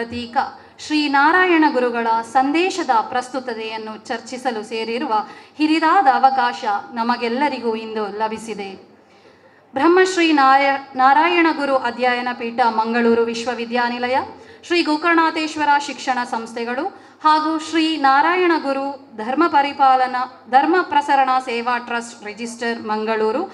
ಪ್ರತೀಕ ಶ್ರೀ ನಾರಾಯಣ ಗುರುಗಳ ಸಂದೇಶದ ಪ್ರಸ್ತುತತೆಯನ್ನು ಚರ್ಚಿಸಲು ಸೇರಿರುವ ಹಿರಿದಾದ ಅವಕಾಶ ನಮಗೆಲ್ಲರಿಗೂ ಇಂದು ಲಭಿಸಿದೆ. ಬ್ರಹ್ಮಶ್ರೀ ನಾರಾಯಣ ಗುರು ಅಧ್ಯಯನ ಪೀಠ ಮಂಗಳೂರು ವಿಶ್ವವಿದ್ಯಾನಿಲಯ, ಶ್ರೀ ಗೋಕರ್ಣನಾಥೇಶ್ವರ ಶಿಕ್ಷಣ ಸಂಸ್ಥೆಗಳು ಹಾಗೂ ಶ್ರೀ ನಾರಾಯಣ ಗುರು ಧರ್ಮ ಪ್ರಸರಣ ಸೇವಾ ಟ್ರಸ್ಟ್ ರಿಜಿಸ್ಟರ್ ಮಂಗಳೂರು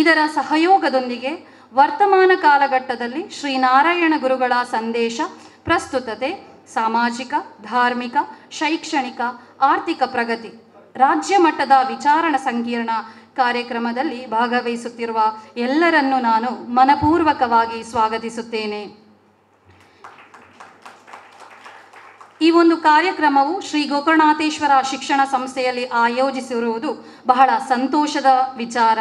ಇದರ ಸಹಯೋಗದೊಂದಿಗೆ ವರ್ತಮಾನ ಕಾಲಘಟ್ಟದಲ್ಲಿ ಶ್ರೀ ನಾರಾಯಣ ಗುರುಗಳ ಸಂದೇಶ ಪ್ರಸ್ತುತತೆ, ಸಾಮಾಜಿಕ, ಧಾರ್ಮಿಕ, ಶೈಕ್ಷಣಿಕ, ಆರ್ಥಿಕ ಪ್ರಗತಿ, ರಾಜ್ಯ ಮಟ್ಟದ ವಿಚಾರಣ ಸಂಕಿರಣ ಕಾರ್ಯಕ್ರಮದಲ್ಲಿ ಭಾಗವಹಿಸುತ್ತಿರುವ ಎಲ್ಲರನ್ನೂ ನಾನು ಮನಪೂರ್ವಕವಾಗಿ ಸ್ವಾಗತಿಸುತ್ತೇನೆ. ಈ ಒಂದು ಕಾರ್ಯಕ್ರಮವು ಶ್ರೀ ಗೋಕರ್ಣನಾಥೇಶ್ವರ ಶಿಕ್ಷಣ ಸಂಸ್ಥೆಯಲ್ಲಿ ಆಯೋಜಿಸಿರುವುದು ಬಹಳ ಸಂತೋಷದ ವಿಚಾರ.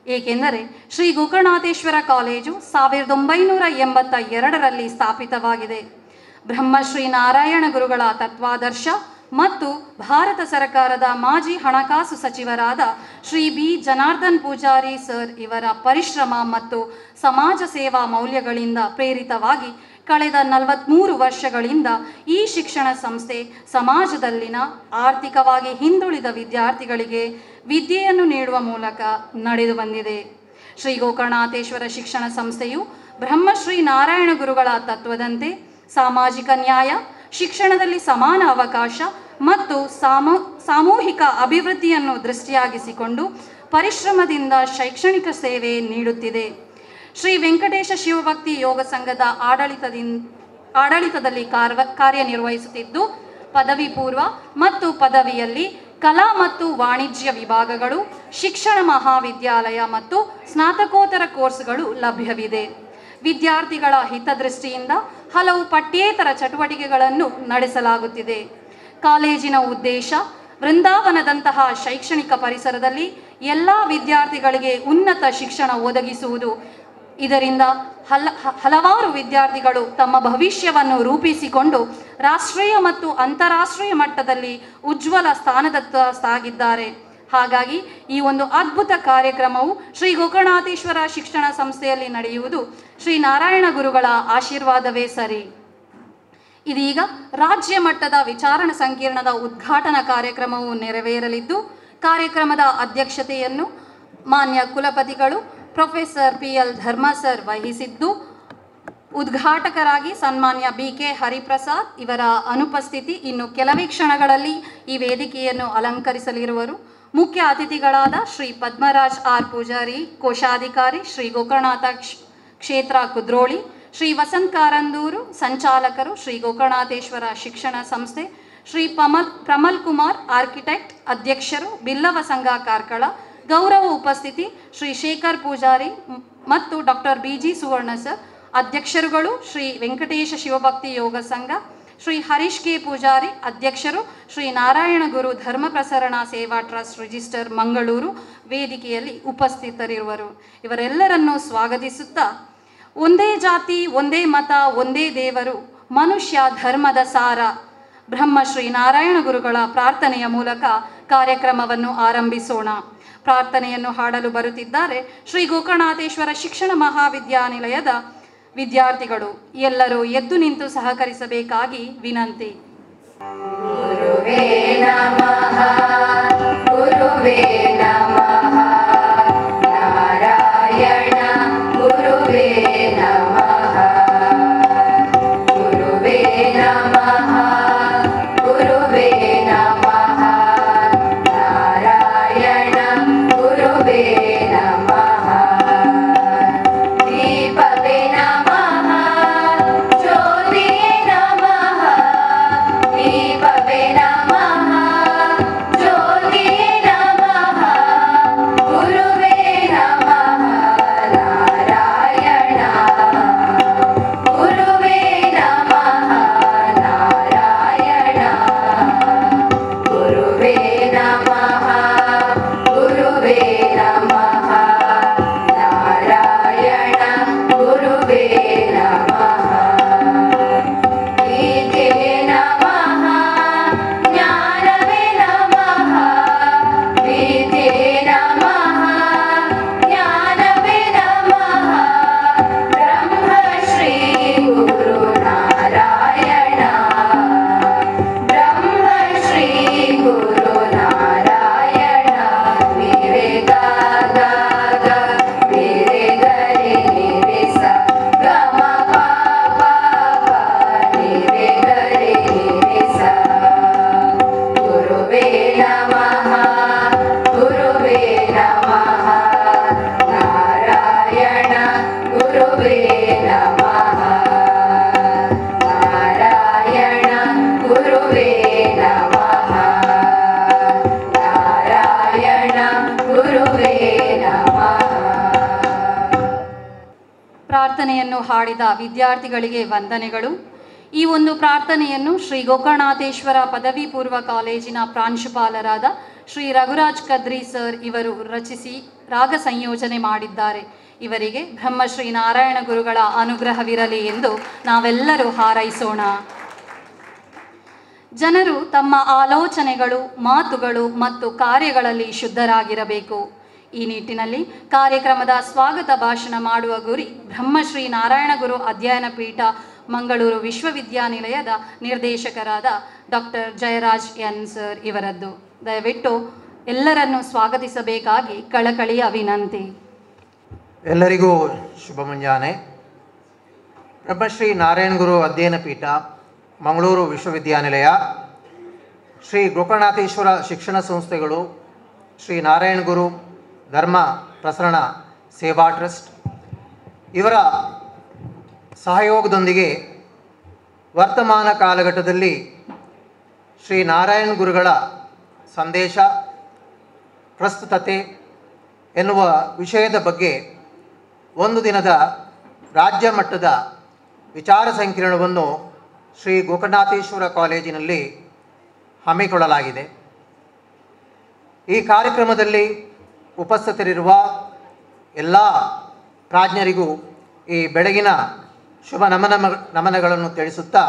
ಏಕೆಂದರೆ ಶ್ರೀ ಗೋಕರ್ಣನಾಥೇಶ್ವರ ಕಾಲೇಜು 1982ರಲ್ಲಿ ಸ್ಥಾಪಿತವಾಗಿದೆ. ಬ್ರಹ್ಮಶ್ರೀ ನಾರಾಯಣ ಗುರುಗಳ ತತ್ವಾದರ್ಶ ಮತ್ತು ಭಾರತ ಸರ್ಕಾರದ ಮಾಜಿ ಹಣಕಾಸು ಸಚಿವರಾದ ಶ್ರೀ ಬಿ ಜನಾರ್ದನ್ ಪೂಜಾರಿ ಸರ್ ಇವರ ಪರಿಶ್ರಮ ಮತ್ತು ಸಮಾಜ ಸೇವಾ ಮೌಲ್ಯಗಳಿಂದ ಪ್ರೇರಿತವಾಗಿ ಕಳೆದ 43 ವರ್ಷಗಳಿಂದ ಈ ಶಿಕ್ಷಣ ಸಂಸ್ಥೆ ಸಮಾಜದಲ್ಲಿನ ಆರ್ಥಿಕವಾಗಿ ಹಿಂದುಳಿದ ವಿದ್ಯಾರ್ಥಿಗಳಿಗೆ ವಿದ್ಯೆಯನ್ನು ನೀಡುವ ಮೂಲಕ ನಡೆದು ಬಂದಿದೆ. ಶ್ರೀ ಗೋಕರ್ಣನಾಥೇಶ್ವರ ಶಿಕ್ಷಣ ಸಂಸ್ಥೆಯು ಬ್ರಹ್ಮಶ್ರೀ ನಾರಾಯಣ ಗುರುಗಳ ತತ್ವದಂತೆ ಸಾಮಾಜಿಕ ನ್ಯಾಯ, ಶಿಕ್ಷಣದಲ್ಲಿ ಸಮಾನ ಅವಕಾಶ ಮತ್ತು ಸಾಮೂಹಿಕ ಅಭಿವೃದ್ಧಿಯನ್ನು ದೃಷ್ಟಿಯಾಗಿಸಿಕೊಂಡು ಪರಿಶ್ರಮದಿಂದ ಶೈಕ್ಷಣಿಕ ಸೇವೆ ನೀಡುತ್ತಿದೆ. ಶ್ರೀ ವೆಂಕಟೇಶ ಶಿವಭಕ್ತಿ ಯೋಗ ಸಂಘದ ಆಡಳಿತದಲ್ಲಿ ಕಾರ್ಯನಿರ್ವಹಿಸುತ್ತಿದ್ದು, ಪದವಿ ಪೂರ್ವ ಮತ್ತು ಪದವಿಯಲ್ಲಿ ಕಲಾ ಮತ್ತು ವಾಣಿಜ್ಯ ವಿಭಾಗಗಳು, ಶಿಕ್ಷಣ ಮಹಾವಿದ್ಯಾಲಯ ಮತ್ತು ಸ್ನಾತಕೋತ್ತರ ಕೋರ್ಸ್ಗಳು ಲಭ್ಯವಿದೆ. ವಿದ್ಯಾರ್ಥಿಗಳ ಹಿತದೃಷ್ಟಿಯಿಂದ ಹಲವು ಪಠ್ಯೇತರ ಚಟುವಟಿಕೆಗಳನ್ನು ನಡೆಸಲಾಗುತ್ತಿದೆ. ಕಾಲೇಜಿನ ಉದ್ದೇಶ ವೃಂದಾವನದಂತಹ ಶೈಕ್ಷಣಿಕ ಪರಿಸರದಲ್ಲಿ ಎಲ್ಲ ವಿದ್ಯಾರ್ಥಿಗಳಿಗೆ ಉನ್ನತ ಶಿಕ್ಷಣ ಒದಗಿಸುವುದು. ಇದರಿಂದ ಹಲವಾರು ವಿದ್ಯಾರ್ಥಿಗಳು ತಮ್ಮ ಭವಿಷ್ಯವನ್ನು ರೂಪಿಸಿಕೊಂಡು ರಾಷ್ಟ್ರೀಯ ಮತ್ತು ಅಂತಾರಾಷ್ಟ್ರೀಯ ಮಟ್ಟದಲ್ಲಿ ಉಜ್ವಲ ಸ್ಥಾನದತ್ತ ಸಾಗಿದ್ದಾರೆ. ಹಾಗಾಗಿ ಈ ಒಂದು ಅದ್ಭುತ ಕಾರ್ಯಕ್ರಮವು ಶ್ರೀ ಗೋಕರ್ಣನಾಥೇಶ್ವರ ಶಿಕ್ಷಣ ಸಂಸ್ಥೆಯಲ್ಲಿ ನಡೆಯುವುದು ಶ್ರೀ ನಾರಾಯಣ ಗುರುಗಳ ಆಶೀರ್ವಾದವೇ ಸರಿ. ಇದೀಗ ರಾಜ್ಯ ಮಟ್ಟದ ವಿಚಾರಣ ಸಂಕಿರಣದ ಉದ್ಘಾಟನಾ ಕಾರ್ಯಕ್ರಮವು ನೆರವೇರಲಿದ್ದು, ಕಾರ್ಯಕ್ರಮದ ಅಧ್ಯಕ್ಷತೆಯನ್ನು ಮಾನ್ಯ ಕುಲಪತಿಗಳು ಪ್ರೊಫೆಸರ್ PL ಧರ್ಮ ಸರ್ ವಹಿಸಿದ್ದು, ಉದ್ಘಾಟಕರಾಗಿ ಸನ್ಮಾನ್ಯ BK ಹರಿಪ್ರಸಾದ್ ಇವರ ಅನುಪಸ್ಥಿತಿ ಇನ್ನು ಕೆಲವೇ ಕ್ಷಣಗಳಲ್ಲಿ ಈ ವೇದಿಕೆಯನ್ನು ಅಲಂಕರಿಸಲಿರುವರು. ಮುಖ್ಯ ಅತಿಥಿಗಳಾದ ಶ್ರೀ ಪದ್ಮರಾಜ್ R ಪೂಜಾರಿ, ಕೋಶಾಧಿಕಾರಿ, ಶ್ರೀ ಗೋಕರ್ಣನಾಥ ಕ್ಷೇತ್ರ ಕುದ್ರೋಳಿ, ಶ್ರೀ ವಸಂತ್ ಕಾರಂದೂರು, ಸಂಚಾಲಕರು, ಶ್ರೀ ಗೋಕರ್ಣನಾಥೇಶ್ವರ ಶಿಕ್ಷಣ ಸಂಸ್ಥೆ, ಶ್ರೀ ಪ್ರಮಲ್ ಕುಮಾರ್ ಆರ್ಕಿಟೆಕ್ಟ್, ಅಧ್ಯಕ್ಷರು, ಬಿಲ್ಲವ ಸಂಘ ಕಾರ್ಕಳ. ಗೌರವ ಉಪಸ್ಥಿತಿ ಶ್ರೀ ಶೇಖರ್ ಪೂಜಾರಿ ಮತ್ತು ಡಾಕ್ಟರ್ BG ಸುವರ್ಣ ಸರ್. ಅಧ್ಯಕ್ಷರುಗಳು ಶ್ರೀ ವೆಂಕಟೇಶ ಶಿವಭಕ್ತಿ ಯೋಗ ಸಂಘ, ಶ್ರೀ ಹರೀಶ್ K ಪೂಜಾರಿ. ಅಧ್ಯಕ್ಷರು ಶ್ರೀ ನಾರಾಯಣ ಗುರು ಧರ್ಮ ಪ್ರಸರಣ ಸೇವಾ ಟ್ರಸ್ಟ್ ರಿಜಿಸ್ಟರ್ ಮಂಗಳೂರು ವೇದಿಕೆಯಲ್ಲಿ ಉಪಸ್ಥಿತರಿರುವರು. ಇವರೆಲ್ಲರನ್ನೂ ಸ್ವಾಗತಿಸುತ್ತಾ, ಒಂದೇ ಜಾತಿ, ಒಂದೇ ಮತ, ಒಂದೇ ದೇವರು, ಮನುಷ್ಯ ಧರ್ಮದ ಸಾರ, ಬ್ರಹ್ಮಶ್ರೀ ನಾರಾಯಣ ಗುರುಗಳ ಪ್ರಾರ್ಥನೆಯ ಮೂಲಕ ಕಾರ್ಯಕ್ರಮವನ್ನು ಆರಂಭಿಸೋಣ. ಪ್ರಾರ್ಥನೆಯನ್ನು ಹಾಡಲು ಬರುತ್ತಿದ್ದಾರೆ ಶ್ರೀ ಗೋಕರ್ಣನಾಥೇಶ್ವರ ಶಿಕ್ಷಣ ಮಹಾವಿದ್ಯಾನಿಲಯದ ವಿದ್ಯಾರ್ಥಿಗಳು. ಎಲ್ಲರೂ ಎದ್ದು ನಿಂತು ಸಹಕರಿಸಬೇಕಾಗಿ ವಿನಂತಿ. ಗುರುವೇ ನಮಃ, ಗುರುವೇ ನಮಃ, ನಾರಾಯಣ ಪ್ರಾರ್ಥನೆಯನ್ನು ಹಾಡಿದ ವಿದ್ಯಾರ್ಥಿಗಳಿಗೆ ವಂದನೆಗಳು. ಈ ಒಂದು ಪ್ರಾರ್ಥನೆಯನ್ನು ಶ್ರೀ ಗೋಕರ್ಣನಾಥೇಶ್ವರ ಪದವಿ ಪೂರ್ವ ಕಾಲೇಜಿನ ಪ್ರಾಂಶುಪಾಲರಾದ ಶ್ರೀ ರಘುರಾಜ್ ಕದ್ರಿ ಸರ್ ಇವರು ರಚಿಸಿ ರಾಗ ಸಂಯೋಜನೆ ಮಾಡಿದ್ದಾರೆ. ಇವರಿಗೆ ಬ್ರಹ್ಮಶ್ರೀ ನಾರಾಯಣ ಗುರುಗಳ ಅನುಗ್ರಹವಿರಲಿ ಎಂದು ನಾವೆಲ್ಲರೂ ಹಾರೈಸೋಣ. ಜನರು ತಮ್ಮ ಆಲೋಚನೆಗಳು, ಮಾತುಗಳು ಮತ್ತು ಕಾರ್ಯಗಳಲ್ಲಿ ಶುದ್ಧರಾಗಿರಬೇಕು. ಈ ನಿಟ್ಟಿನಲ್ಲಿ ಕಾರ್ಯಕ್ರಮದ ಸ್ವಾಗತ ಭಾಷಣ ಮಾಡುವ ಗುರಿ ಬ್ರಹ್ಮಶ್ರೀ ನಾರಾಯಣ ಗುರು ಅಧ್ಯಯನ ಪೀಠ ಮಂಗಳೂರು ವಿಶ್ವವಿದ್ಯಾನಿಲಯದ ನಿರ್ದೇಶಕರಾದ ಡಾಕ್ಟರ್ ಜಯರಾಜ್ ಎನ್ ಸರ್ ಇವರದ್ದು. ದಯವಿಟ್ಟು ಎಲ್ಲರನ್ನೂ ಸ್ವಾಗತಿಸಬೇಕಾಗಿ ಕಳಕಳಿಯ ವಿನಂತಿ. ಎಲ್ಲರಿಗೂ ಶುಭ ಮುಂಜಾನೆ. ಬ್ರಹ್ಮಶ್ರೀ ನಾರಾಯಣ ಗುರು ಅಧ್ಯಯನ ಪೀಠ ಮಂಗಳೂರು ವಿಶ್ವವಿದ್ಯಾನಿಲಯ, ಶ್ರೀ ಗೋಕರ್ಣನಾಥೇಶ್ವರ ಶಿಕ್ಷಣ ಸಂಸ್ಥೆಗಳು, ಶ್ರೀ ನಾರಾಯಣ ಗುರು ಧರ್ಮ ಪ್ರಸರಣ ಸೇವಾ ಟ್ರಸ್ಟ್ ಇವರ ಸಹಯೋಗದೊಂದಿಗೆ ವರ್ತಮಾನ ಕಾಲಘಟ್ಟದಲ್ಲಿ ಶ್ರೀ ನಾರಾಯಣ ಗುರುಗಳ ಸಂದೇಶ ಪ್ರಸ್ತುತತೆ ಎನ್ನುವ ವಿಷಯದ ಬಗ್ಗೆ ಒಂದು ದಿನದ ರಾಜ್ಯ ಮಟ್ಟದ ವಿಚಾರ ಸಂಕಿರಣವನ್ನು ಶ್ರೀ ಗೋಕರ್ಣನಾಥೇಶ್ವರ ಕಾಲೇಜಿನಲ್ಲಿ ಹಮ್ಮಿಕೊಳ್ಳಲಾಗಿದೆ. ಈ ಕಾರ್ಯಕ್ರಮದಲ್ಲಿ ಉಪಸ್ಥಿತರಿರುವ ಎಲ್ಲ ಪ್ರಾಜ್ಞರಿಗೂ ಈ ಬೆಳಗಿನ ಶುಭ ನಮನಗಳನ್ನು ತಿಳಿಸುತ್ತಾ,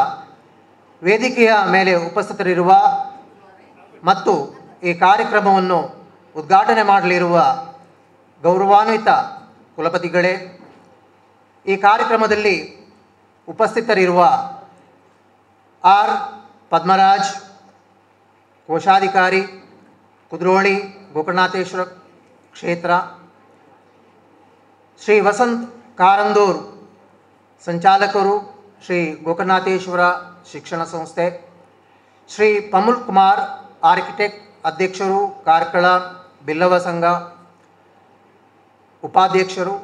ವೇದಿಕೆಯ ಮೇಲೆ ಉಪಸ್ಥಿತರಿರುವ ಮತ್ತು ಈ ಕಾರ್ಯಕ್ರಮವನ್ನು ಉದ್ಘಾಟನೆ ಮಾಡಲಿರುವ ಗೌರವಾನ್ವಿತ ಕುಲಪತಿಗಳೇ, ಈ ಕಾರ್ಯಕ್ರಮದಲ್ಲಿ ಉಪಸ್ಥಿತರಿರುವ ಆರ್ ಪದ್ಮರಾಜ್, ಕೋಶಾಧಿಕಾರಿ, ಕುದ್ರೋಳಿ ಗೋಕರ್ಣನಾಥೇಶ್ವರ ಕ್ಷೇತ್ರ, ಶ್ರೀ ವಸಂತ್ ಕಾರಂದೂರ್, ಸಂಚಾಲಕರು ಶ್ರೀ ಗೋಕರ್ಣನಾಥೇಶ್ವರ ಶಿಕ್ಷಣ ಸಂಸ್ಥೆ, ಶ್ರೀ ಪಮುಲ್ ಕುಮಾರ್ ಆರ್ಕಿಟೆಕ್ಟ್, ಅಧ್ಯಕ್ಷರು ಕಾರ್ಕಳ ಬಿಲ್ಲವ ಸಂಘ, ಉಪಾಧ್ಯಕ್ಷರು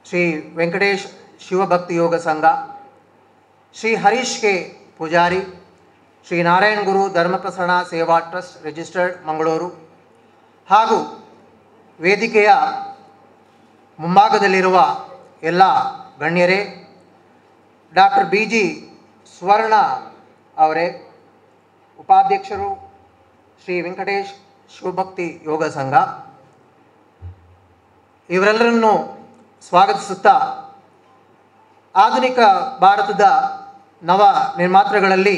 ಶ್ರೀ ವೆಂಕಟೇಶ್ ಶಿವಭಕ್ತಿ ಯೋಗ ಸಂಘ, ಶ್ರೀ ಹರೀಶ್ ಕೆ ಪೂಜಾರಿ, ಶ್ರೀ ನಾರಾಯಣ ಗುರು ಧರ್ಮ ಪ್ರಸರಣ ಸೇವಾ ಟ್ರಸ್ಟ್ ರಿಜಿಸ್ಟರ್ಡ್ ಮಂಗಳೂರು, ಹಾಗೂ ವೇದಿಕೆಯ ಮುಂಭಾಗದಲ್ಲಿರುವ ಎಲ್ಲ ಗಣ್ಯರೇ, ಡಾಕ್ಟರ್ ಬಿ ಜಿ ಸ್ವರ್ಣ ಅವರೇ, ಉಪಾಧ್ಯಕ್ಷರು ಶ್ರೀ ವೆಂಕಟೇಶ್ ಶಿವಭಕ್ತಿ ಯೋಗ ಸಂಘ, ಇವರೆಲ್ಲರನ್ನು ಸ್ವಾಗತಿಸುತ್ತಾ, ಆಧುನಿಕ ಭಾರತದ ನವ ನಿರ್ಮಾತೃಗಳಲ್ಲಿ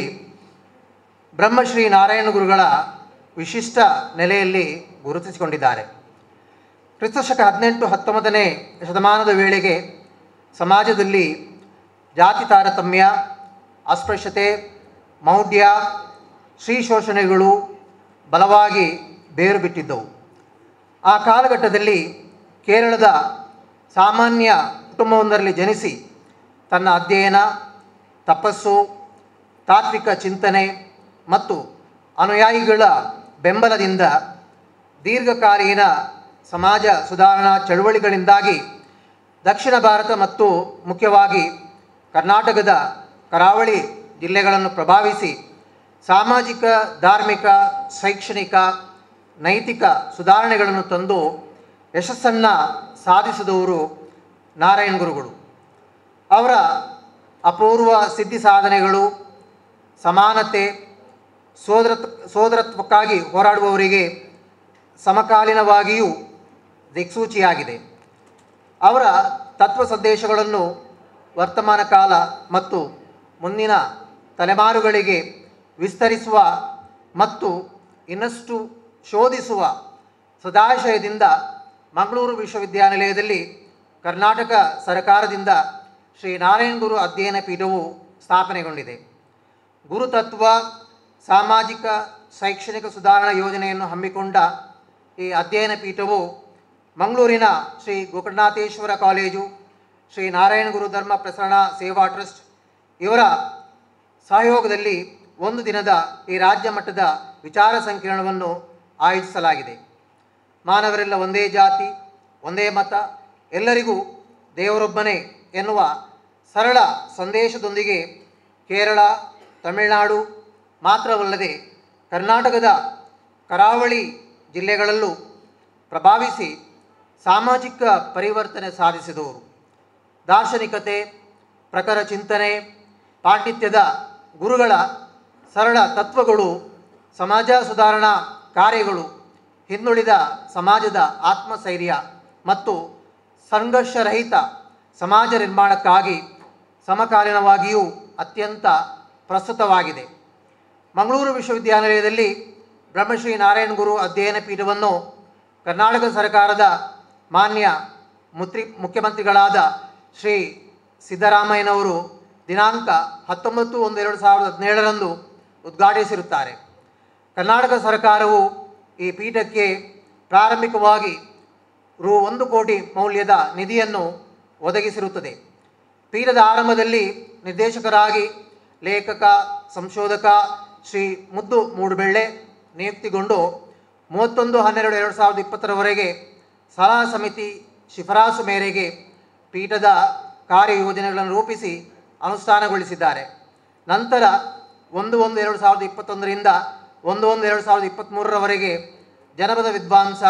ಬ್ರಹ್ಮಶ್ರೀ ನಾರಾಯಣ ಗುರುಗಳ ವಿಶಿಷ್ಟ ನೆಲೆಯಲ್ಲಿ ಗುರುತಿಸಿಕೊಂಡಿದ್ದಾರೆ. ಕ್ರಿಸ್ತಶಕ 18-19ನೇ ಶತಮಾನದ ವೇಳೆಗೆ ಸಮಾಜದಲ್ಲಿ ಜಾತಿ ತಾರತಮ್ಯ, ಅಸ್ಪೃಶ್ಯತೆ, ಮೌಢ್ಯ, ಸ್ತ್ರೀ ಶೋಷಣೆಗಳು ಬಲವಾಗಿ ಬೇರು ಬಿಟ್ಟಿದ್ದವು. ಆ ಕಾಲಘಟ್ಟದಲ್ಲಿ ಕೇರಳದ ಸಾಮಾನ್ಯ ಕುಟುಂಬವೊಂದರಲ್ಲಿ ಜನಿಸಿ ತನ್ನ ಅಧ್ಯಯನ, ತಪಸ್ಸು, ತಾತ್ವಿಕ ಚಿಂತನೆ ಮತ್ತು ಅನುಯಾಯಿಗಳ ಬೆಂಬಲದಿಂದ ದೀರ್ಘಕಾಲೀನ ಸಮಾಜ ಸುಧಾರಣಾ ಚಳುವಳಿಗಳಿಂದಾಗಿ ದಕ್ಷಿಣ ಭಾರತ ಮತ್ತು ಮುಖ್ಯವಾಗಿ ಕರ್ನಾಟಕದ ಕರಾವಳಿ ಜಿಲ್ಲೆಗಳನ್ನು ಪ್ರಭಾವಿಸಿ ಸಾಮಾಜಿಕ, ಧಾರ್ಮಿಕ, ಶೈಕ್ಷಣಿಕ, ನೈತಿಕ ಸುಧಾರಣೆಗಳನ್ನು ತಂದು ಯಶಸ್ಸನ್ನು ಸಾಧಿಸಿದವರು ನಾರಾಯಣ ಗುರುಗಳು. ಅವರ ಅಪೂರ್ವ ಸಿದ್ಧಿ ಸಾಧನೆಗಳು ಸಮಾನತೆ, ಸೋದರತ್ವಕ್ಕಾಗಿ ಹೋರಾಡುವವರಿಗೆ ಸಮಕಾಲೀನವಾಗಿಯೂ ದಿಕ್ಸೂಚಿಯಾಗಿದೆ. ಅವರ ತತ್ವ ಸಂದೇಶಗಳನ್ನು ವರ್ತಮಾನ ಕಾಲ ಮತ್ತು ಮುಂದಿನ ತಲೆಮಾರುಗಳಿಗೆ ವಿಸ್ತರಿಸುವ ಮತ್ತು ಇನ್ನಷ್ಟು ಶೋಧಿಸುವ ಸದಾಶಯದಿಂದ ಮಂಗಳೂರು ವಿಶ್ವವಿದ್ಯಾನಿಲಯದಲ್ಲಿ ಕರ್ನಾಟಕ ಸರ್ಕಾರದಿಂದ ಶ್ರೀ ನಾರಾಯಣ ಗುರು ಅಧ್ಯಯನ ಪೀಠವು ಸ್ಥಾಪನೆಗೊಂಡಿದೆ. ಗುರುತತ್ವ ಸಾಮಾಜಿಕ ಶೈಕ್ಷಣಿಕ ಸುಧಾರಣಾ ಯೋಜನೆಯನ್ನು ಹಮ್ಮಿಕೊಂಡ ಈ ಅಧ್ಯಯನ ಪೀಠವು ಮಂಗಳೂರಿನ ಶ್ರೀ ಗೋಕರ್ಣನಾಥೇಶ್ವರ ಕಾಲೇಜು, ಶ್ರೀ ನಾರಾಯಣ ಗುರು ಧರ್ಮ ಪ್ರಸರಣ ಸೇವಾ ಟ್ರಸ್ಟ್ ಇವರ ಸಹಯೋಗದಲ್ಲಿ ಒಂದು ದಿನದ ಈ ರಾಜ್ಯ ಮಟ್ಟದ ವಿಚಾರ ಸಂಕಿರಣವನ್ನು ಆಯೋಜಿಸಲಾಗಿದೆ. ಮಾನವರೆಲ್ಲ ಒಂದೇ ಜಾತಿ, ಒಂದೇ ಮತ, ಎಲ್ಲರಿಗೂ ದೇವರೊಬ್ಬನೇ ಎನ್ನುವ ಸರಳ ಸಂದೇಶದೊಂದಿಗೆ ಕೇರಳ, ತಮಿಳುನಾಡು ಮಾತ್ರವಲ್ಲದೆ ಕರ್ನಾಟಕದ ಕರಾವಳಿ ಜಿಲ್ಲೆಗಳಲ್ಲೂ ಪ್ರಭಾವಿಸಿ ಸಾಮಾಜಿಕ ಪರಿವರ್ತನೆ ಸಾಧಿಸಿದವರು. ದಾರ್ಶನಿಕತೆ, ಪ್ರಖರ ಚಿಂತನೆ, ಪಾಂಡಿತ್ಯದ ಗುರುಗಳ ಸರಳ ತತ್ವಗಳು, ಸಮಾಜ ಸುಧಾರಣಾ ಕಾರ್ಯಗಳು, ಹಿಂದುಳಿದ ಸಮಾಜದ ಆತ್ಮಸ್ಥೈರ್ಯ ಮತ್ತು ಸಂಘರ್ಷರಹಿತ ಸಮಾಜ ನಿರ್ಮಾಣಕ್ಕಾಗಿ ಸಮಕಾಲೀನವಾಗಿಯೂ ಅತ್ಯಂತ ಪ್ರಸ್ತುತವಾಗಿದೆ. ಮಂಗಳೂರು ವಿಶ್ವವಿದ್ಯಾನಿಲಯದಲ್ಲಿ ಬ್ರಹ್ಮಶ್ರೀ ನಾರಾಯಣ ಗುರು ಅಧ್ಯಯನ ಪೀಠವನ್ನು ಕರ್ನಾಟಕ ಸರ್ಕಾರದ ಮಾನ್ಯ ಮುಖ್ಯಮಂತ್ರಿಗಳಾದ ಶ್ರೀ ಸಿದ್ದರಾಮಯ್ಯನವರು ದಿನಾಂಕ 19/1/2017 ಉದ್ಘಾಟಿಸಿರುತ್ತಾರೆ. ಕರ್ನಾಟಕ ಸರ್ಕಾರವು ಈ ಪೀಠಕ್ಕೆ ಪ್ರಾರಂಭಿಕವಾಗಿ ರೂ 1 ಕೋಟಿ ಮೌಲ್ಯದ ನಿಧಿಯನ್ನು ಒದಗಿಸಿರುತ್ತದೆ. ಪೀಠದ ಆರಂಭದಲ್ಲಿ ನಿರ್ದೇಶಕರಾಗಿ ಲೇಖಕ ಸಂಶೋಧಕ ಶ್ರೀ ಮುದ್ದು ಮೂಡುಬೆಳ್ಳೆ ನಿಯುಕ್ತಿಗೊಂಡು 31/12/2020 ಸಲಹಾ ಸಮಿತಿ ಶಿಫಾರಸು ಮೇರೆಗೆ ಪೀಠದ ಕಾರ್ಯಯೋಜನೆಗಳನ್ನು ರೂಪಿಸಿ ಅನುಷ್ಠಾನಗೊಳಿಸಿದ್ದಾರೆ. ನಂತರ 1/1/2021 1/1/2023 ಜನಪದ ವಿದ್ವಾಂಸ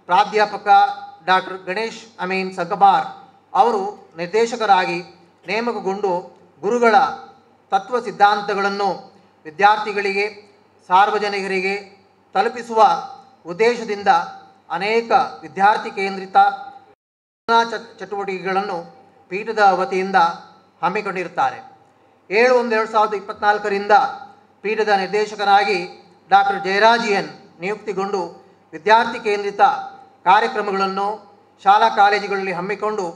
ಪ್ರಾಧ್ಯಾಪಕ ಡಾಕ್ಟರ್ ಗಣೇಶ್ ಅಮೀನ್ ಸಂಕಮಾರ್ ಅವರು ನಿರ್ದೇಶಕರಾಗಿ ನೇಮಕಗೊಂಡು ಗುರುಗಳ ತತ್ವ ಸಿದ್ಧಾಂತಗಳನ್ನು ವಿದ್ಯಾರ್ಥಿಗಳಿಗೆ, ಸಾರ್ವಜನಿಕರಿಗೆ ತಲುಪಿಸುವ ಉದ್ದೇಶದಿಂದ ಅನೇಕ ವಿದ್ಯಾರ್ಥಿ ಕೇಂದ್ರಿತ ಚಟುವಟಿಕೆಗಳನ್ನು ಪೀಠದ ವತಿಯಿಂದ ಹಮ್ಮಿಕೊಂಡಿರುತ್ತಾರೆ. 7/1/2024 ಪೀಠದ ನಿರ್ದೇಶಕರಾಗಿ ಡಾಕ್ಟರ್ ಜಯರಾಜಿಯನ್ ನಿಯುಕ್ತಿಗೊಂಡು ವಿದ್ಯಾರ್ಥಿ ಕೇಂದ್ರಿತ ಕಾರ್ಯಕ್ರಮಗಳನ್ನು ಶಾಲಾ ಕಾಲೇಜುಗಳಲ್ಲಿ ಹಮ್ಮಿಕೊಂಡು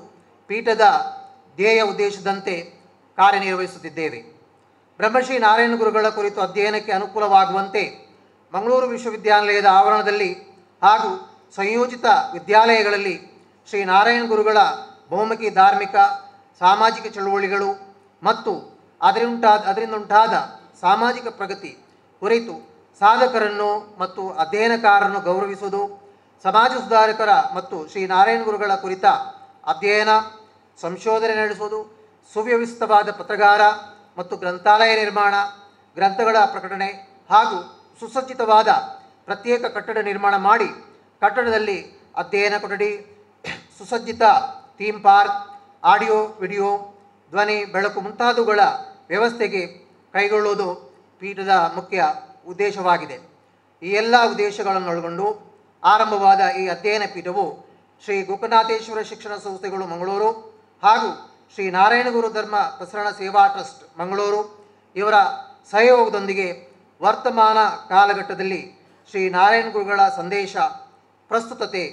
ಪೀಠದ ಧ್ಯೇಯ ಉದ್ದೇಶದಂತೆ ಕಾರ್ಯನಿರ್ವಹಿಸುತ್ತಿದ್ದೇವೆ. ಬ್ರಹ್ಮಶ್ರೀ ನಾರಾಯಣ ಗುರುಗಳ ಕುರಿತು ಅಧ್ಯಯನಕ್ಕೆ ಅನುಕೂಲವಾಗುವಂತೆ ಮಂಗಳೂರು ವಿಶ್ವವಿದ್ಯಾನಿಲಯದ ಆವರಣದಲ್ಲಿ ಹಾಗೂ ಸಂಯೋಜಿತ ವಿದ್ಯಾಲಯಗಳಲ್ಲಿ ಶ್ರೀ ನಾರಾಯಣ ಗುರುಗಳ ಬಹುಮುಖಿ ಧಾರ್ಮಿಕ ಸಾಮಾಜಿಕ ಚಳುವಳಿಗಳು ಮತ್ತು ಅದರಿಂದುಂಟಾದ ಸಾಮಾಜಿಕ ಪ್ರಗತಿ ಕುರಿತು ಸಾಧಕರನ್ನು ಮತ್ತು ಅಧ್ಯಯನಕಾರರನ್ನು ಗೌರವಿಸುವುದು, ಸಮಾಜ ಸುಧಾರಕರ ಮತ್ತು ಶ್ರೀ ನಾರಾಯಣ ಗುರುಗಳ ಕುರಿತ ಅಧ್ಯಯನ ಸಂಶೋಧನೆ ನಡೆಸುವುದು, ಸುವ್ಯವಸ್ಥಿತವಾದ ಪತ್ರಗಾರ ಮತ್ತು ಗ್ರಂಥಾಲಯ ನಿರ್ಮಾಣ, ಗ್ರಂಥಗಳ ಪ್ರಕಟಣೆ ಹಾಗೂ ಸುಸಜ್ಜಿತವಾದ ಪ್ರತ್ಯೇಕ ಕಟ್ಟಡ ನಿರ್ಮಾಣ ಮಾಡಿ ಕಟ್ಟಡದಲ್ಲಿ ಅಧ್ಯಯನ ಕೊಠಡಿ, ಸುಸಜ್ಜಿತ ಥೀಮ್ ಪಾರ್ಕ್, ಆಡಿಯೋ ವಿಡಿಯೋ, ಧ್ವನಿ ಬೆಳಕು ಮುಂತಾದವುಗಳ ವ್ಯವಸ್ಥೆಗೆ ಕೈಗೊಳ್ಳುವುದು ಪೀಠದ ಮುಖ್ಯ ಉದ್ದೇಶವಾಗಿದೆ. ಈ ಎಲ್ಲ ಉದ್ದೇಶಗಳನ್ನು ಒಳಗೊಂಡು ಆರಂಭವಾದ ಈ ಅಧ್ಯಯನ ಪೀಠವು ಶ್ರೀ ಗೋಕರ್ಣನಾಥೇಶ್ವರ ಶಿಕ್ಷಣ ಸಂಸ್ಥೆಗಳು ಮಂಗಳೂರು ಹಾಗೂ ಶ್ರೀ ನಾರಾಯಣ ಗುರು ಧರ್ಮ ಪ್ರಸರಣ ಸೇವಾ ಟ್ರಸ್ಟ್ ಮಂಗಳೂರು ಇವರ ಸಹಯೋಗದೊಂದಿಗೆ ವರ್ತಮಾನ ಕಾಲಘಟ್ಟದಲ್ಲಿ ಶ್ರೀ ನಾರಾಯಣ ಗುರುಗಳ ಸಂದೇಶ, ಪ್ರಸ್ತುತತೆ,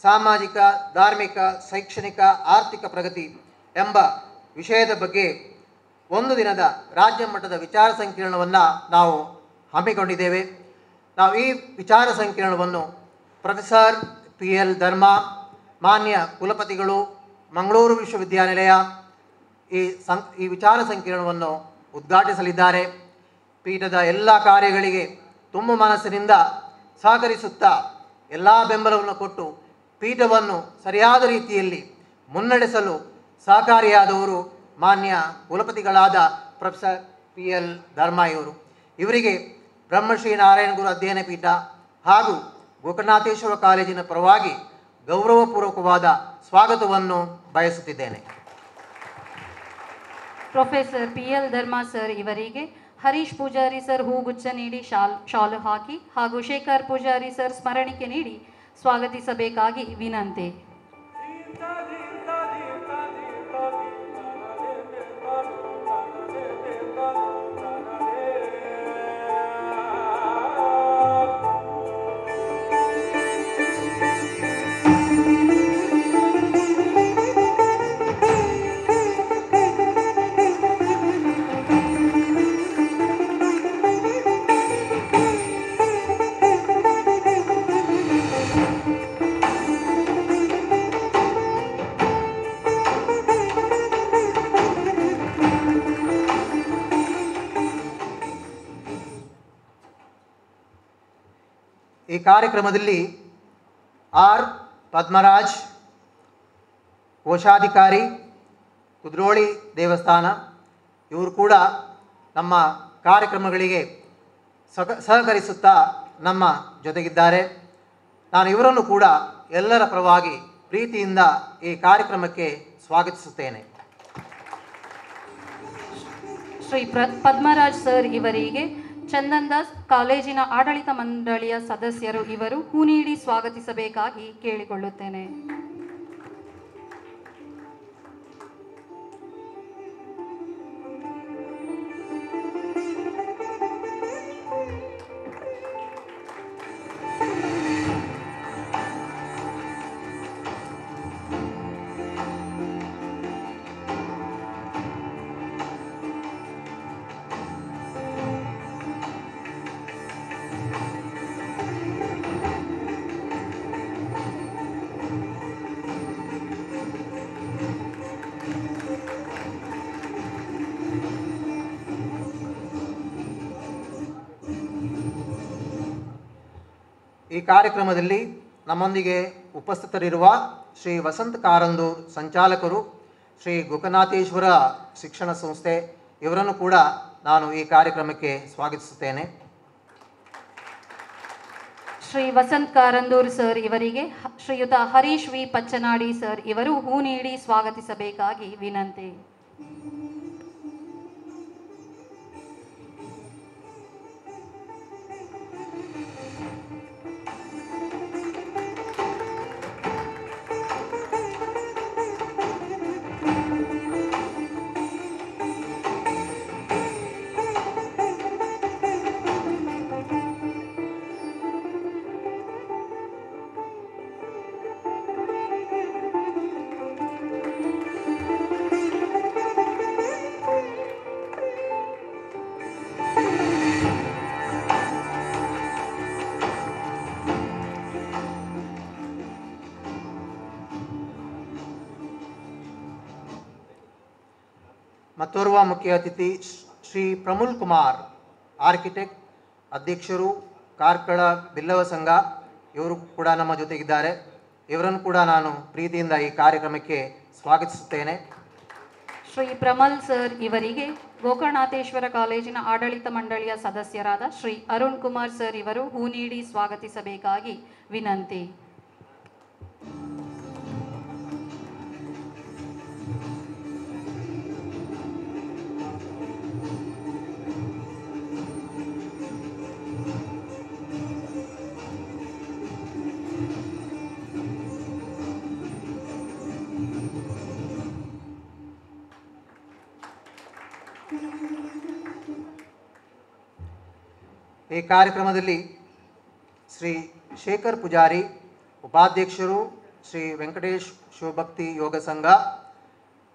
ಸಾಮಾಜಿಕ, ಧಾರ್ಮಿಕ, ಶೈಕ್ಷಣಿಕ, ಆರ್ಥಿಕ ಪ್ರಗತಿ ಎಂಬ ವಿಷಯದ ಬಗ್ಗೆ ಒಂದು ದಿನದ ರಾಜ್ಯ ಮಟ್ಟದ ವಿಚಾರ ಸಂಕಿರಣವನ್ನು ನಾವು ಹಮ್ಮಿಕೊಂಡಿದ್ದೇವೆ. ನಾವು ಈ ವಿಚಾರ ಸಂಕಿರಣವನ್ನು ಪ್ರೊಫೆಸರ್ PL ಧರ್ಮ, ಮಾನ್ಯ ಕುಲಪತಿಗಳು, ಮಂಗಳೂರು ವಿಶ್ವವಿದ್ಯಾನಿಲಯ ಈ ವಿಚಾರ ಸಂಕಿರಣವನ್ನು ಉದ್ಘಾಟಿಸಲಿದ್ದಾರೆ. ಪೀಠದ ಎಲ್ಲ ಕಾರ್ಯಗಳಿಗೆ ತುಂಬ ಮನಸ್ಸಿನಿಂದ ಸಹಕರಿಸುತ್ತಾ ಎಲ್ಲ ಬೆಂಬಲವನ್ನು ಕೊಟ್ಟು ಪೀಠವನ್ನು ಸರಿಯಾದ ರೀತಿಯಲ್ಲಿ ಮುನ್ನಡೆಸಲು ಸಹಕಾರಿಯಾದವರು ಮಾನ್ಯ ಕುಲಪತಿಗಳಾದ ಪ್ರೊಫೆಸರ್ PL ಧರ್ಮ ಇವರು. ಇವರಿಗೆ ಬ್ರಹ್ಮಶ್ರೀ ನಾರಾಯಣ ಗುರು ಅಧ್ಯಯನ ಪೀಠ ಹಾಗೂ ಗೋಕರ್ಣನಾಥೇಶ್ವರ ಕಾಲೇಜಿನ ಪರವಾಗಿ ಗೌರವಪೂರ್ವಕವಾದ ಸ್ವಾಗತವನ್ನು ಬಯಸುತ್ತಿದ್ದೇನೆ. ಪ್ರೊಫೆಸರ್ PL ಧರ್ಮ ಸರ್ ಇವರಿಗೆ ಹರೀಶ್ ಪೂಜಾರಿ ಸರ್ ಹೂಗುಚ್ಛ ನೀಡಿ ಶಾಲು ಹಾಕಿ ಹಾಗೂ ಶೇಖರ್ ಪೂಜಾರಿ ಸರ್ ಸ್ಮರಣಿಕೆ ನೀಡಿ ಸ್ವಾಗತಿಸಬೇಕಾಗಿ ವಿನಂತಿ. ಈ ಕಾರ್ಯಕ್ರಮದಲ್ಲಿ ಆರ್ ಪದ್ಮರಾಜ್, ಕೋಶಾಧಿಕಾರಿ, ಕುದ್ರೋಳಿ ದೇವಸ್ಥಾನ, ಇವರು ಕೂಡ ನಮ್ಮ ಕಾರ್ಯಕ್ರಮಗಳಿಗೆ ಸಹಕರಿಸುತ್ತಾ ನಮ್ಮ ಜೊತೆಗಿದ್ದಾರೆ. ನಾನು ಇವರನ್ನು ಕೂಡ ಎಲ್ಲರ ಪರವಾಗಿ ಪ್ರೀತಿಯಿಂದ ಈ ಕಾರ್ಯಕ್ರಮಕ್ಕೆ ಸ್ವಾಗತಿಸುತ್ತೇನೆ. ಶ್ರೀ ಪದ್ಮರಾಜ್ ಸರ್ ಇವರಿಗೆ ಚಂದನ್ ದಾಸ್ ಕಾಲೇಜಿನ ಆಡಳಿತ ಮಂಡಳಿಯ ಸದಸ್ಯರು ಇವರು ಹೂ ನೀಡಿ ಸ್ವಾಗತಿಸಬೇಕಾಗಿ ಕೇಳಿಕೊಳ್ಳುತ್ತೇನೆ. ಈ ಕಾರ್ಯಕ್ರಮದಲ್ಲಿ ನಮ್ಮೊಂದಿಗೆ ಉಪಸ್ಥಿತರಿರುವ ಶ್ರೀ ವಸಂತ್ ಕಾರಂದೂರ್ ಸಂಚಾಲಕರು, ಶ್ರೀ ಗೋಕರ್ಣನಾಥೇಶ್ವರ ಶಿಕ್ಷಣ ಸಂಸ್ಥೆ ಇವರನ್ನು ಕೂಡ ನಾನು ಈ ಕಾರ್ಯಕ್ರಮಕ್ಕೆ ಸ್ವಾಗತಿಸುತ್ತೇನೆ. ಶ್ರೀ ವಸಂತ್ ಕಾರಂದೂರ್ ಸರ್ ಇವರಿಗೆ ಶ್ರೀಯುತ ಹರೀಶ್ ವಿ ಪಚ್ಚನಾಡಿ ಸರ್ ಇವರು ಹೂ ನೀಡಿ ಸ್ವಾಗತಿಸಬೇಕಾಗಿ ವಿನಂತಿ. ಮತ್ತೋರ್ವ ಮುಖ್ಯ ಅತಿಥಿ ಶ್ರೀ ಪ್ರಮುಲ್ ಕುಮಾರ್, ಆರ್ಕಿಟೆಕ್ಟ್, ಅಧ್ಯಕ್ಷರು, ಕಾರ್ಕಳ ಬಿಲ್ಲವ ಸಂಘ ಇವರು ಕೂಡ ನಮ್ಮ ಜೊತೆಗಿದ್ದಾರೆ. ಇವರನ್ನು ಕೂಡ ನಾನು ಪ್ರೀತಿಯಿಂದ ಈ ಕಾರ್ಯಕ್ರಮಕ್ಕೆ ಸ್ವಾಗತಿಸುತ್ತೇನೆ. ಶ್ರೀ ಪ್ರಮಲ್ ಸರ್ ಇವರಿಗೆ ಗೋಕರ್ಣನಾಥೇಶ್ವರ ಕಾಲೇಜಿನ ಆಡಳಿತ ಮಂಡಳಿಯ ಸದಸ್ಯರಾದ ಶ್ರೀ ಅರುಣ್ ಕುಮಾರ್ ಸರ್ ಇವರು ಹೂ ನೀಡಿ ಸ್ವಾಗತಿಸಬೇಕಾಗಿ ವಿನಂತಿ. ಈ ಕಾರ್ಯಕ್ರಮದಲ್ಲಿ ಶ್ರೀ ಶೇಖರ್ ಪೂಜಾರಿ, ಉಪಾಧ್ಯಕ್ಷರು, ಶ್ರೀ ವೆಂಕಟೇಶ್ ಶಿವಭಕ್ತಿ ಯೋಗ ಸಂಘ,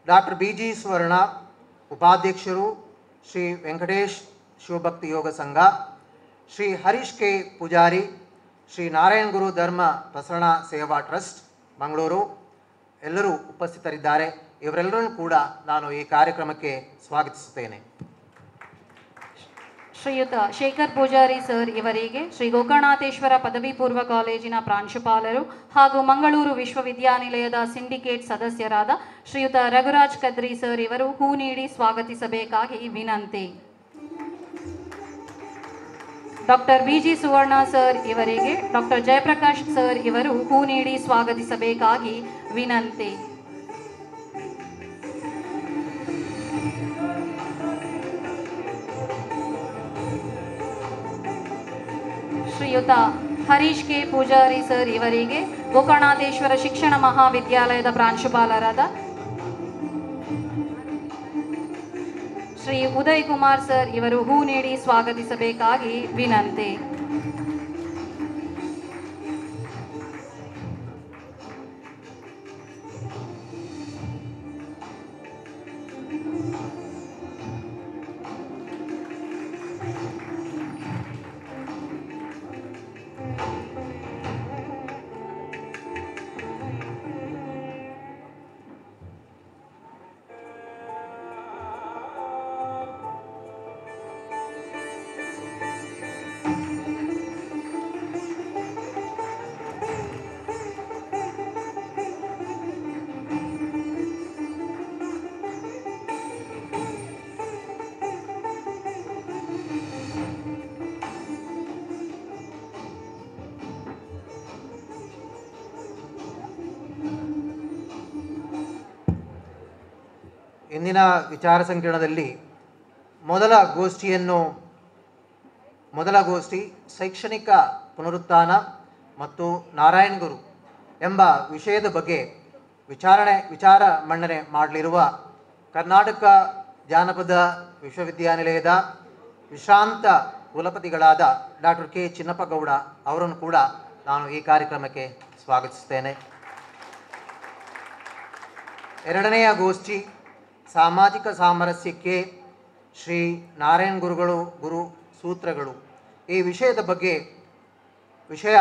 ಡಾಕ್ಟರ್ ಬಿ ಜಿ ಸ್ವರ್ಣ, ಉಪಾಧ್ಯಕ್ಷರು, ಶ್ರೀ ವೆಂಕಟೇಶ್ ಶಿವಭಕ್ತಿ ಯೋಗ ಸಂಘ, ಶ್ರೀ ಹರೀಶ್ ಕೆ ಪೂಜಾರಿ, ಶ್ರೀ ನಾರಾಯಣ ಗುರು ಧರ್ಮ ಪ್ರಸರಣ ಸೇವಾ ಟ್ರಸ್ಟ್ ಮಂಗಳೂರು ಎಲ್ಲರೂ ಉಪಸ್ಥಿತರಿದ್ದಾರೆ. ಇವರೆಲ್ಲರನ್ನು ಕೂಡ ನಾನು ಈ ಕಾರ್ಯಕ್ರಮಕ್ಕೆ ಸ್ವಾಗತಿಸುತ್ತೇನೆ. ಶ್ರೀಯುತ ಶೇಖರ್ ಪೂಜಾರಿ ಸರ್ ಇವರಿಗೆ ಶ್ರೀ ಗೋಕರ್ಣನಾಥೇಶ್ವರ ಪದವಿ ಪೂರ್ವ ಕಾಲೇಜಿನ ಪ್ರಾಂಶುಪಾಲರು ಹಾಗೂ ಮಂಗಳೂರು ವಿಶ್ವವಿದ್ಯಾನಿಲಯದ ಸಿಂಡಿಕೇಟ್ ಸದಸ್ಯರಾದ ಶ್ರೀಯುತ ರಘುರಾಜ್ ಕದ್ರಿ ಸರ್ ಇವರು ಹೂ ನೀಡಿ ಸ್ವಾಗತಿಸಬೇಕಾಗಿ ವಿನಂತಿ. ಡಾಕ್ಟರ್ ಬಿ ಜಿ ಸುವರ್ಣ ಸರ್ ಇವರಿಗೆ ಡಾಕ್ಟರ್ ಜಯಪ್ರಕಾಶ್ ಸರ್ ಇವರು ಹೂ ನೀಡಿ ಸ್ವಾಗತಿಸಬೇಕಾಗಿ ವಿನಂತಿ. ಶ್ರೀಯುತ ಹರೀಶ್ ಕೆ ಪೂಜಾರಿ ಸರ್ ಇವರಿಗೆ ಗೋಕರ್ಣನಾಥೇಶ್ವರ ಶಿಕ್ಷಣ ಮಹಾವಿದ್ಯಾಲಯದ ಪ್ರಾಂಶುಪಾಲರಾದ ಶ್ರೀ ಉದಯ್ ಕುಮಾರ್ ಸರ್ ಇವರು ಹೂ ನೀಡಿ ಸ್ವಾಗತಿಸಬೇಕಾಗಿ ವಿನಂತಿ. ಇಂದಿನ ವಿಚಾರ ಸಂಕಿರಣದಲ್ಲಿ ಮೊದಲ ಗೋಷ್ಠಿ ಶೈಕ್ಷಣಿಕ ಪುನರುತ್ಥಾನ ಮತ್ತು ನಾರಾಯಣ ಗುರು ಎಂಬ ವಿಷಯದ ಬಗ್ಗೆ ವಿಚಾರ ಮಂಡನೆ ಮಾಡಲಿರುವ ಕರ್ನಾಟಕ ಜಾನಪದ ವಿಶ್ವವಿದ್ಯಾನಿಲಯದ ವಿಶ್ರಾಂತ ಕುಲಪತಿಗಳಾದ ಡಾಕ್ಟರ್ ಕೆ ಚಿನ್ನಪ್ಪಗೌಡ ಅವರನ್ನು ಕೂಡ ನಾನು ಈ ಕಾರ್ಯಕ್ರಮಕ್ಕೆ ಸ್ವಾಗತಿಸುತ್ತೇನೆ. ಎರಡನೆಯ ಗೋಷ್ಠಿ ಸಾಮಾಜಿಕ ಸಾಮರಸ್ಯಕ್ಕೆ ಶ್ರೀ ನಾರಾಯಣ ಗುರುಗಳು ಗುರು ಸೂತ್ರಗಳು ಈ ವಿಷಯದ ಬಗ್ಗೆ ವಿಷಯ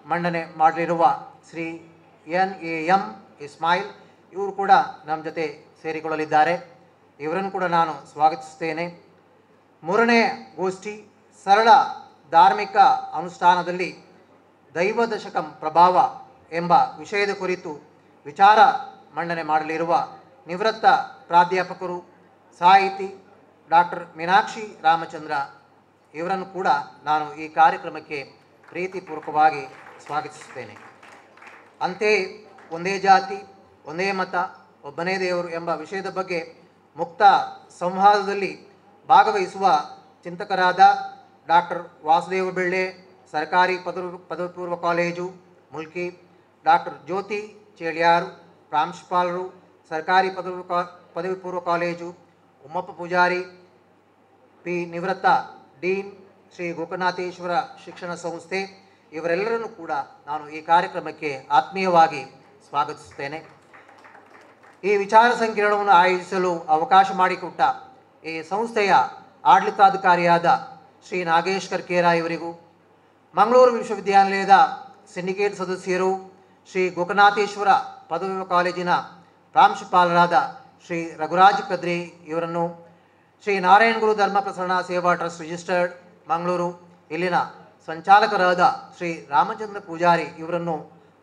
ಮಂಡನೆ ಮಾಡಲಿರುವ ಶ್ರೀ NAM ಇಸ್ಮಾಯಿಲ್ ಇವರು ಕೂಡ ನಮ್ಮ ಜೊತೆ ಸೇರಿಕೊಳ್ಳಲಿದ್ದಾರೆ. ಇವರನ್ನು ಕೂಡ ನಾನು ಸ್ವಾಗತಿಸುತ್ತೇನೆ. ಮೂರನೇ ಗೋಷ್ಠಿ ಸರಳ ಧಾರ್ಮಿಕ ಅನುಷ್ಠಾನದಲ್ಲಿ ದೈವ ದಶಕಂ ಪ್ರಭಾವ ಎಂಬ ವಿಷಯದ ಕುರಿತು ವಿಚಾರ ಮಂಡನೆ ಮಾಡಲಿರುವ ನಿವೃತ್ತ ಪ್ರಾಧ್ಯಾಪಕರು ಸಾಹಿತಿ ಡಾಕ್ಟರ್ ಮೀನಾಕ್ಷಿ ರಾಮಚಂದ್ರ ಇವರನ್ನು ಕೂಡ ನಾನು ಈ ಕಾರ್ಯಕ್ರಮಕ್ಕೆ ಪ್ರೀತಿಪೂರ್ವಕವಾಗಿ ಸ್ವಾಗತಿಸುತ್ತೇನೆ. ಅಂತೆಯೇ ಒಂದೇ ಜಾತಿ ಒಂದೇ ಮತ ಒಬ್ಬನೇ ದೇವರು ಎಂಬ ವಿಷಯದ ಬಗ್ಗೆ ಮುಕ್ತ ಸಂವಾದದಲ್ಲಿ ಭಾಗವಹಿಸುವ ಚಿಂತಕರಾದ ಡಾಕ್ಟರ್ ವಾಸುದೇವ ಬೆಳ್ಳೆ ಸರ್ಕಾರಿ ಪದವಿ ಪೂರ್ವ ಕಾಲೇಜು ಮುಲ್ಕಿ, ಡಾಕ್ಟರ್ ಜ್ಯೋತಿ ಚೇಳ್ಯಾರು ಪ್ರಾಂಶುಪಾಲರು ಸರ್ಕಾರಿ ಪದವಿ ಪೂರ್ವ ಕಾಲೇಜು ಉಮ್ಮಪ್ಪ ಪೂಜಾರಿ ಪಿ ನಿವೃತ್ತ ಡೀನ್ ಶ್ರೀ ಗೋಕರ್ಣನಾಥೇಶ್ವರ ಶಿಕ್ಷಣ ಸಂಸ್ಥೆ ಇವರೆಲ್ಲರನ್ನು ಕೂಡ ನಾನು ಈ ಕಾರ್ಯಕ್ರಮಕ್ಕೆ ಆತ್ಮೀಯವಾಗಿ ಸ್ವಾಗತಿಸುತ್ತೇನೆ. ಈ ವಿಚಾರ ಸಂಕಿರಣವನ್ನು ಆಯೋಜಿಸಲು ಅವಕಾಶ ಮಾಡಿಕೊಟ್ಟ ಈ ಸಂಸ್ಥೆಯ ಆಡಳಿತಾಧಿಕಾರಿಯಾದ ಶ್ರೀ ನಾಗೇಶ್ ಕರ್ಕೇರ ಇವರಿಗೂ, ಮಂಗಳೂರು ವಿಶ್ವವಿದ್ಯಾನಿಲಯದ ಸಿಂಡಿಕೇಟ್ ಸದಸ್ಯರು ಶ್ರೀ ಗೋಕರ್ಣನಾಥೇಶ್ವರ ಪದವಿ ಕಾಲೇಜಿನ ಪ್ರಾಂಶುಪಾಲರಾದ ಶ್ರೀ ರಘುರಾಜ್ ಕದ್ರಿ ಇವರನ್ನು, ಶ್ರೀ ನಾರಾಯಣ ಗುರು ಧರ್ಮ ಪ್ರಸರಣ ಸೇವಾ ಟ್ರಸ್ಟ್ ರಿಜಿಸ್ಟರ್ಡ್ ಮಂಗಳೂರು ಇಲ್ಲಿನ ಸಂಚಾಲಕರಾದ ಶ್ರೀ ರಾಮಚಂದ್ರ ಪೂಜಾರಿ ಇವರನ್ನು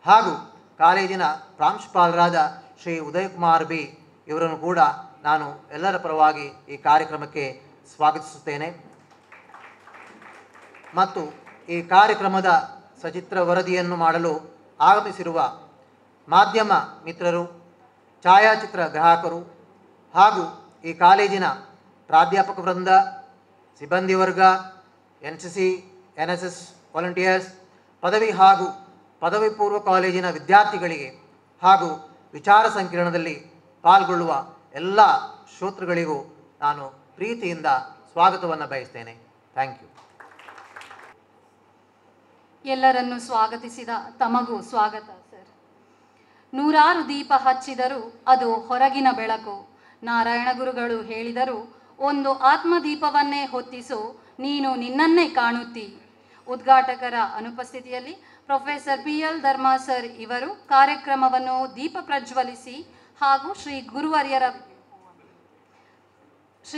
ಹಾಗೂ ಕಾಲೇಜಿನ ಪ್ರಾಂಶುಪಾಲರಾದ ಶ್ರೀ ಉದಯ್ ಕುಮಾರ್ ಬಿ ಇವರನ್ನು ಕೂಡ ನಾನು ಎಲ್ಲರ ಪರವಾಗಿ ಈ ಕಾರ್ಯಕ್ರಮಕ್ಕೆ ಸ್ವಾಗತಿಸುತ್ತೇನೆ. ಮತ್ತು ಈ ಕಾರ್ಯಕ್ರಮದ ಸಚಿತ್ರ ವರದಿಯನ್ನು ಮಾಡಲು ಆಗಮಿಸಿರುವ ಮಾಧ್ಯಮ ಮಿತ್ರರು, ಛಾಯಾಚಿತ್ರ ಗ್ರಾಹಕರು ಹಾಗೂ ಈ ಕಾಲೇಜಿನ ಪ್ರಾಧ್ಯಾಪಕ ವೃಂದ, ಸಿಬ್ಬಂದಿ ವರ್ಗ, NCC NSS ವಾಲಂಟಿಯರ್ಸ್, ಪದವಿ ಹಾಗೂ ಪದವಿ ಪೂರ್ವ ಕಾಲೇಜಿನ ವಿದ್ಯಾರ್ಥಿಗಳಿಗೆ ಹಾಗೂ ವಿಚಾರ ಸಂಕಿರಣದಲ್ಲಿ ಪಾಲ್ಗೊಳ್ಳುವ ಎಲ್ಲ ಶ್ರೋತೃಗಳಿಗೂ ನಾನು ಪ್ರೀತಿಯಿಂದ ಸ್ವಾಗತವನ್ನು ಬಯಸ್ತೇನೆ. Thank you. ಎಲ್ಲರನ್ನು ಸ್ವಾಗತಿಸಿದ ತಮಗೂ ಸ್ವಾಗತ ಸರ್. ನೂರಾರು ದೀಪ ಹಚ್ಚಿದರೂ ಅದು ಹೊರಗಿನ ಬೆಳಕು. ನಾರಾಯಣ ಗುರುಗಳು ಹೇಳಿದರು, ಒಂದು ಆತ್ಮದೀಪವನ್ನೇ ಹೊತ್ತಿಸು, ನೀನು ನಿನ್ನನ್ನೇ ಕಾಣುತ್ತಿ. ಉದ್ಘಾಟಕರ ಅನುಪಸ್ಥಿತಿಯಲ್ಲಿ ಪ್ರೊಫೆಸರ್ PL ಧರ್ಮ ಸರ್ ಇವರು ಕಾರ್ಯಕ್ರಮವನ್ನು ದೀಪ ಪ್ರಜ್ವಲಿಸಿ ಹಾಗೂ ಶ್ರೀ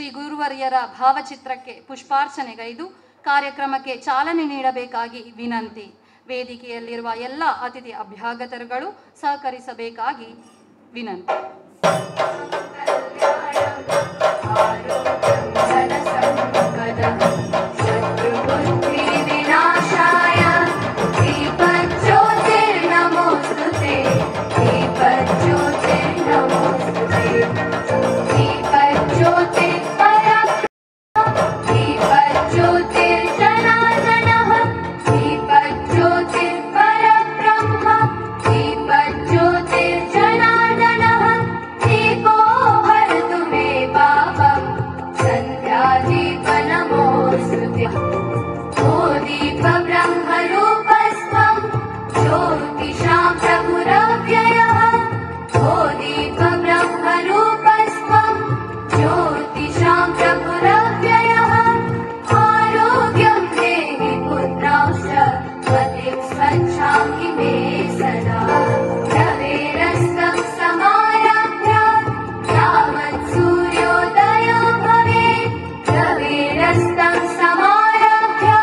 ಗುರುವರ್ಯರ ಭಾವಚಿತ್ರಕ್ಕೆ ಪುಷ್ಪಾರ್ಚನೆಗೈದು ಕಾರ್ಯಕ್ರಮಕ್ಕೆ ಚಾಲನೆ ನೀಡಬೇಕಾಗಿ ವಿನಂತಿ. ವೇದಿಕೆಯಲ್ಲಿರುವ ಎಲ್ಲ ಅತಿಥಿ ಅಭ್ಯಾಗತರುಗಳು ಸಹಕರಿಸಬೇಕಾಗಿ ವಿನಂತಿ. Rastang samarabhya,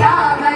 yavat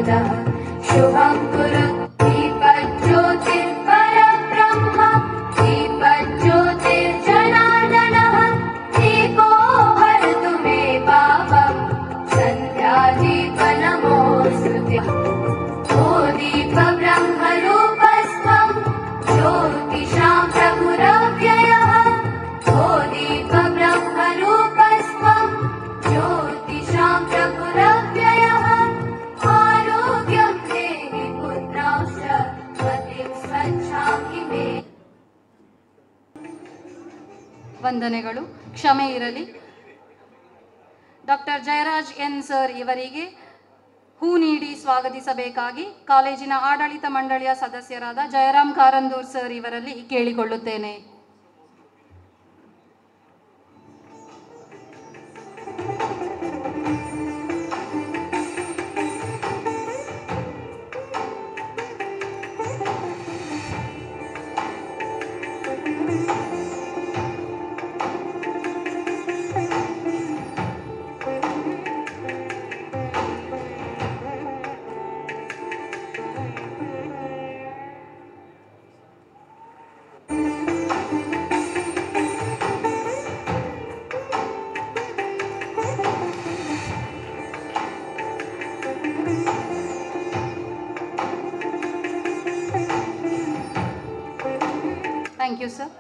पुनः शुभं कुरु दीपज्योतिर्परब्रह्म दीपज्योतिर्जनार्दनः दीपो भरतु मे पापं सन्ध्यादीपनमोऽस्तु ते ओ दीपब्रह्मरूपस्त्वं ज्योतिषां प्रभुरव्ययः ओ दीपब्रह्मरूपस्त्वं ज्योतिषां प्रभुरव्ययः आरोग्यं देहि पुत्रांश्च मतिं स्वच्छामि मे ವಂದನೆಗಳು. ಕ್ಷಮೆ ಇರಲಿ. ಡಾಕ್ಟರ್ ಜಯರಾಜ್ ಎನ್ ಸರ್ ಇವರಿಗೆ ಹೂ ನೀಡಿ ಸ್ವಾಗತಿಸಬೇಕಾಗಿ ಕಾಲೇಜಿನ ಆಡಳಿತ ಮಂಡಳಿಯ ಸದಸ್ಯರಾದ ಜಯರಾಮ್ ಕಾರಂದೂರ್ ಸರ್ ಇವರಲ್ಲಿ ಕೇಳಿಕೊಳ್ಳುತ್ತೇನೆ. Thank you sir.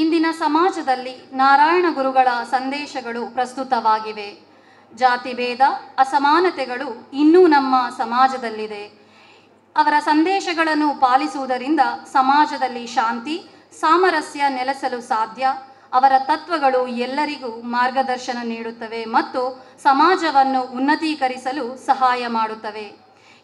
ಇಂದಿನ ಸಮಾಜದಲ್ಲಿ ನಾರಾಯಣ ಗುರುಗಳ ಸಂದೇಶಗಳು ಪ್ರಸ್ತುತವಾಗಿವೆ. ಜಾತಿ ಭೇದ ಅಸಮಾನತೆಗಳು ಇನ್ನೂ ನಮ್ಮ ಸಮಾಜದಲ್ಲಿದೆ. ಅವರ ಸಂದೇಶಗಳನ್ನು ಪಾಲಿಸುವುದರಿಂದ ಸಮಾಜದಲ್ಲಿ ಶಾಂತಿ ಸಾಮರಸ್ಯ ನೆಲೆಸಲು ಸಾಧ್ಯ. ಅವರ ತತ್ವಗಳು ಎಲ್ಲರಿಗೂ ಮಾರ್ಗದರ್ಶನ ನೀಡುತ್ತವೆ ಮತ್ತು ಸಮಾಜವನ್ನು ಉನ್ನತೀಕರಿಸಲು ಸಹಾಯ ಮಾಡುತ್ತವೆ.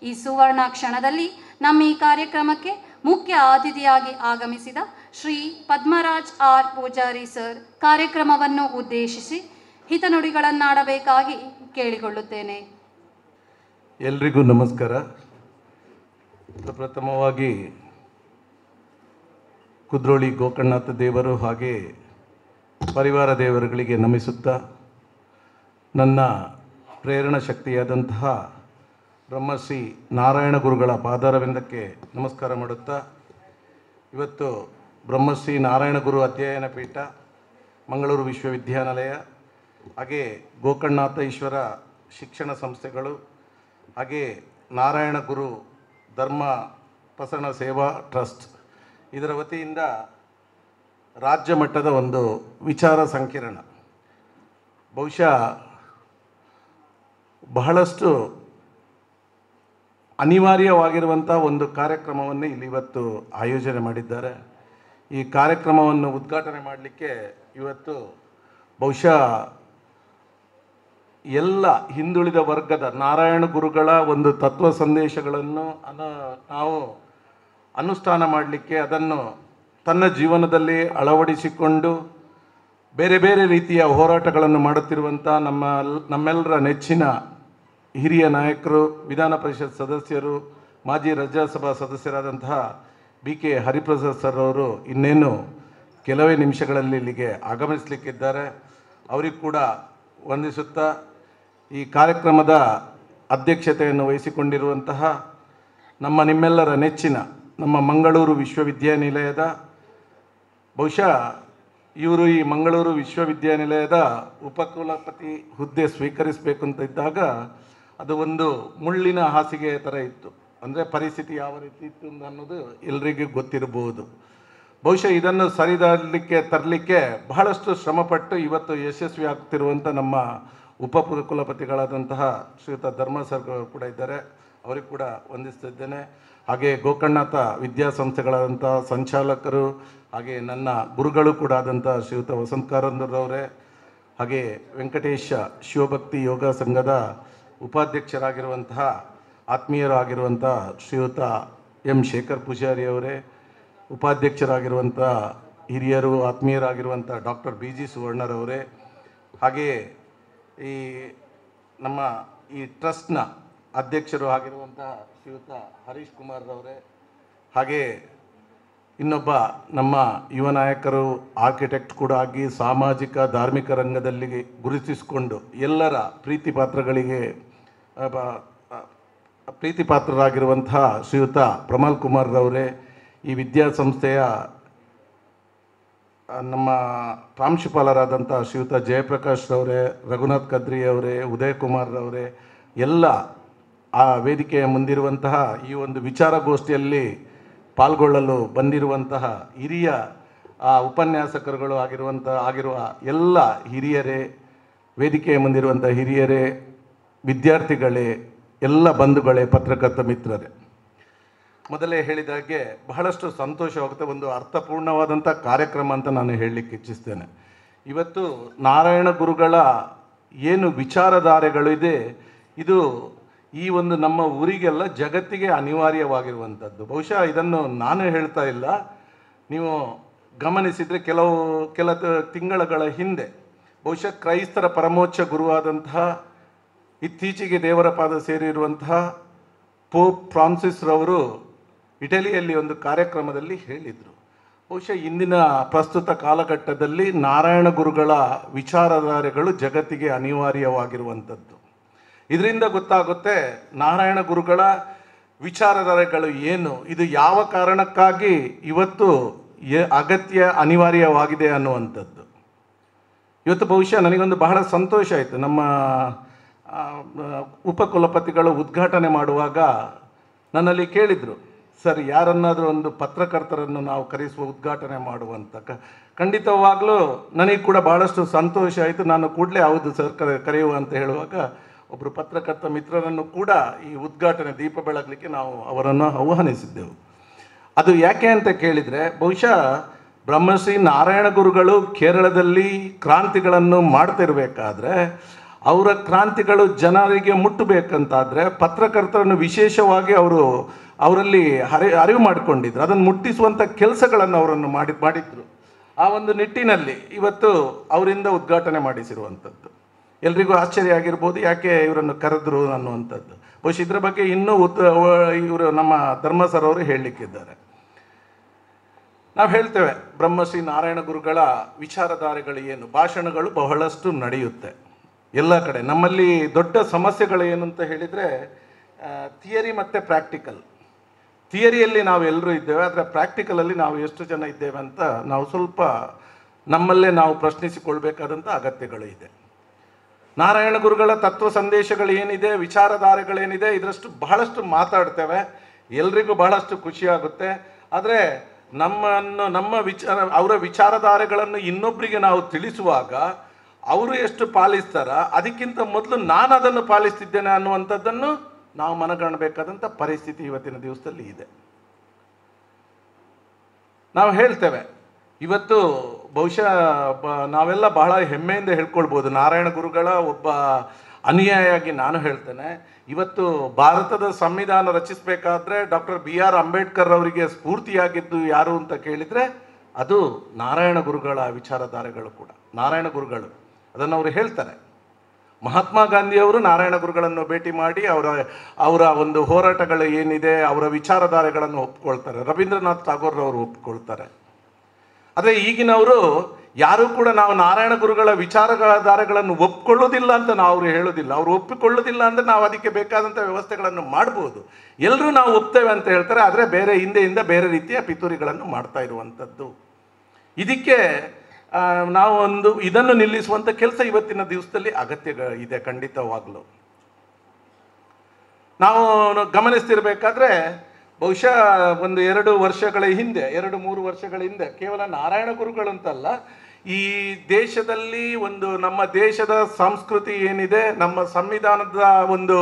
ಈ ಸುವರ್ಣ ಕ್ಷಣದಲ್ಲಿ ನಮ್ಮ ಈ ಕಾರ್ಯಕ್ರಮಕ್ಕೆ ಮುಖ್ಯ ಅತಿಥಿಯಾಗಿ ಆಗಮಿಸಿದ ಶ್ರೀ ಪದ್ಮರಾಜ್ ಆರ್ ಪೂಜಾರಿ ಸರ್ ಕಾರ್ಯಕ್ರಮವನ್ನು ಉದ್ದೇಶಿಸಿ ಹಿತನುಡಿಗಳನ್ನಾಡಬೇಕಾಗಿ ಕೇಳಿಕೊಳ್ಳುತ್ತೇನೆ. ಎಲ್ರಿಗೂ ನಮಸ್ಕಾರ. ಪ್ರಥಮವಾಗಿ ಕುದ್ರೋಳಿ ಗೋಕರ್ಣನಾಥ ದೇವರು ಹಾಗೆ ಪರಿವಾರ ದೇವರುಗಳಿಗೆ ನಮಿಸುತ್ತಾ ನನ್ನ ಪ್ರೇರಣಾ ಶಕ್ತಿಯಾದಂತಹ ಬ್ರಹ್ಮಶ್ರೀ ನಾರಾಯಣ ಗುರುಗಳ ಪಾದಾರವಿಂದಕ್ಕೆ ನಮಸ್ಕಾರ ಮಾಡುತ್ತಾ, ಇವತ್ತು ಬ್ರಹ್ಮಶ್ರೀ ನಾರಾಯಣ ಗುರು ಅಧ್ಯಯನ ಪೀಠ, ಮಂಗಳೂರು ವಿಶ್ವವಿದ್ಯಾನಿಲಯ, ಹಾಗೆ ಗೋಕರ್ಣನಾಥ ಈಶ್ವರ ಶಿಕ್ಷಣ ಸಂಸ್ಥೆಗಳು, ಹಾಗೆ ನಾರಾಯಣ ಗುರು ಧರ್ಮ ಪ್ರಸರಣ ಸೇವಾ ಟ್ರಸ್ಟ್ ಇದರ ವತಿಯಿಂದ ರಾಜ್ಯ ಮಟ್ಟದ ಒಂದು ವಿಚಾರ ಸಂಕಿರಣ, ಬಹುಶಃ ಬಹಳಷ್ಟು ಅನಿವಾರ್ಯವಾಗಿರುವಂಥ ಒಂದು ಕಾರ್ಯಕ್ರಮವನ್ನು ಇಲ್ಲಿ ಇವತ್ತು ಆಯೋಜನೆ ಮಾಡಿದ್ದಾರೆ. ಈ ಕಾರ್ಯಕ್ರಮವನ್ನು ಉದ್ಘಾಟನೆ ಮಾಡಲಿಕ್ಕೆ ಇವತ್ತು ಬಹುಶಃ ಎಲ್ಲ ಹಿಂದುಳಿದ ವರ್ಗದ ನಾರಾಯಣ ಗುರುಗಳ ಒಂದು ತತ್ವ ಸಂದೇಶಗಳನ್ನು ನಾವು ಅನುಷ್ಠಾನ ಮಾಡಲಿಕ್ಕೆ, ಅದನ್ನು ತನ್ನ ಜೀವನದಲ್ಲಿ ಅಳವಡಿಸಿಕೊಂಡು ಬೇರೆ ಬೇರೆ ರೀತಿಯ ಹೋರಾಟಗಳನ್ನು ಮಾಡುತ್ತಿರುವಂಥ ನಮ್ಮೆಲ್ಲರ ನೆಚ್ಚಿನ ಹಿರಿಯ ನಾಯಕರು, ವಿಧಾನ ಪರಿಷತ್ ಸದಸ್ಯರು, ಮಾಜಿ ರಾಜ್ಯಸಭಾ ಸದಸ್ಯರಾದಂತಹ BK ಹರಿಪ್ರಸಾದ್ ಸರ್ ಅವರು ಇನ್ನೇನು ಕೆಲವೇ ನಿಮಿಷಗಳಲ್ಲಿ ಇಲ್ಲಿಗೆ ಆಗಮಿಸಲಿಕ್ಕಿದ್ದಾರೆ. ಅವರಿಗೆ ಕೂಡ ವಂದಿಸುತ್ತಾ, ಈ ಕಾರ್ಯಕ್ರಮದ ಅಧ್ಯಕ್ಷತೆಯನ್ನು ವಹಿಸಿಕೊಂಡಿರುವಂತಹ ನಿಮ್ಮೆಲ್ಲರ ನೆಚ್ಚಿನ ನಮ್ಮ ಮಂಗಳೂರು ವಿಶ್ವವಿದ್ಯಾನಿಲಯದ, ಬಹುಶಃ ಇವರು ಈ ಮಂಗಳೂರು ವಿಶ್ವವಿದ್ಯಾನಿಲಯದ ಉಪಕುಲಪತಿ ಹುದ್ದೆ ಸ್ವೀಕರಿಸಬೇಕು ಅಂತ ಇದ್ದಾಗ ಅದು ಒಂದು ಮುಳ್ಳಿನ ಹಾಸಿಗೆ ಥರ ಇತ್ತು. ಅಂದರೆ ಪರಿಸ್ಥಿತಿ ಯಾವ ರೀತಿ ಇತ್ತು ಅನ್ನೋದು ಎಲ್ರಿಗೂ ಗೊತ್ತಿರಬಹುದು. ಬಹುಶಃ ಇದನ್ನು ತರಲಿಕ್ಕೆ ಬಹಳಷ್ಟು ಶ್ರಮಪಟ್ಟು ಇವತ್ತು ಯಶಸ್ವಿ ಆಗ್ತಿರುವಂಥ ನಮ್ಮ ಉಪಕುಲಪತಿಗಳಾದಂತಹ ಶ್ರೀಯುತ ಧರ್ಮ ಸರ್ ಕೂಡ ಇದ್ದಾರೆ, ಅವರಿಗೆ ಕೂಡ ವಂದಿಸ್ತಿದ್ದೇನೆ. ಹಾಗೆ ಗೋಕರ್ಣನಾಥ ವಿದ್ಯಾಸಂಸ್ಥೆಗಳಾದಂಥ ಸಂಚಾಲಕರು, ಹಾಗೆ ನನ್ನ ಗುರುಗಳು ಕೂಡ ಆದಂಥ ಶ್ರೀಯುತ ವಸಂತ ಕಾರಂದೂರವರೇ, ಹಾಗೆ ವೆಂಕಟೇಶ ಶಿವಭಕ್ತಿ ಯೋಗ ಸಂಘದ ಉಪಾಧ್ಯಕ್ಷರಾಗಿರುವಂತಹ ಆತ್ಮೀಯರಾಗಿರುವಂಥ ಶ್ರೀಯುತ M. ಶೇಖರ್ ಪೂಜಾರಿ ಅವರೇ, ಉಪಾಧ್ಯಕ್ಷರಾಗಿರುವಂಥ ಹಿರಿಯರು ಆತ್ಮೀಯರಾಗಿರುವಂಥ ಡಾಕ್ಟರ್ BG ಸುವರ್ಣರವರೇ, ಹಾಗೆಯೇ ಈ ನಮ್ಮ ಈ ಟ್ರಸ್ಟ್ನ ಅಧ್ಯಕ್ಷರು ಆಗಿರುವಂಥ ಶ್ರೀಯುತ ಹರೀಶ್ ಕುಮಾರ್ರವರೇ, ಹಾಗೆ ಇನ್ನೊಬ್ಬ ನಮ್ಮ ಯುವ ನಾಯಕರು, ಆರ್ಕಿಟೆಕ್ಟ್ ಕೂಡ ಆಗಿ ಸಾಮಾಜಿಕ ಧಾರ್ಮಿಕ ರಂಗದಲ್ಲಿ ಗುರುತಿಸಿಕೊಂಡು ಎಲ್ಲರ ಪ್ರೀತಿ ಪಾತ್ರಗಳಿಗೆ ಪ್ರೀತಿಪಾತ್ರರಾಗಿರುವಂತಹ ಶ್ರೀಯುತ ಪ್ರಮಲ್ ಕುಮಾರ್ ರವರೇ, ಈ ವಿದ್ಯಾಸಂಸ್ಥೆಯ ನಮ್ಮ ಪ್ರಾಂಶುಪಾಲರಾದಂಥ ಶ್ರೀಯುತ ಜಯಪ್ರಕಾಶ್ ರವರೇ, ರಘುನಾಥ್ ಕದ್ರಿ ಅವರೇ, ಉದಯ್ ಕುಮಾರ್ ರವರೇ, ಎಲ್ಲ ಆ ವೇದಿಕೆಯ ಮುಂದಿರುವಂತಹ ಈ ಒಂದು ವಿಚಾರಗೋಷ್ಠಿಯಲ್ಲಿ ಪಾಲ್ಗೊಳ್ಳಲು ಬಂದಿರುವಂತಹ ಹಿರಿಯ ಉಪನ್ಯಾಸಕರುಗಳು ಆಗಿರುವ ಎಲ್ಲ ಹಿರಿಯರೇ, ವೇದಿಕೆಯ ಮುಂದಿರುವಂಥ ಹಿರಿಯರೇ, ವಿದ್ಯಾರ್ಥಿಗಳೇ, ಎಲ್ಲ ಬಂಧುಗಳೇ, ಪತ್ರಕರ್ತ ಮಿತ್ರರೇ, ಮೊದಲೇ ಹೇಳಿದಾಗೆ ಬಹಳಷ್ಟು ಸಂತೋಷವಾಗುತ್ತೆ. ಒಂದು ಅರ್ಥಪೂರ್ಣವಾದಂಥ ಕಾರ್ಯಕ್ರಮ ಅಂತ ನಾನು ಹೇಳಲಿಕ್ಕೆ ಇಚ್ಛಿಸ್ತೇನೆ. ಇವತ್ತು ನಾರಾಯಣ ಗುರುಗಳ ಏನು ವಿಚಾರಧಾರೆಗಳು ಇದೆ, ಇದು ಈ ಒಂದು ನಮ್ಮ ಊರಿಗೆಲ್ಲ ಜಗತ್ತಿಗೆ ಅನಿವಾರ್ಯವಾಗಿರುವಂಥದ್ದು. ಬಹುಶಃ ಇದನ್ನು ನಾನು ಹೇಳ್ತಾ ಇಲ್ಲ, ನೀವು ಗಮನಿಸಿದರೆ ಕೆಲ ತಿಂಗಳ ಹಿಂದೆ ಬಹುಶಃ ಕ್ರೈಸ್ತರ ಪರಮೋಚ್ಚ ಗುರುವಾದಂತಹ, ಇತ್ತೀಚೆಗೆ ದೇವರ ಪಾದ ಸೇರಿರುವಂತಹ ಪೋಪ್ ಫ್ರಾನ್ಸಿಸ್ ರವರು ಇಟಲಿಯಲ್ಲಿ ಒಂದು ಕಾರ್ಯಕ್ರಮದಲ್ಲಿ ಹೇಳಿದರು, ಬಹುಶಃ ಇಂದಿನ ಪ್ರಸ್ತುತ ಕಾಲಘಟ್ಟದಲ್ಲಿ ನಾರಾಯಣ ಗುರುಗಳ ವಿಚಾರಧಾರೆಗಳು ಜಗತ್ತಿಗೆ ಅನಿವಾರ್ಯವಾಗಿರುವಂಥದ್ದು. ಇದರಿಂದ ಗೊತ್ತಾಗುತ್ತೆ ನಾರಾಯಣ ಗುರುಗಳ ವಿಚಾರಧಾರೆಗಳು ಏನು, ಇದು ಯಾವ ಕಾರಣಕ್ಕಾಗಿ ಇವತ್ತು ಅಗತ್ಯ ಅನಿವಾರ್ಯವಾಗಿದೆ ಅನ್ನುವಂಥದ್ದು. ಇವತ್ತು ಬಹುಶಃ ನನಗೊಂದು ಬಹಳ ಸಂತೋಷ ಆಯಿತು. ನಮ್ಮ ಉಪಕುಲಪತಿಗಳು ಉದ್ಘಾಟನೆ ಮಾಡುವಾಗ ನನ್ನಲ್ಲಿ ಕೇಳಿದರು, ಸರ್ ಯಾರನ್ನಾದರೂ ಒಂದು ಪತ್ರಕರ್ತರನ್ನು ನಾವು ಕರೆಸುವ ಉದ್ಘಾಟನೆ ಮಾಡುವಂತ. ಖಂಡಿತವಾಗಲೂ ನನಗೆ ಕೂಡ ಬಹಳಷ್ಟು ಸಂತೋಷ ಆಯಿತು. ನಾನು ಕೂಡಲೇ ಹೌದು ಸರ್ ಕರೆಯುವ ಅಂತ ಹೇಳುವಾಗ ಒಬ್ಬರು ಪತ್ರಕರ್ತ ಮಿತ್ರರನ್ನು ಕೂಡ ಈ ಉದ್ಘಾಟನೆ ದೀಪ ಬೆಳಗಲಿಕ್ಕೆ ನಾವು ಅವರನ್ನು ಆಹ್ವಾನಿಸಿದ್ದೆವು. ಅದು ಯಾಕೆ ಅಂತ ಕೇಳಿದರೆ, ಬಹುಶಃ ಬ್ರಹ್ಮಶ್ರೀ ನಾರಾಯಣ ಗುರುಗಳು ಕೇರಳದಲ್ಲಿ ಕ್ರಾಂತಿಗಳನ್ನು ಮಾಡ್ತಿರ್ಬೇಕಾದ್ರೆ, ಅವರ ಕ್ರಾಂತಿಗಳು ಜನರಿಗೆ ಮುಟ್ಟಬೇಕಂತಾದರೆ ಪತ್ರಕರ್ತರನ್ನು ವಿಶೇಷವಾಗಿ ಅವರಲ್ಲಿ ಅರಿವು ಮಾಡಿಕೊಂಡಿದ್ರು, ಅದನ್ನು ಮುಟ್ಟಿಸುವಂಥ ಕೆಲಸಗಳನ್ನು ಅವರನ್ನು ಮಾಡಿದ್ರು. ಆ ಒಂದು ನಿಟ್ಟಿನಲ್ಲಿ ಇವತ್ತು ಅವರಿಂದ ಉದ್ಘಾಟನೆ ಮಾಡಿಸಿರುವಂಥದ್ದು. ಎಲ್ರಿಗೂ ಆಶ್ಚರ್ಯ ಆಗಿರ್ಬೋದು, ಯಾಕೆ ಇವರನ್ನು ಕರೆದ್ರು ಅನ್ನುವಂಥದ್ದು. ಬಹುಶಃ ಇದರ ಬಗ್ಗೆ ಇನ್ನೂ ಇವರು ನಮ್ಮ ಧರ್ಮ ಸರ್ ಅವರು ಹೇಳಲಿಕ್ಕಿದ್ದಾರೆ. ನಾವು ಹೇಳ್ತೇವೆ ಬ್ರಹ್ಮಶ್ರೀ ನಾರಾಯಣ ಗುರುಗಳ ವಿಚಾರಧಾರೆಗಳು ಏನು, ಭಾಷಣಗಳು ಬಹಳಷ್ಟು ನಡೆಯುತ್ತೆ ಎಲ್ಲ ಕಡೆ. ನಮ್ಮಲ್ಲಿ ದೊಡ್ಡ ಸಮಸ್ಯೆಗಳು ಏನು ಅಂತ ಹೇಳಿದರೆ ಥಿಯರಿ ಮತ್ತು ಪ್ರಾಕ್ಟಿಕಲ್. ಥಿಯರಿಯಲ್ಲಿ ನಾವು ಎಲ್ಲರೂ ಇದ್ದೇವೆ, ಆದರೆ ಪ್ರಾಕ್ಟಿಕಲಲ್ಲಿ ನಾವು ಎಷ್ಟು ಜನ ಇದ್ದೇವೆ ಅಂತ ನಾವು ಸ್ವಲ್ಪ ನಮ್ಮಲ್ಲೇ ನಾವು ಪ್ರಶ್ನಿಸಿಕೊಳ್ಬೇಕಾದಂಥ ಅಗತ್ಯಗಳು ಇದೆ. ನಾರಾಯಣ ಗುರುಗಳ ತತ್ವ ಸಂದೇಶಗಳು ಏನಿದೆ, ವಿಚಾರಧಾರೆಗಳೇನಿದೆ, ಇದರಷ್ಟು ಬಹಳಷ್ಟು ಮಾತಾಡ್ತೇವೆ, ಎಲ್ರಿಗೂ ಬಹಳಷ್ಟು ಖುಷಿಯಾಗುತ್ತೆ. ಆದರೆ ಅವರ ವಿಚಾರಧಾರೆಗಳನ್ನು ಇನ್ನೊಬ್ಬರಿಗೆ ನಾವು ತಿಳಿಸುವಾಗ ಅವರು ಎಷ್ಟು ಪಾಲಿಸ್ತಾರ, ಅದಕ್ಕಿಂತ ಮೊದಲು ನಾನು ಅದನ್ನು ಪಾಲಿಸ್ತಿದ್ದೇನೆ ಅನ್ನುವಂಥದ್ದನ್ನು ನಾವು ಮನಗಾಣಬೇಕಾದಂಥ ಪರಿಸ್ಥಿತಿ ಇವತ್ತಿನ ದಿವಸದಲ್ಲಿ ಇದೆ. ನಾವು ಹೇಳ್ತೇವೆ ಇವತ್ತು ಬಹುಶಃ ನಾವೆಲ್ಲ ಬಹಳ ಹೆಮ್ಮೆಯಿಂದ ಹೇಳ್ಕೊಳ್ಬೋದು, ನಾರಾಯಣ ಗುರುಗಳ ಒಬ್ಬ ಅನುಯಾಯಿಯಾಗಿ ನಾನು ಹೇಳ್ತೇನೆ. ಇವತ್ತು ಭಾರತದ ಸಂವಿಧಾನ ರಚಿಸಬೇಕಾದ್ರೆ ಡಾಕ್ಟರ್ BR ಅಂಬೇಡ್ಕರ್ ಅವರಿಗೆ ಸ್ಫೂರ್ತಿಯಾಗಿದ್ದು ಯಾರು ಅಂತ ಕೇಳಿದರೆ ಅದು ನಾರಾಯಣ ಗುರುಗಳ ವಿಚಾರಧಾರೆಗಳು ಕೂಡ. ನಾರಾಯಣ ಗುರುಗಳು ಅದನ್ನು ಅವರು ಹೇಳ್ತಾರೆ. ಮಹಾತ್ಮ ಗಾಂಧಿಯವರು ನಾರಾಯಣ ಗುರುಗಳನ್ನು ಭೇಟಿ ಮಾಡಿ ಅವರ ಒಂದು ಹೋರಾಟಗಳು ಏನಿದೆ, ಅವರ ವಿಚಾರಧಾರೆಗಳನ್ನು ಒಪ್ಕೊಳ್ತಾರೆ. ರವೀಂದ್ರನಾಥ್ ಟಾಗೋರ್ ಅವರು ಒಪ್ಕೊಳ್ತಾರೆ. ಆದರೆ ಈಗಿನವರು ಯಾರೂ ಕೂಡ ನಾವು ನಾರಾಯಣ ಗುರುಗಳ ವಿಚಾರಧಾರೆಗಳನ್ನು ಒಪ್ಕೊಳ್ಳೋದಿಲ್ಲ ಅಂತ ನಾವು ಹೇಳೋದಿಲ್ಲ. ಅವರು ಒಪ್ಪಿಕೊಳ್ಳೋದಿಲ್ಲ ಅಂದರೆ ನಾವು ಅದಕ್ಕೆ ಬೇಕಾದಂಥ ವ್ಯವಸ್ಥೆಗಳನ್ನು ಮಾಡ್ಬೋದು. ಎಲ್ಲರೂ ನಾವು ಒಪ್ತೇವೆ ಅಂತ ಹೇಳ್ತಾರೆ, ಆದರೆ ಹಿಂದೆ ಬೇರೆ ರೀತಿಯ ಪಿತೂರಿಗಳನ್ನು ಮಾಡ್ತಾ ಇರುವಂಥದ್ದು. ಇದಕ್ಕೆ ನಾವು ಇದನ್ನು ನಿಲ್ಲಿಸುವಂಥ ಕೆಲಸ ಇವತ್ತಿನ ದಿವಸದಲ್ಲಿ ಅಗತ್ಯ ಇದೆ ಖಂಡಿತವಾಗಲೂ. ನಾವು ಗಮನಿಸ್ತಿರ್ಬೇಕಾದ್ರೆ ಬಹುಶಃ 2-3 ವರ್ಷಗಳ ಹಿಂದೆ ಕೇವಲ ನಾರಾಯಣ ಗುರುಗಳಂತಲ್ಲ, ಈ ದೇಶದಲ್ಲಿ ನಮ್ಮ ದೇಶದ ಸಂಸ್ಕೃತಿ ಏನಿದೆ, ನಮ್ಮ ಸಂವಿಧಾನದ ಒಂದು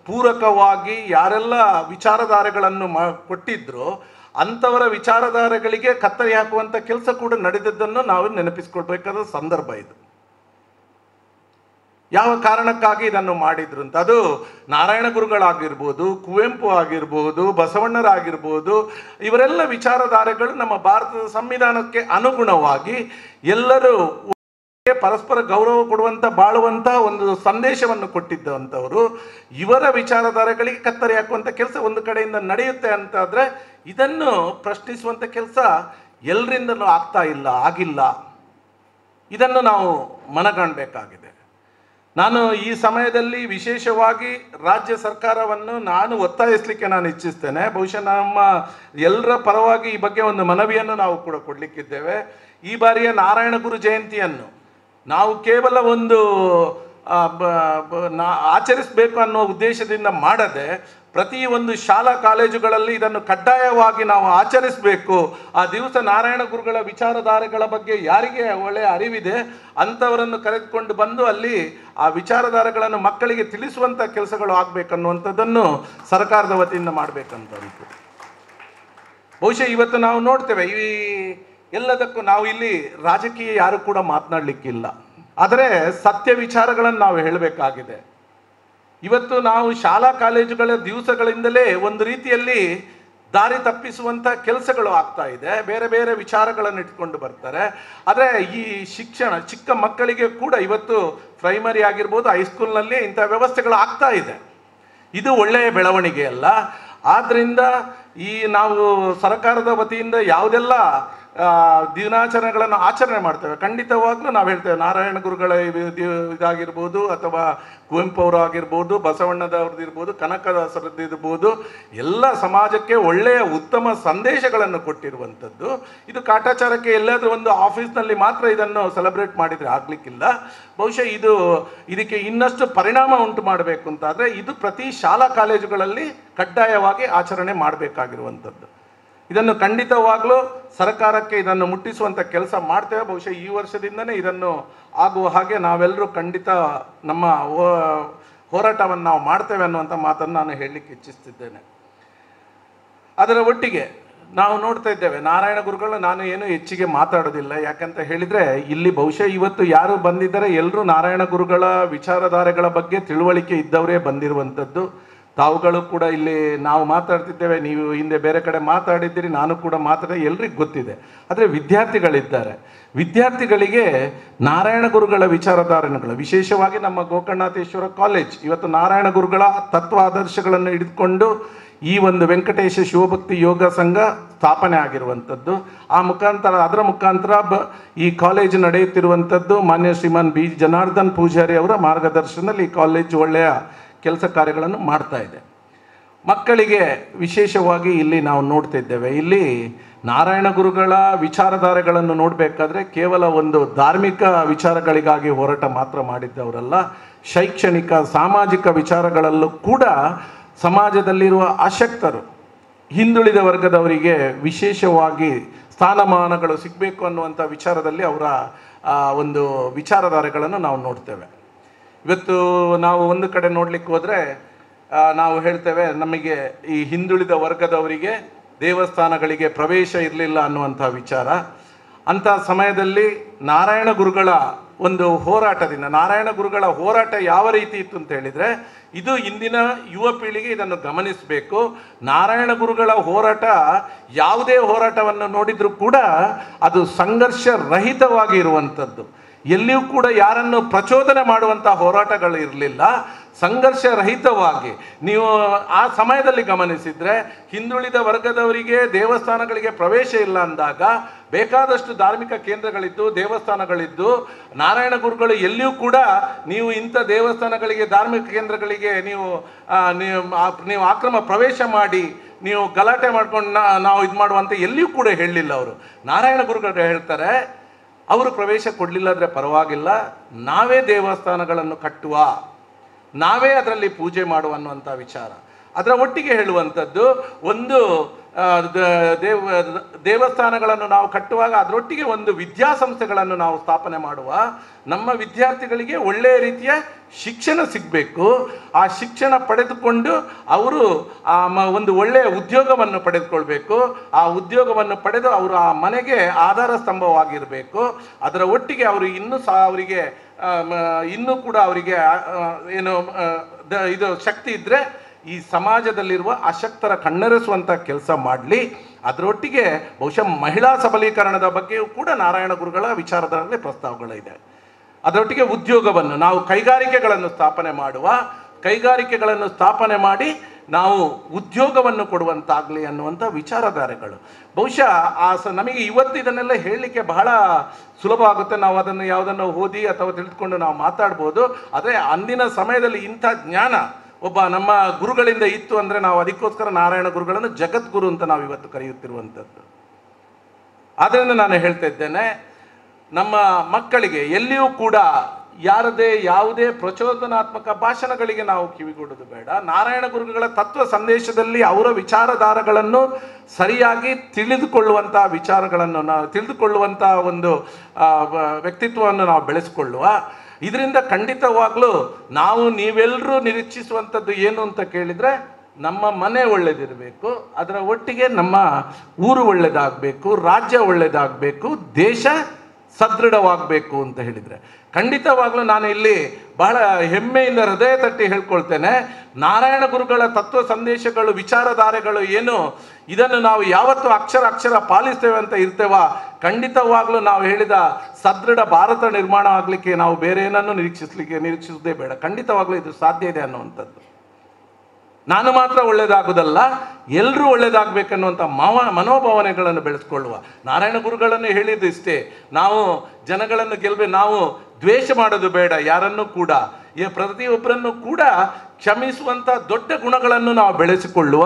ಪೂರಕವಾಗಿ ಯಾರೆಲ್ಲ ವಿಚಾರಧಾರೆಗಳನ್ನು ಕೊಟ್ಟಿದ್ರು ಅಂಥವರ ವಿಚಾರಧಾರೆಗಳಿಗೆ ಕತ್ತರಿ ಹಾಕುವಂಥ ಕೆಲಸ ಕೂಡ ನಡೆದದ್ದನ್ನು ನಾವು ನೆನಪಿಸ್ಕೊಳ್ಬೇಕಾದ ಸಂದರ್ಭ ಇದು. ಯಾವ ಕಾರಣಕ್ಕಾಗಿ ಇದನ್ನು ಮಾಡಿದ್ರು ಅಂತ, ಅದು ನಾರಾಯಣ ಗುರುಗಳಾಗಿರ್ಬೋದು, ಕುವೆಂಪು ಆಗಿರ್ಬೋದು, ಬಸವಣ್ಣರಾಗಿರ್ಬೋದು, ಇವರೆಲ್ಲ ವಿಚಾರಧಾರೆಗಳು ನಮ್ಮ ಭಾರತದ ಸಂವಿಧಾನಕ್ಕೆ ಅನುಗುಣವಾಗಿ ಎಲ್ಲರೂ ಪರಸ್ಪರ ಗೌರವ ಕೊಡುವಂಥ ಬಾಳುವಂಥ ಒಂದು ಸಂದೇಶವನ್ನು ಕೊಟ್ಟಿದ್ದಂಥವರು. ಇವರ ವಿಚಾರಧಾರೆಗಳಿಗೆ ಕತ್ತರಿ ಹಾಕುವಂಥ ಕೆಲಸ ಒಂದು ಕಡೆಯಿಂದ ನಡೆಯುತ್ತೆ ಅಂತಾದರೆ ಇದನ್ನು ಪ್ರಶ್ನಿಸುವಂಥ ಕೆಲಸ ಎಲ್ಲರಿಂದಲೂ ಆಗಿಲ್ಲ. ಇದನ್ನು ನಾವು ಮನಗಾಣಬೇಕಾಗಿದೆ. ನಾನು ಈ ಸಮಯದಲ್ಲಿ ವಿಶೇಷವಾಗಿ ರಾಜ್ಯ ಸರ್ಕಾರವನ್ನು ನಾನು ಒತ್ತಾಯಿಸಲಿಕ್ಕೆ ನಾನು ಇಚ್ಛಿಸ್ತೇನೆ. ಬಹುಶಃ ನಮ್ಮ ಎಲ್ಲರ ಪರವಾಗಿ ಈ ಬಗ್ಗೆ ಒಂದು ಮನವಿಯನ್ನು ನಾವು ಕೂಡ ಕೊಡಲಿಕ್ಕಿದ್ದೇವೆ. ಈ ಬಾರಿಯ ನಾರಾಯಣ ಗುರು ಜಯಂತಿಯನ್ನು ನಾವು ಕೇವಲ ಒಂದು ಆಚರಿಸಬೇಕು ಅನ್ನೋ ಉದ್ದೇಶದಿಂದ ಮಾಡದೆ ಪ್ರತಿ ಒಂದು ಶಾಲಾ ಕಾಲೇಜುಗಳಲ್ಲಿ ಇದನ್ನು ಕಡ್ಡಾಯವಾಗಿ ನಾವು ಆಚರಿಸಬೇಕು. ಆ ದಿವಸ ನಾರಾಯಣ ಗುರುಗಳ ವಿಚಾರಧಾರೆಗಳ ಬಗ್ಗೆ ಯಾರಿಗೆ ಒಳ್ಳೆಯ ಅರಿವಿದೆ ಅಂಥವರನ್ನು ಕರೆದುಕೊಂಡು ಬಂದು ಅಲ್ಲಿ ಆ ವಿಚಾರಧಾರೆಗಳನ್ನು ಮಕ್ಕಳಿಗೆ ತಿಳಿಸುವಂಥ ಕೆಲಸಗಳು ಆಗಬೇಕನ್ನುವಂಥದ್ದನ್ನು ಸರ್ಕಾರದ ವತಿಯಿಂದ ಮಾಡಬೇಕಂತ ಬಹುಶಃ ಇವತ್ತು ನಾವು ನೋಡ್ತೇವೆ. ಈ ಎಲ್ಲದಕ್ಕೂ ನಾವು ಇಲ್ಲಿ ರಾಜಕೀಯ ಯಾರು ಕೂಡ ಮಾತನಾಡಲಿಕ್ಕಿಲ್ಲ, ಆದರೆ ಸತ್ಯ ವಿಚಾರಗಳನ್ನು ನಾವು ಹೇಳಬೇಕಾಗಿದೆ. ಇವತ್ತು ನಾವು ಶಾಲಾ ಕಾಲೇಜುಗಳ ದಿವಸಗಳಿಂದಲೇ ಒಂದು ರೀತಿಯಲ್ಲಿ ದಾರಿ ತಪ್ಪಿಸುವಂಥ ಕೆಲಸಗಳು ಆಗ್ತಾ ಇದೆ. ಬೇರೆ ಬೇರೆ ವಿಚಾರಗಳನ್ನು ಇಟ್ಕೊಂಡು ಬರ್ತಾರೆ. ಆದರೆ ಈ ಶಿಕ್ಷಣ ಚಿಕ್ಕ ಮಕ್ಕಳಿಗೆ ಕೂಡ ಇವತ್ತು ಪ್ರೈಮರಿ ಆಗಿರ್ಬೋದು, ಹೈಸ್ಕೂಲ್ನಲ್ಲಿ ಇಂಥ ವ್ಯವಸ್ಥೆಗಳು ಆಗ್ತಾ ಇದೆ. ಇದು ಒಳ್ಳೆಯ ಬೆಳವಣಿಗೆ ಅಲ್ಲ. ಆದ್ದರಿಂದ ಈ ನಾವು ಸರ್ಕಾರದ ವತಿಯಿಂದ ಯಾವುದೆಲ್ಲ ದಿನಾಚರಣೆಗಳನ್ನು ಆಚರಣೆ ಮಾಡ್ತೇವೆ, ಖಂಡಿತವಾಗ್ಲೂ ನಾವು ಹೇಳ್ತೇವೆ ನಾರಾಯಣ ಗುರುಗಳ ಇದಾಗಿರ್ಬೋದು, ಅಥವಾ ಕುವೆಂಪು ಅವರು ಆಗಿರ್ಬೋದು, ಬಸವಣ್ಣದವ್ರದ್ದು ಇರ್ಬೋದು, ಕನಕದಾಸರದ್ದು ಇರ್ಬೋದು, ಎಲ್ಲ ಸಮಾಜಕ್ಕೆ ಒಳ್ಳೆಯ ಉತ್ತಮ ಸಂದೇಶಗಳನ್ನು ಕೊಟ್ಟಿರುವಂಥದ್ದು. ಇದು ಕಾಟಾಚಾರಕ್ಕೆ ಎಲ್ಲಾದರೂ ಒಂದು ಆಫೀಸ್ನಲ್ಲಿ ಮಾತ್ರ ಇದನ್ನು ಸೆಲೆಬ್ರೇಟ್ ಮಾಡಿದರೆ ಆಗಲಿಕ್ಕಿಲ್ಲ. ಬಹುಶಃ ಇದಕ್ಕೆ ಇನ್ನಷ್ಟು ಪರಿಣಾಮ ಉಂಟು ಮಾಡಬೇಕು ಅಂತಾದರೆ ಇದು ಪ್ರತಿ ಶಾಲಾ ಕಾಲೇಜುಗಳಲ್ಲಿ ಕಡ್ಡಾಯವಾಗಿ ಆಚರಣೆ ಮಾಡಬೇಕಾಗಿರುವಂಥದ್ದು. ಇದನ್ನು ಖಂಡಿತವಾಗಲೂ ಸರ್ಕಾರಕ್ಕೆ ಇದನ್ನು ಮುಟ್ಟಿಸುವಂಥ ಕೆಲಸ ಮಾಡ್ತೇವೆ. ಬಹುಶಃ ಈ ವರ್ಷದಿಂದನೇ ಇದನ್ನು ಆಗುವ ಹಾಗೆ ನಾವೆಲ್ಲರೂ ಖಂಡಿತ ನಮ್ಮ ಹೋರಾಟವನ್ನು ನಾವು ಮಾಡ್ತೇವೆ ಅನ್ನುವಂಥ ಮಾತನ್ನು ನಾನು ಹೇಳಲಿಕ್ಕೆ ಇಚ್ಛಿಸ್ತಿದ್ದೇನೆ. ಅದರ ಒಟ್ಟಿಗೆ ನಾವು ನೋಡ್ತಾ ಇದ್ದೇವೆ ನಾರಾಯಣ ಗುರುಗಳು, ನಾನು ಏನು ಹೆಚ್ಚಿಗೆ ಮಾತಾಡೋದಿಲ್ಲ. ಯಾಕಂತ ಹೇಳಿದರೆ ಇಲ್ಲಿ ಬಹುಶಃ ಇವತ್ತು ಯಾರು ಬಂದಿದ್ದಾರೆ ಎಲ್ಲರೂ ನಾರಾಯಣ ಗುರುಗಳ ವಿಚಾರಧಾರೆಗಳ ಬಗ್ಗೆ ತಿಳುವಳಿಕೆ ಇದ್ದವರೇ ಬಂದಿರುವಂಥದ್ದು. ತಾವುಗಳು ಕೂಡ ಇಲ್ಲಿ ನಾವು ಮಾತಾಡ್ತಿದ್ದೇವೆ, ನೀವು ಹಿಂದೆ ಬೇರೆ ಕಡೆ ಮಾತಾಡಿದ್ದೀರಿ, ನಾನು ಕೂಡ ಮಾತಾಡಿದೆ, ಎಲ್ರಿಗೂ ಗೊತ್ತಿದೆ. ಆದರೆ ವಿದ್ಯಾರ್ಥಿಗಳಿದ್ದಾರೆ, ವಿದ್ಯಾರ್ಥಿಗಳಿಗೆ ನಾರಾಯಣ ಗುರುಗಳ ವಿಚಾರಧಾರೆಗಳು, ವಿಶೇಷವಾಗಿ ನಮ್ಮ ಗೋಕರ್ಣನಾಥೇಶ್ವರ ಕಾಲೇಜ್ ಇವತ್ತು ನಾರಾಯಣ ಗುರುಗಳ ತತ್ವ ಆದರ್ಶಗಳನ್ನು ಹಿಡಿದುಕೊಂಡು ಈ ಒಂದು ವೆಂಕಟೇಶ ಶಿವಭಕ್ತಿ ಯೋಗ ಸಂಘ ಸ್ಥಾಪನೆ ಆಗಿರುವಂಥದ್ದು. ಅದರ ಮುಖಾಂತರ ಈ ಕಾಲೇಜು ನಡೆಯುತ್ತಿರುವಂಥದ್ದು ಮಾನ್ಯ ಶ್ರೀಮಾನ್ ಬಿ ಜನಾರ್ದನ್ ಪೂಜಾರಿ ಅವರ ಮಾರ್ಗದರ್ಶನದಲ್ಲಿ ಈ ಕಾಲೇಜು ಒಳ್ಳೆಯ ಕೆಲಸ ಕಾರ್ಯಗಳನ್ನು ಮಾಡ್ತಾ ಇದೆ. ಮಕ್ಕಳಿಗೆ ವಿಶೇಷವಾಗಿ ಇಲ್ಲಿ ನಾವು ನೋಡ್ತಾ ಇದ್ದೇವೆ, ಇಲ್ಲಿ ನಾರಾಯಣ ಗುರುಗಳ ವಿಚಾರಧಾರೆಗಳನ್ನು ನೋಡಬೇಕಾದ್ರೆ ಕೇವಲ ಒಂದು ಧಾರ್ಮಿಕ ವಿಚಾರಗಳಿಗಾಗಿ ಹೋರಾಟ ಮಾತ್ರ ಮಾಡಿದ್ದವರಲ್ಲ, ಶೈಕ್ಷಣಿಕ ಸಾಮಾಜಿಕ ವಿಚಾರಗಳಲ್ಲೂ ಕೂಡ ಸಮಾಜದಲ್ಲಿರುವ ಅಶಕ್ತರು, ಹಿಂದುಳಿದ ವರ್ಗದವರಿಗೆ ವಿಶೇಷವಾಗಿ ಸ್ಥಾನಮಾನಗಳು ಸಿಗಬೇಕು ಅನ್ನುವಂಥ ವಿಚಾರದಲ್ಲಿ ಅವರ ಒಂದು ವಿಚಾರಧಾರೆಗಳನ್ನು ನಾವು ನೋಡ್ತೇವೆ. ಇವತ್ತು ನಾವು ಒಂದು ಕಡೆ ನೋಡ್ಲಿಕ್ಕೆ ಹೋದರೆ ನಾವು ಹೇಳ್ತೇವೆ ನಮಗೆ ಈ ಹಿಂದುಳಿದ ವರ್ಗದವರಿಗೆ ದೇವಸ್ಥಾನಗಳಿಗೆ ಪ್ರವೇಶ ಇರಲಿಲ್ಲ ಅನ್ನುವಂಥ ವಿಚಾರ. ಅಂಥ ಸಮಯದಲ್ಲಿ ನಾರಾಯಣ ಗುರುಗಳ ಒಂದು ಹೋರಾಟದಿಂದ, ನಾರಾಯಣ ಗುರುಗಳ ಹೋರಾಟ ಯಾವ ರೀತಿ ಇತ್ತು ಅಂತ ಹೇಳಿದರೆ, ಇದು ಇಂದಿನ ಯುವ ಪೀಳಿಗೆ ಇದನ್ನು ಗಮನಿಸಬೇಕು. ನಾರಾಯಣ ಗುರುಗಳ ಹೋರಾಟ ಯಾವುದೇ ಹೋರಾಟವನ್ನು ನೋಡಿದರೂ ಕೂಡ ಅದು ಸಂಘರ್ಷ ರಹಿತವಾಗಿ ಇರುವಂಥದ್ದು. ಎಲ್ಲಿಯೂ ಕೂಡ ಯಾರನ್ನು ಪ್ರಚೋದನೆ ಮಾಡುವಂಥ ಹೋರಾಟಗಳು ಇರಲಿಲ್ಲ. ಸಂಘರ್ಷ ರಹಿತವಾಗಿ ನೀವು ಆ ಸಮಯದಲ್ಲಿ ಗಮನಿಸಿದರೆ ಹಿಂದುಳಿದ ವರ್ಗದವರಿಗೆ ದೇವಸ್ಥಾನಗಳಿಗೆ ಪ್ರವೇಶ ಇಲ್ಲ ಅಂದಾಗ ಬೇಕಾದಷ್ಟು ಧಾರ್ಮಿಕ ಕೇಂದ್ರಗಳಿದ್ದು ದೇವಸ್ಥಾನಗಳಿದ್ದು ನಾರಾಯಣ ಗುರುಗಳು ಎಲ್ಲಿಯೂ ಕೂಡ ನೀವು ಇಂಥ ದೇವಸ್ಥಾನಗಳಿಗೆ ಧಾರ್ಮಿಕ ಕೇಂದ್ರಗಳಿಗೆ ನೀವು ಆಕ್ರಮ ಪ್ರವೇಶ ಮಾಡಿ ನೀವು ಗಲಾಟೆ ಮಾಡ್ಕೊಂಡು ನಾವು ಇದು ಮಾಡುವಂಥ ಎಲ್ಲಿಯೂ ಕೂಡ ಹೇಳಲಿಲ್ಲ. ಅವರು ನಾರಾಯಣ ಗುರುಗಳು ಹೇಳ್ತಾರೆ, ಅವರು ಪ್ರವೇಶ ಕೊಡಲಿಲ್ಲ ಅಂದರೆ ಪರವಾಗಿಲ್ಲ, ನಾವೇ ದೇವಸ್ಥಾನಗಳನ್ನು ಕಟ್ಟುವ, ನಾವೇ ಅದರಲ್ಲಿ ಪೂಜೆ ಮಾಡುವ ಅನ್ನುವಂಥ ವಿಚಾರ. ಅದರ ಒಟ್ಟಿಗೆ ಹೇಳುವಂಥದ್ದು ಒಂದು ದೇವಸ್ಥಾನಗಳನ್ನು ನಾವು ಕಟ್ಟುವಾಗ ಅದರೊಟ್ಟಿಗೆ ಒಂದು ವಿದ್ಯಾಸಂಸ್ಥೆಗಳನ್ನು ನಾವು ಸ್ಥಾಪನೆ ಮಾಡುವ, ನಮ್ಮ ವಿದ್ಯಾರ್ಥಿಗಳಿಗೆ ಒಳ್ಳೆಯ ರೀತಿಯ ಶಿಕ್ಷಣ ಸಿಗಬೇಕು. ಆ ಶಿಕ್ಷಣ ಪಡೆದುಕೊಂಡು ಅವರು ಒಂದು ಒಳ್ಳೆಯ ಉದ್ಯೋಗವನ್ನು ಪಡೆದುಕೊಳ್ಬೇಕು. ಆ ಉದ್ಯೋಗವನ್ನು ಪಡೆದು ಅವರು ಆ ಮನೆಗೆ ಆಧಾರ ಸ್ತಂಭವಾಗಿರಬೇಕು. ಅದರ ಒಟ್ಟಿಗೆ ಅವರು ಇನ್ನೂ ಕೂಡ ಅವರಿಗೆ ಏನು ಇದು ಶಕ್ತಿ ಇದ್ದರೆ ಈ ಸಮಾಜದಲ್ಲಿರುವ ಅಶಕ್ತರ ಕಣ್ಣೆರೆಸುವಂಥ ಕೆಲಸ ಮಾಡಲಿ. ಅದರೊಟ್ಟಿಗೆ ಬಹುಶಃ ಮಹಿಳಾ ಸಬಲೀಕರಣದ ಬಗ್ಗೆಯೂ ಕೂಡ ನಾರಾಯಣ ಗುರುಗಳ ವಿಚಾರದಲ್ಲಿ ಪ್ರಸ್ತಾವಗಳಿದೆ. ಅದರೊಟ್ಟಿಗೆ ಉದ್ಯೋಗವನ್ನು ನಾವು ಕೈಗಾರಿಕೆಗಳನ್ನು ಸ್ಥಾಪನೆ ಮಾಡಿ ನಾವು ಉದ್ಯೋಗವನ್ನು ಕೊಡುವಂತಾಗಲಿ ಅನ್ನುವಂಥ ವಿಚಾರಧಾರೆಗಳು. ಬಹುಶಃ ನಮಗೆ ಇವತ್ತು ಇದನ್ನೆಲ್ಲ ಹೇಳಲಿಕ್ಕೆ ಬಹಳ ಸುಲಭ ಆಗುತ್ತೆ. ನಾವು ಅದನ್ನು ಯಾವುದನ್ನು ಓದಿ ಅಥವಾ ತಿಳಿದುಕೊಂಡು ನಾವು ಮಾತಾಡ್ಬೋದು. ಆದರೆ ಅಂದಿನ ಸಮಯದಲ್ಲಿ ಇಂಥ ಜ್ಞಾನ ಒಬ್ಬ ನಮ್ಮ ಗುರುಗಳಿಂದ ಇತ್ತು ಅಂದರೆ ನಾವು ಅದಕ್ಕೋಸ್ಕರ ನಾರಾಯಣ ಗುರುಗಳನ್ನು ಜಗದ್ಗುರು ಅಂತ ನಾವು ಇವತ್ತು ಕರೆಯುತ್ತಿರುವಂಥದ್ದು. ಆದ್ದರಿಂದ ನಾನು ಹೇಳ್ತಾ ಇದ್ದೇನೆ, ನಮ್ಮ ಮಕ್ಕಳಿಗೆ ಎಲ್ಲಿಯೂ ಕೂಡ ಯಾರದೇ ಯಾವುದೇ ಪ್ರಚೋದನಾತ್ಮಕ ಭಾಷಣಗಳಿಗೆ ನಾವು ಕಿವಿಗೊಡೋದು ಬೇಡ. ನಾರಾಯಣ ಗುರುಗಳ ತತ್ವ ಸಂದೇಶದಲ್ಲಿ ಅವರ ವಿಚಾರಧಾರೆಗಳನ್ನು ಸರಿಯಾಗಿ ತಿಳಿದುಕೊಳ್ಳುವಂಥ ವಿಚಾರಗಳನ್ನು ತಿಳಿದುಕೊಳ್ಳುವಂಥ ಒಂದು ವ್ಯಕ್ತಿತ್ವವನ್ನು ನಾವು ಬೆಳೆಸಿಕೊಳ್ಳುವ. ಇದರಿಂದ ಖಂಡಿತವಾಗ್ಲೂ ನೀವೆಲ್ಲರೂ ನಿರೀಕ್ಷಿಸುವಂಥದ್ದು ಏನು ಅಂತ ಕೇಳಿದರೆ, ನಮ್ಮ ಮನೆ ಒಳ್ಳೆಯದಿರಬೇಕು, ಅದರ ಒಟ್ಟಿಗೆ ನಮ್ಮ ಊರು ಒಳ್ಳೆಯದಾಗಬೇಕು, ರಾಜ್ಯ ಒಳ್ಳೆಯದಾಗಬೇಕು, ದೇಶ ಸದೃಢವಾಗಬೇಕು ಅಂತ ಹೇಳಿದರೆ ಖಂಡಿತವಾಗ್ಲೂ ನಾನು ಇಲ್ಲಿ ಬಹಳ ಹೆಮ್ಮೆಯಿಂದ ಹೃದಯ ತಟ್ಟಿ ಹೇಳ್ಕೊಳ್ತೇನೆ. ನಾರಾಯಣ ಗುರುಗಳ ತತ್ವ ಸಂದೇಶಗಳು, ವಿಚಾರಧಾರೆಗಳು ಏನು, ಇದನ್ನು ನಾವು ಯಾವತ್ತು ಅಕ್ಷರ ಪಾಲಿಸ್ತೇವೆ ಅಂತ ಇರ್ತೇವ, ಖಂಡಿತವಾಗ್ಲೂ ನಾವು ಹೇಳಿದ ಸದೃಢ ಭಾರತ ನಿರ್ಮಾಣ ಆಗಲಿಕ್ಕೆ ನಾವು ಬೇರೆ ಏನನ್ನು ನಿರೀಕ್ಷಿಸೋದೇ ಬೇಡ. ಖಂಡಿತವಾಗ್ಲೂ ಇದು ಸಾಧ್ಯ ಇದೆ ಅನ್ನುವಂಥದ್ದು. ನಾನು ಮಾತ್ರ ಒಳ್ಳೆಯದಾಗುವುದಲ್ಲ, ಎಲ್ಲರೂ ಒಳ್ಳೆಯದಾಗಬೇಕನ್ನುವಂಥ ಮನೋಭಾವನೆಗಳನ್ನು ಬೆಳೆಸ್ಕೊಳ್ಳುವ. ನಾರಾಯಣ ಗುರುಗಳನ್ನು ಹೇಳಿದ್ದು ಇಷ್ಟೇ, ನಾವು ಜನಗಳನ್ನು ನಾವು ದ್ವೇಷ ಮಾಡೋದು ಬೇಡ, ಯಾರನ್ನು ಕೂಡ ಪ್ರತಿಯೊಬ್ಬರನ್ನು ಕೂಡ ಕ್ಷಮಿಸುವಂಥ ದೊಡ್ಡ ಗುಣಗಳನ್ನು ನಾವು ಬೆಳೆಸಿಕೊಳ್ಳುವ.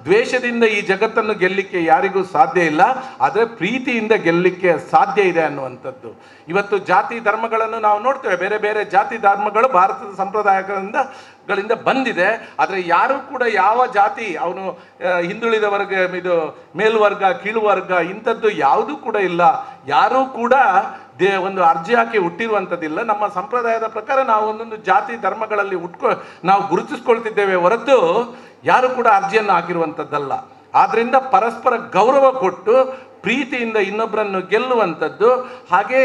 ದ್ವೇಷದಿಂದ ಈ ಜಗತ್ತನ್ನು ಗೆಲ್ಲಲಿಕ್ಕೆ ಯಾರಿಗೂ ಸಾಧ್ಯ ಇಲ್ಲ, ಆದರೆ ಪ್ರೀತಿಯಿಂದ ಗೆಲ್ಲಲಿಕ್ಕೆ ಸಾಧ್ಯ ಇದೆ ಅನ್ನುವಂಥದ್ದು. ಇವತ್ತು ಜಾತಿ ಧರ್ಮಗಳನ್ನು ನಾವು ನೋಡ್ತೇವೆ, ಬೇರೆ ಬೇರೆ ಜಾತಿ ಧರ್ಮಗಳು ಭಾರತದ ಸಂಪ್ರದಾಯಗಳಿಂದ ಬಂದಿದೆ. ಆದರೆ ಯಾರೂ ಕೂಡ ಯಾವ ಜಾತಿ ಅವನು ಹಿಂದುಳಿದ ವರ್ಗ, ಇದು ಮೇಲ್ವರ್ಗ ಕೀಳುವರ್ಗ ಇಂಥದ್ದು ಯಾವುದೂ ಕೂಡ ಇಲ್ಲ. ಯಾರೂ ಕೂಡ ಒಂದು ಅರ್ಜಿ ಹಾಕಿ ಹುಟ್ಟಿರುವಂಥದ್ದಿಲ್ಲ. ನಮ್ಮ ಸಂಪ್ರದಾಯದ ಪ್ರಕಾರ ನಾವು ಒಂದೊಂದು ಜಾತಿ ಧರ್ಮಗಳಲ್ಲಿ ನಾವು ಗುರುತಿಸ್ಕೊಳ್ತಿದ್ದೇವೆ ಹೊರತು ಯಾರು ಕೂಡ ಅರ್ಜಿಯನ್ನು ಹಾಕಿರುವಂಥದ್ದಲ್ಲ. ಆದ್ದರಿಂದ ಪರಸ್ಪರ ಗೌರವ ಕೊಟ್ಟು ಪ್ರೀತಿಯಿಂದ ಇನ್ನೊಬ್ಬರನ್ನು ಗೆಲ್ಲುವಂಥದ್ದು. ಹಾಗೇ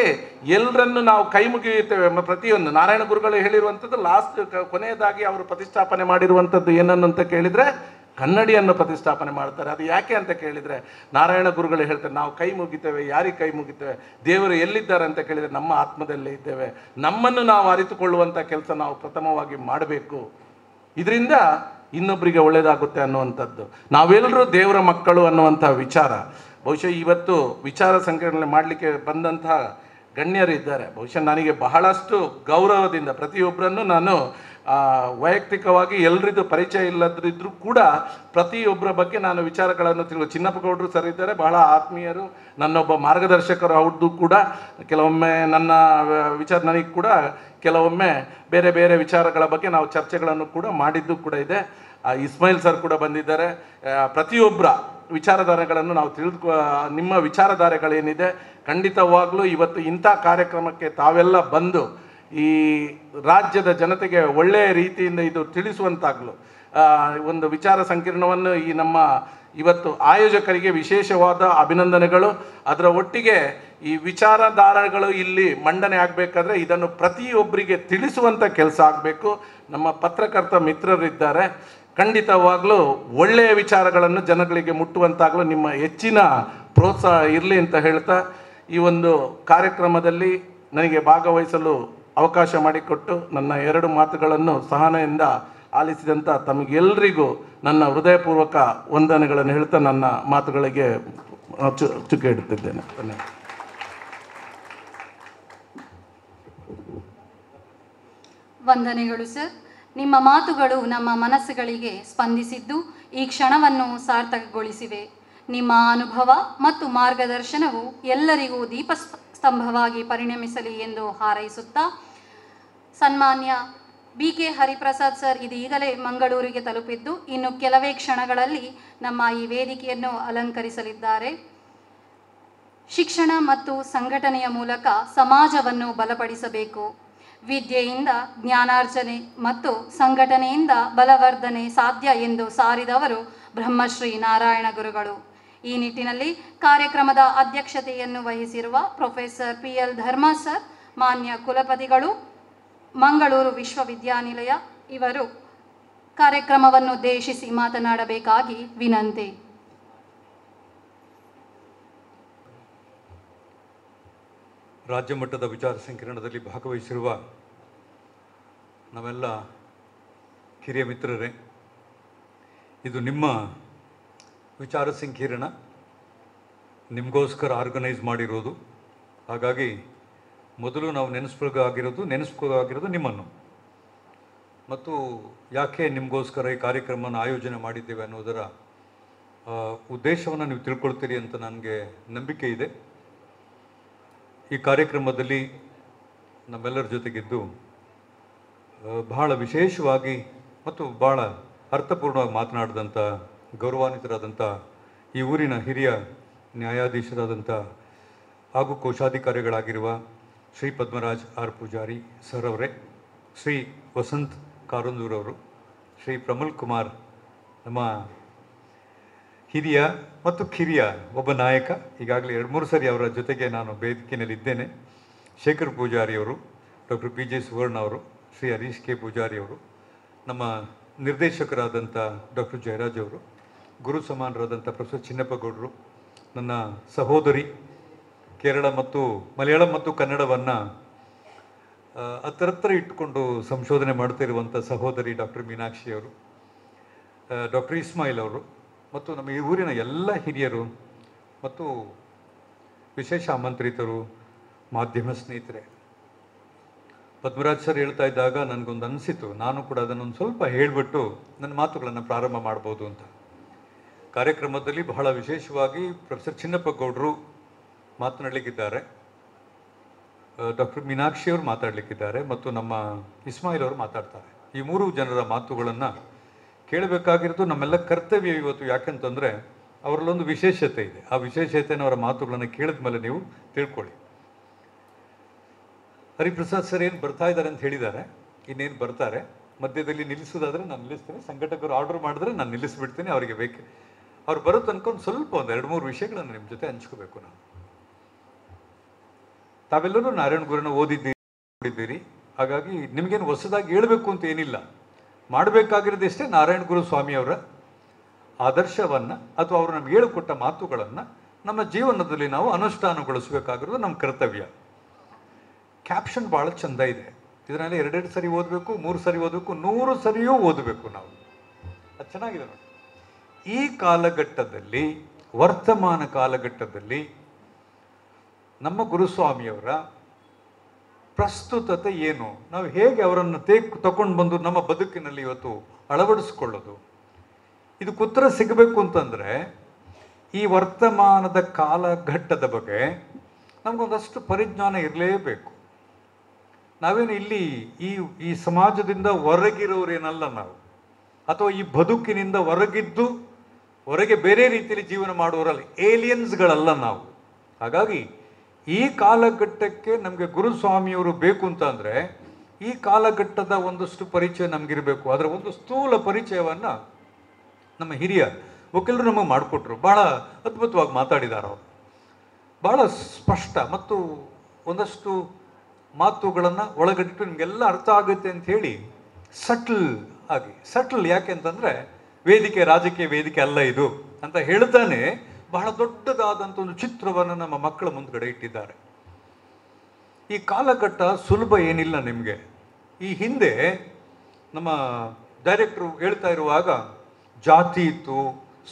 ಎಲ್ಲರನ್ನು ನಾವು ಕೈ ಮುಗಿಯುತ್ತೇವೆ. ಪ್ರತಿಯೊಂದು ನಾರಾಯಣ ಗುರುಗಳು ಹೇಳಿರುವಂಥದ್ದು ಕೊನೆಯದಾಗಿ ಅವರು ಪ್ರತಿಷ್ಠಾಪನೆ ಮಾಡಿರುವಂಥದ್ದು ಏನನ್ನು ಅಂತ ಕೇಳಿದರೆ, ಕನ್ನಡಿಯನ್ನು ಪ್ರತಿಷ್ಠಾಪನೆ ಮಾಡ್ತಾರೆ. ಅದು ಯಾಕೆ ಅಂತ ಕೇಳಿದರೆ, ನಾರಾಯಣ ಗುರುಗಳು ಹೇಳ್ತಾರೆ, ನಾವು ಕೈ ಮುಗಿತೇವೆ. ಯಾರಿಗೆ ಕೈ ಮುಗಿತೇವೆ? ದೇವರು ಎಲ್ಲಿದ್ದಾರೆ ಅಂತ ಕೇಳಿದರೆ ನಮ್ಮ ಆತ್ಮದಲ್ಲೇ ಇದ್ದೇವೆ. ನಮ್ಮನ್ನು ನಾವು ಅರಿತುಕೊಳ್ಳುವಂಥ ಕೆಲಸ ನಾವು ಪ್ರಥಮವಾಗಿ ಮಾಡಬೇಕು. ಇದರಿಂದ ಇನ್ನೊಬ್ಬರಿಗೆ ಒಳ್ಳೆಯದಾಗುತ್ತೆ ಅನ್ನುವಂಥದ್ದು. ನಾವೆಲ್ಲರೂ ದೇವರ ಮಕ್ಕಳು ಅನ್ನುವಂಥ ವಿಚಾರ. ಬಹುಶಃ ಇವತ್ತು ವಿಚಾರ ಸಂಕಿರಣ ಮಾಡಲಿಕ್ಕೆ ಬಂದಂತಹ ಗಣ್ಯರಿದ್ದಾರೆ. ಬಹುಶಃ ನನಗೆ ಬಹಳಷ್ಟು ಗೌರವದಿಂದ ಪ್ರತಿಯೊಬ್ಬರನ್ನು ನಾನು ವೈಯಕ್ತಿಕವಾಗಿ ಎಲ್ಲರಿಗೂ ಪರಿಚಯ ಇಲ್ಲದಿದ್ದರೂ ಕೂಡ ಪ್ರತಿಯೊಬ್ಬರ ಬಗ್ಗೆ ನಾನು ವಿಚಾರಗಳನ್ನು ಚಿನ್ನಪ್ಪ ಗೌಡರು ಸರ್ ಇದ್ದಾರೆ, ಬಹಳ ಆತ್ಮೀಯರು, ನನ್ನೊಬ್ಬ ಮಾರ್ಗದರ್ಶಕರು. ಅವ್ರದ್ದು ಕೂಡ ಕೆಲವೊಮ್ಮೆ ನನ್ನ ನನಗೆ ಕೂಡ ಕೆಲವೊಮ್ಮೆ ಬೇರೆ ಬೇರೆ ವಿಚಾರಗಳ ಬಗ್ಗೆ ನಾವು ಚರ್ಚೆಗಳನ್ನು ಕೂಡ ಮಾಡಿದ್ದು ಕೂಡ ಇದೆ. ಇಸ್ಮಾಯಿಲ್ ಸರ್ ಕೂಡ ಬಂದಿದ್ದಾರೆ. ಪ್ರತಿಯೊಬ್ಬರ ವಿಚಾರಧಾರೆಗಳನ್ನು ನಾವು ನಿಮ್ಮ ವಿಚಾರಧಾರೆಗಳೇನಿದೆ ಖಂಡಿತವಾಗ್ಲೂ ಇವತ್ತು ಇಂಥ ಕಾರ್ಯಕ್ರಮಕ್ಕೆ ತಾವೆಲ್ಲ ಬಂದು ಈ ರಾಜ್ಯದ ಜನತೆಗೆ ಒಳ್ಳೆಯ ರೀತಿಯಿಂದ ಇದು ತಿಳಿಸುವಂತಾಗಲು ಒಂದು ವಿಚಾರ ಸಂಕಿರಣವನ್ನು ಈ ನಮ್ಮ ಇವತ್ತು ಆಯೋಜಕರಿಗೆ ವಿಶೇಷವಾದ ಅಭಿನಂದನೆಗಳು. ಅದರ ಒಟ್ಟಿಗೆ ಈ ವಿಚಾರಧಾರೆಗಳು ಇಲ್ಲಿ ಮಂಡನೆ ಆಗಬೇಕಾದ್ರೆ ಇದನ್ನು ಪ್ರತಿಯೊಬ್ಬರಿಗೆ ತಿಳಿಸುವಂಥ ಕೆಲಸ ಆಗಬೇಕು. ನಮ್ಮ ಪತ್ರಕರ್ತ ಮಿತ್ರರಿದ್ದಾರೆ, ಖಂಡಿತವಾಗಲೂ ಒಳ್ಳೆಯ ವಿಚಾರಗಳನ್ನು ಜನಗಳಿಗೆ ಮುಟ್ಟುವಂತಾಗಲು ನಿಮ್ಮ ಹೆಚ್ಚಿನ ಪ್ರೋತ್ಸಾಹ ಇರಲಿ ಅಂತ ಹೇಳ್ತಾ, ಈ ಒಂದು ಕಾರ್ಯಕ್ರಮದಲ್ಲಿ ನನಗೆ ಭಾಗವಹಿಸಲು ಅವಕಾಶ ಮಾಡಿಕೊಟ್ಟು ನನ್ನ ಎರಡು ಮಾತುಗಳನ್ನು ಸಹನೆಯಿಂದ ಆಲಿಸಿದಂಥ ತಮಗೆಲ್ಲರಿಗೂ ನನ್ನ ಹೃದಯಪೂರ್ವಕ ವಂದನೆಗಳನ್ನು ಹೇಳ್ತಾ ನನ್ನ ಮಾತುಗಳಿಗೆ ಚುಕ್ಕೆ ಇಡುತ್ತಿದ್ದೇನೆ. ಧನ್ಯವಾದ. ವಂದನೆಗಳು ಸರ್. ನಿಮ್ಮ ಮಾತುಗಳು ನಮ್ಮ ಮನಸ್ಸುಗಳಿಗೆ ಸ್ಪಂದಿಸಿದ್ದು ಈ ಕ್ಷಣವನ್ನು ಸಾರ್ಥಕಗೊಳಿಸಿವೆ. ನಿಮ್ಮ ಅನುಭವ ಮತ್ತು ಮಾರ್ಗದರ್ಶನವು ಎಲ್ಲರಿಗೂ ದೀಪಸ್ತಂಭವಾಗಿ ಪರಿಣಮಿಸಲಿ ಎಂದು ಹಾರೈಸುತ್ತಾ, ಸನ್ಮಾನ್ಯ BK ಹರಿಪ್ರಸಾದ್ ಸರ್ ಇದೀಗಲೇ ಮಂಗಳೂರಿಗೆ ತಲುಪಿದ್ದು ಇನ್ನು ಕೆಲವೇ ಕ್ಷಣಗಳಲ್ಲಿ ನಮ್ಮ ಈ ವೇದಿಕೆಯನ್ನು ಅಲಂಕರಿಸಲಿದ್ದಾರೆ. ಶಿಕ್ಷಣ ಮತ್ತು ಸಂಘಟನೆಯ ಮೂಲಕ ಸಮಾಜವನ್ನು ಬಲಪಡಿಸಬೇಕು. ವಿದ್ಯೆಯಿಂದ ಜ್ಞಾನಾರ್ಜನೆ ಮತ್ತು ಸಂಘಟನೆಯಿಂದ ಬಲವರ್ಧನೆ ಸಾಧ್ಯ ಎಂದು ಸಾರಿದವರು ಬ್ರಹ್ಮಶ್ರೀ ನಾರಾಯಣ ಗುರುಗಳು. ಈ ನಿಟ್ಟಿನಲ್ಲಿ ಕಾರ್ಯಕ್ರಮದ ಅಧ್ಯಕ್ಷತೆಯನ್ನು ವಹಿಸಿರುವ ಪ್ರೊಫೆಸರ್ PL ಧರ್ಮ ಸರ್, ಮಾನ್ಯ ಕುಲಪತಿಗಳು, ಮಂಗಳೂರು ವಿಶ್ವವಿದ್ಯಾನಿಲಯ ಇವರು ಕಾರ್ಯಕ್ರಮವನ್ನು ಉದ್ದೇಶಿಸಿ ಮಾತನಾಡಬೇಕಾಗಿ ವಿನಂತಿ. ರಾಜ್ಯ ಮಟ್ಟದ ವಿಚಾರ ಸಂಕಿರಣದಲ್ಲಿ ಭಾಗವಹಿಸಿರುವ ನಾವೆಲ್ಲ ಕಿರಿಯ ಮಿತ್ರರೇ, ಇದು ನಿಮ್ಮ ವಿಚಾರ ಸಂಕಿರಣ, ನಿಮಗೋಸ್ಕರ ಆರ್ಗನೈಸ್ ಮಾಡಿರೋದು. ಹಾಗಾಗಿ ಮೊದಲು ನಾವು ನೆನೆಸ್ಬೇಕಾಗಿರೋದು ನಿಮ್ಮನ್ನು. ಮತ್ತು ಯಾಕೆ ನಿಮಗೋಸ್ಕರ ಈ ಕಾರ್ಯಕ್ರಮನ ಆಯೋಜನೆ ಮಾಡಿದ್ದೇವೆ ಅನ್ನೋದರ ಉದ್ದೇಶವನ್ನು ನೀವು ತಿಳ್ಕೊಳ್ತೀರಿ ಅಂತ ನನಗೆ ನಂಬಿಕೆ ಇದೆ. ಈ ಕಾರ್ಯಕ್ರಮದಲ್ಲಿ ನಮ್ಮೆಲ್ಲರ ಜೊತೆಗಿದ್ದು ಬಹಳ ವಿಶೇಷವಾಗಿ ಮತ್ತು ಬಹಳ ಅರ್ಥಪೂರ್ಣವಾಗಿ ಮಾತನಾಡಿದಂಥ ಗೌರವಾನ್ವಿತರಾದಂಥ ಈ ಊರಿನ ಹಿರಿಯ ನ್ಯಾಯಾಧೀಶರಾದಂಥ ಹಾಗೂ ಕೋಶಾಧಿಕಾರಿಗಳಾಗಿರುವ ಶ್ರೀ ಪದ್ಮರಾಜ್ ಆರ್ ಪೂಜಾರಿ ಸರ್ ಅವರೇ, ಶ್ರೀ ವಸಂತ್ ಕಾರಂದೂರವರು, ಶ್ರೀ ಪ್ರಮಲ್ ಕುಮಾರ್ ನಮ್ಮ ಹಿರಿಯ ಮತ್ತು ಕಿರಿಯ ಒಬ್ಬ ನಾಯಕ, ಈಗಾಗಲೇ 2-3 ಸರಿ ಅವರ ಜೊತೆಗೆ ನಾನು ವೇದಿಕೆಯಲ್ಲಿದ್ದೇನೆ. ಶೇಖರ್ ಪೂಜಾರಿಯವರು, ಡಾಕ್ಟರ್ ಪಿ ಜೆ ಸುವರ್ಣ ಅವರು, ಶ್ರೀ ಹರೀಶ್ ಕೆ ಪೂಜಾರಿಯವರು, ನಮ್ಮ ನಿರ್ದೇಶಕರಾದಂಥ ಡಾಕ್ಟರ್ ಜಯರಾಜ್ ಅವರು, ಗುರು ಸಮಾನರಾದಂಥ ಪ್ರೊಫೆಸರ್ ಚಿನ್ನಪ್ಪಗೌಡರು, ನನ್ನ ಸಹೋದರಿ ಕೇರಳ ಮತ್ತು ಮಲಯಾಳಂ ಮತ್ತು ಕನ್ನಡವನ್ನು ಹತ್ತಿರ ಇಟ್ಟುಕೊಂಡು ಸಂಶೋಧನೆ ಮಾಡ್ತಿರುವಂಥ ಸಹೋದರಿ ಡಾಕ್ಟರ್ ಮೀನಾಕ್ಷಿಯವರು, ಡಾಕ್ಟರ್ ಇಸ್ಮಾಯಿಲ್ ಅವರು, ಮತ್ತು ನಮ್ಮ ಈ ಊರಿನ ಎಲ್ಲ ಹಿರಿಯರು ಮತ್ತು ವಿಶೇಷ ಆಮಂತ್ರಿತರು, ಮಾಧ್ಯಮ ಸ್ನೇಹಿತರೆ. ಪದ್ಮರಾಜ್ ಸರ್ ಹೇಳ್ತಾ ಇದ್ದಾಗ ನನಗೊಂದು ಅನಿಸಿತು, ನಾನು ಕೂಡ ಅದನ್ನೊಂದು ಸ್ವಲ್ಪ ಹೇಳಿಬಿಟ್ಟು ನನ್ನ ಮಾತುಗಳನ್ನು ಪ್ರಾರಂಭ ಮಾಡ್ಬೋದು ಅಂತ. ಕಾರ್ಯಕ್ರಮದಲ್ಲಿ ಬಹಳ ವಿಶೇಷವಾಗಿ ಪ್ರೊಫೆಸರ್ ಚಿನ್ನಪ್ಪಗೌಡರು ಮಾತನಾಡಲಿಕ್ಕಿದ್ದಾರೆ, ಡಾಕ್ಟರ್ ಮೀನಾಕ್ಷಿಯವರು ಮಾತಾಡಲಿಕ್ಕಿದ್ದಾರೆ ಮತ್ತು ನಮ್ಮ ಇಸ್ಮಾಯಿಲ್ ಅವರು ಮಾತಾಡ್ತಾರೆ. ಈ 3 ಜನರ ಮಾತುಗಳನ್ನು ಕೇಳಬೇಕಾಗಿರೋದು ನಮ್ಮೆಲ್ಲ ಕರ್ತವ್ಯ ಇವತ್ತು. ಯಾಕೆಂತಂದರೆ ಅವರಲ್ಲೊಂದು ವಿಶೇಷತೆ ಇದೆ. ಆ ವಿಶೇಷತೆಯನ್ನು ಅವರ ಮಾತುಗಳನ್ನು ಕೇಳಿದ ಮೇಲೆ ನೀವು ತಿಳ್ಕೊಳ್ಳಿ. ಹರಿಪ್ರಸಾದ್ ಸರ್ ಏನು ಬರ್ತಾ ಇದ್ದಾರೆ ಅಂತ ಹೇಳಿದ್ದಾರೆ, ಇನ್ನೇನು ಬರ್ತಾರೆ. ಮಧ್ಯದಲ್ಲಿ ನಿಲ್ಲಿಸೋದಾದರೆ ನಾನು ನಿಲ್ಲಿಸ್ತೇನೆ, ಸಂಘಟಕರು ಆರ್ಡರ್ ಮಾಡಿದ್ರೆ ನಾನು ನಿಲ್ಲಿಸ್ಬಿಡ್ತೀನಿ. ಅವರಿಗೆ ಬೇಕು ಅವ್ರು ಬರೋ ತನಕ ಸ್ವಲ್ಪ ಒಂದು 2-3 ವಿಷಯಗಳನ್ನು ನಿಮ್ಮ ಜೊತೆ ಹಂಚ್ಕೋಬೇಕು. ನಾನು ತಾವೆಲ್ಲರೂ ನಾರಾಯಣ ಗುರುನ ಓದಿದ್ದೀರಿ, ಹಾಗಾಗಿ ನಿಮಗೇನು ಹೊಸದಾಗಿ ಹೇಳಬೇಕು ಅಂತ ಏನಿಲ್ಲ. ಮಾಡಬೇಕಾಗಿರೋದಷ್ಟೇ ನಾರಾಯಣ ಗುರು ಸ್ವಾಮಿಯವರ ಆದರ್ಶವನ್ನು ಅಥವಾ ಅವರು ನಮ್ಗೆ ಹೇಳಿಕೊಟ್ಟ ಮಾತುಗಳನ್ನು ನಮ್ಮ ಜೀವನದಲ್ಲಿ ನಾವು ಅನುಷ್ಠಾನಗೊಳಿಸಬೇಕಾಗಿರೋದು ನಮ್ಮ ಕರ್ತವ್ಯ. ಕ್ಯಾಪ್ಷನ್ ಭಾಳ ಚೆಂದ ಇದೆ. ಇದರಲ್ಲಿ 2 ಸರಿ ಓದಬೇಕು, 3 ಸರಿ ಓದಬೇಕು, 100 ಸರಿಯೂ ಓದಬೇಕು ನಾವು. ಅದು ಚೆನ್ನಾಗಿದೆ ನೋಡಿ. ಈ ಕಾಲಘಟ್ಟದಲ್ಲಿ, ವರ್ತಮಾನ ಕಾಲಘಟ್ಟದಲ್ಲಿ ನಮ್ಮ ಗುರುಸ್ವಾಮಿಯವರ ಪ್ರಸ್ತುತತೆ ಏನು, ನಾವು ಹೇಗೆ ಅವರನ್ನು ತಗೊಂಡು ಬಂದು ನಮ್ಮ ಬದುಕಿನಲ್ಲಿ ಇವತ್ತು ಅಳವಡಿಸ್ಕೊಳ್ಳೋದು, ಇದಕ್ಕೆ ಉತ್ತರ ಸಿಗಬೇಕು ಅಂತಂದರೆ ಈ ವರ್ತಮಾನದ ಕಾಲಘಟ್ಟದ ಬಗ್ಗೆ ನಮಗೊಂದಷ್ಟು ಪರಿಜ್ಞಾನ ಇರಲೇಬೇಕು. ನಾವೇನು ಇಲ್ಲಿ ಈ ಸಮಾಜದಿಂದ ಹೊರಗಿರೋರೇನಲ್ಲ ನಾವು, ಅಥವಾ ಈ ಬದುಕಿನಿಂದ ಹೊರಗೆ ಬೇರೆ ರೀತಿಯಲ್ಲಿ ಜೀವನ ಮಾಡುವವರಲ್ಲ, ಏಲಿಯನ್ಸ್ಗಳಲ್ಲ ನಾವು. ಹಾಗಾಗಿ ಈ ಕಾಲಘಟ್ಟಕ್ಕೆ ನಮಗೆ ಗುರುಸ್ವಾಮಿಯವರು ಬೇಕು ಅಂತ ಅಂದರೆ ಈ ಕಾಲಘಟ್ಟದ ಒಂದಷ್ಟು ಪರಿಚಯ ನಮಗಿರಬೇಕು. ಅದರ ಒಂದು ಸ್ಥೂಲ ಪರಿಚಯವನ್ನು ನಮ್ಮ ಹಿರಿಯ ವಕೀಲರು ನಮಗೆ ಮಾಡಿಕೊಟ್ರು. ಭಾಳ ಅದ್ಭುತವಾಗಿ ಮಾತಾಡಿದ್ದಾರೆ ಅವರು. ಭಾಳ ಸ್ಪಷ್ಟ ಮತ್ತು ಒಂದಷ್ಟು ಮಾತುಗಳನ್ನು ಒಳಗಟ್ಟಿಟ್ಟು ನಿಮಗೆಲ್ಲ ಅರ್ಥ ಆಗುತ್ತೆ ಅಂತ ಹೇಳಿ ಸಟ್ಲ್ ಯಾಕೆ ಅಂತಂದರೆ ರಾಜಕೀಯ ವೇದಿಕೆ ಅಲ್ಲ ಇದು ಅಂತ ಹೇಳ್ತಾನೆ ಬಹಳ ದೊಡ್ಡದಾದಂಥ ಒಂದು ಚಿತ್ರವನ್ನು ನಮ್ಮ ಮಕ್ಕಳ ಮುಂದ್ಗಡೆ ಇಟ್ಟಿದ್ದಾರೆ. ಈ ಕಾಲಘಟ್ಟ ಸುಲಭ ಏನಿಲ್ಲ ನಿಮಗೆ. ಈ ಹಿಂದೆ ನಮ್ಮ ಡೈರೆಕ್ಟ್ರು ಹೇಳ್ತಾ ಇರುವಾಗ ಜಾತಿ ಇತ್ತು,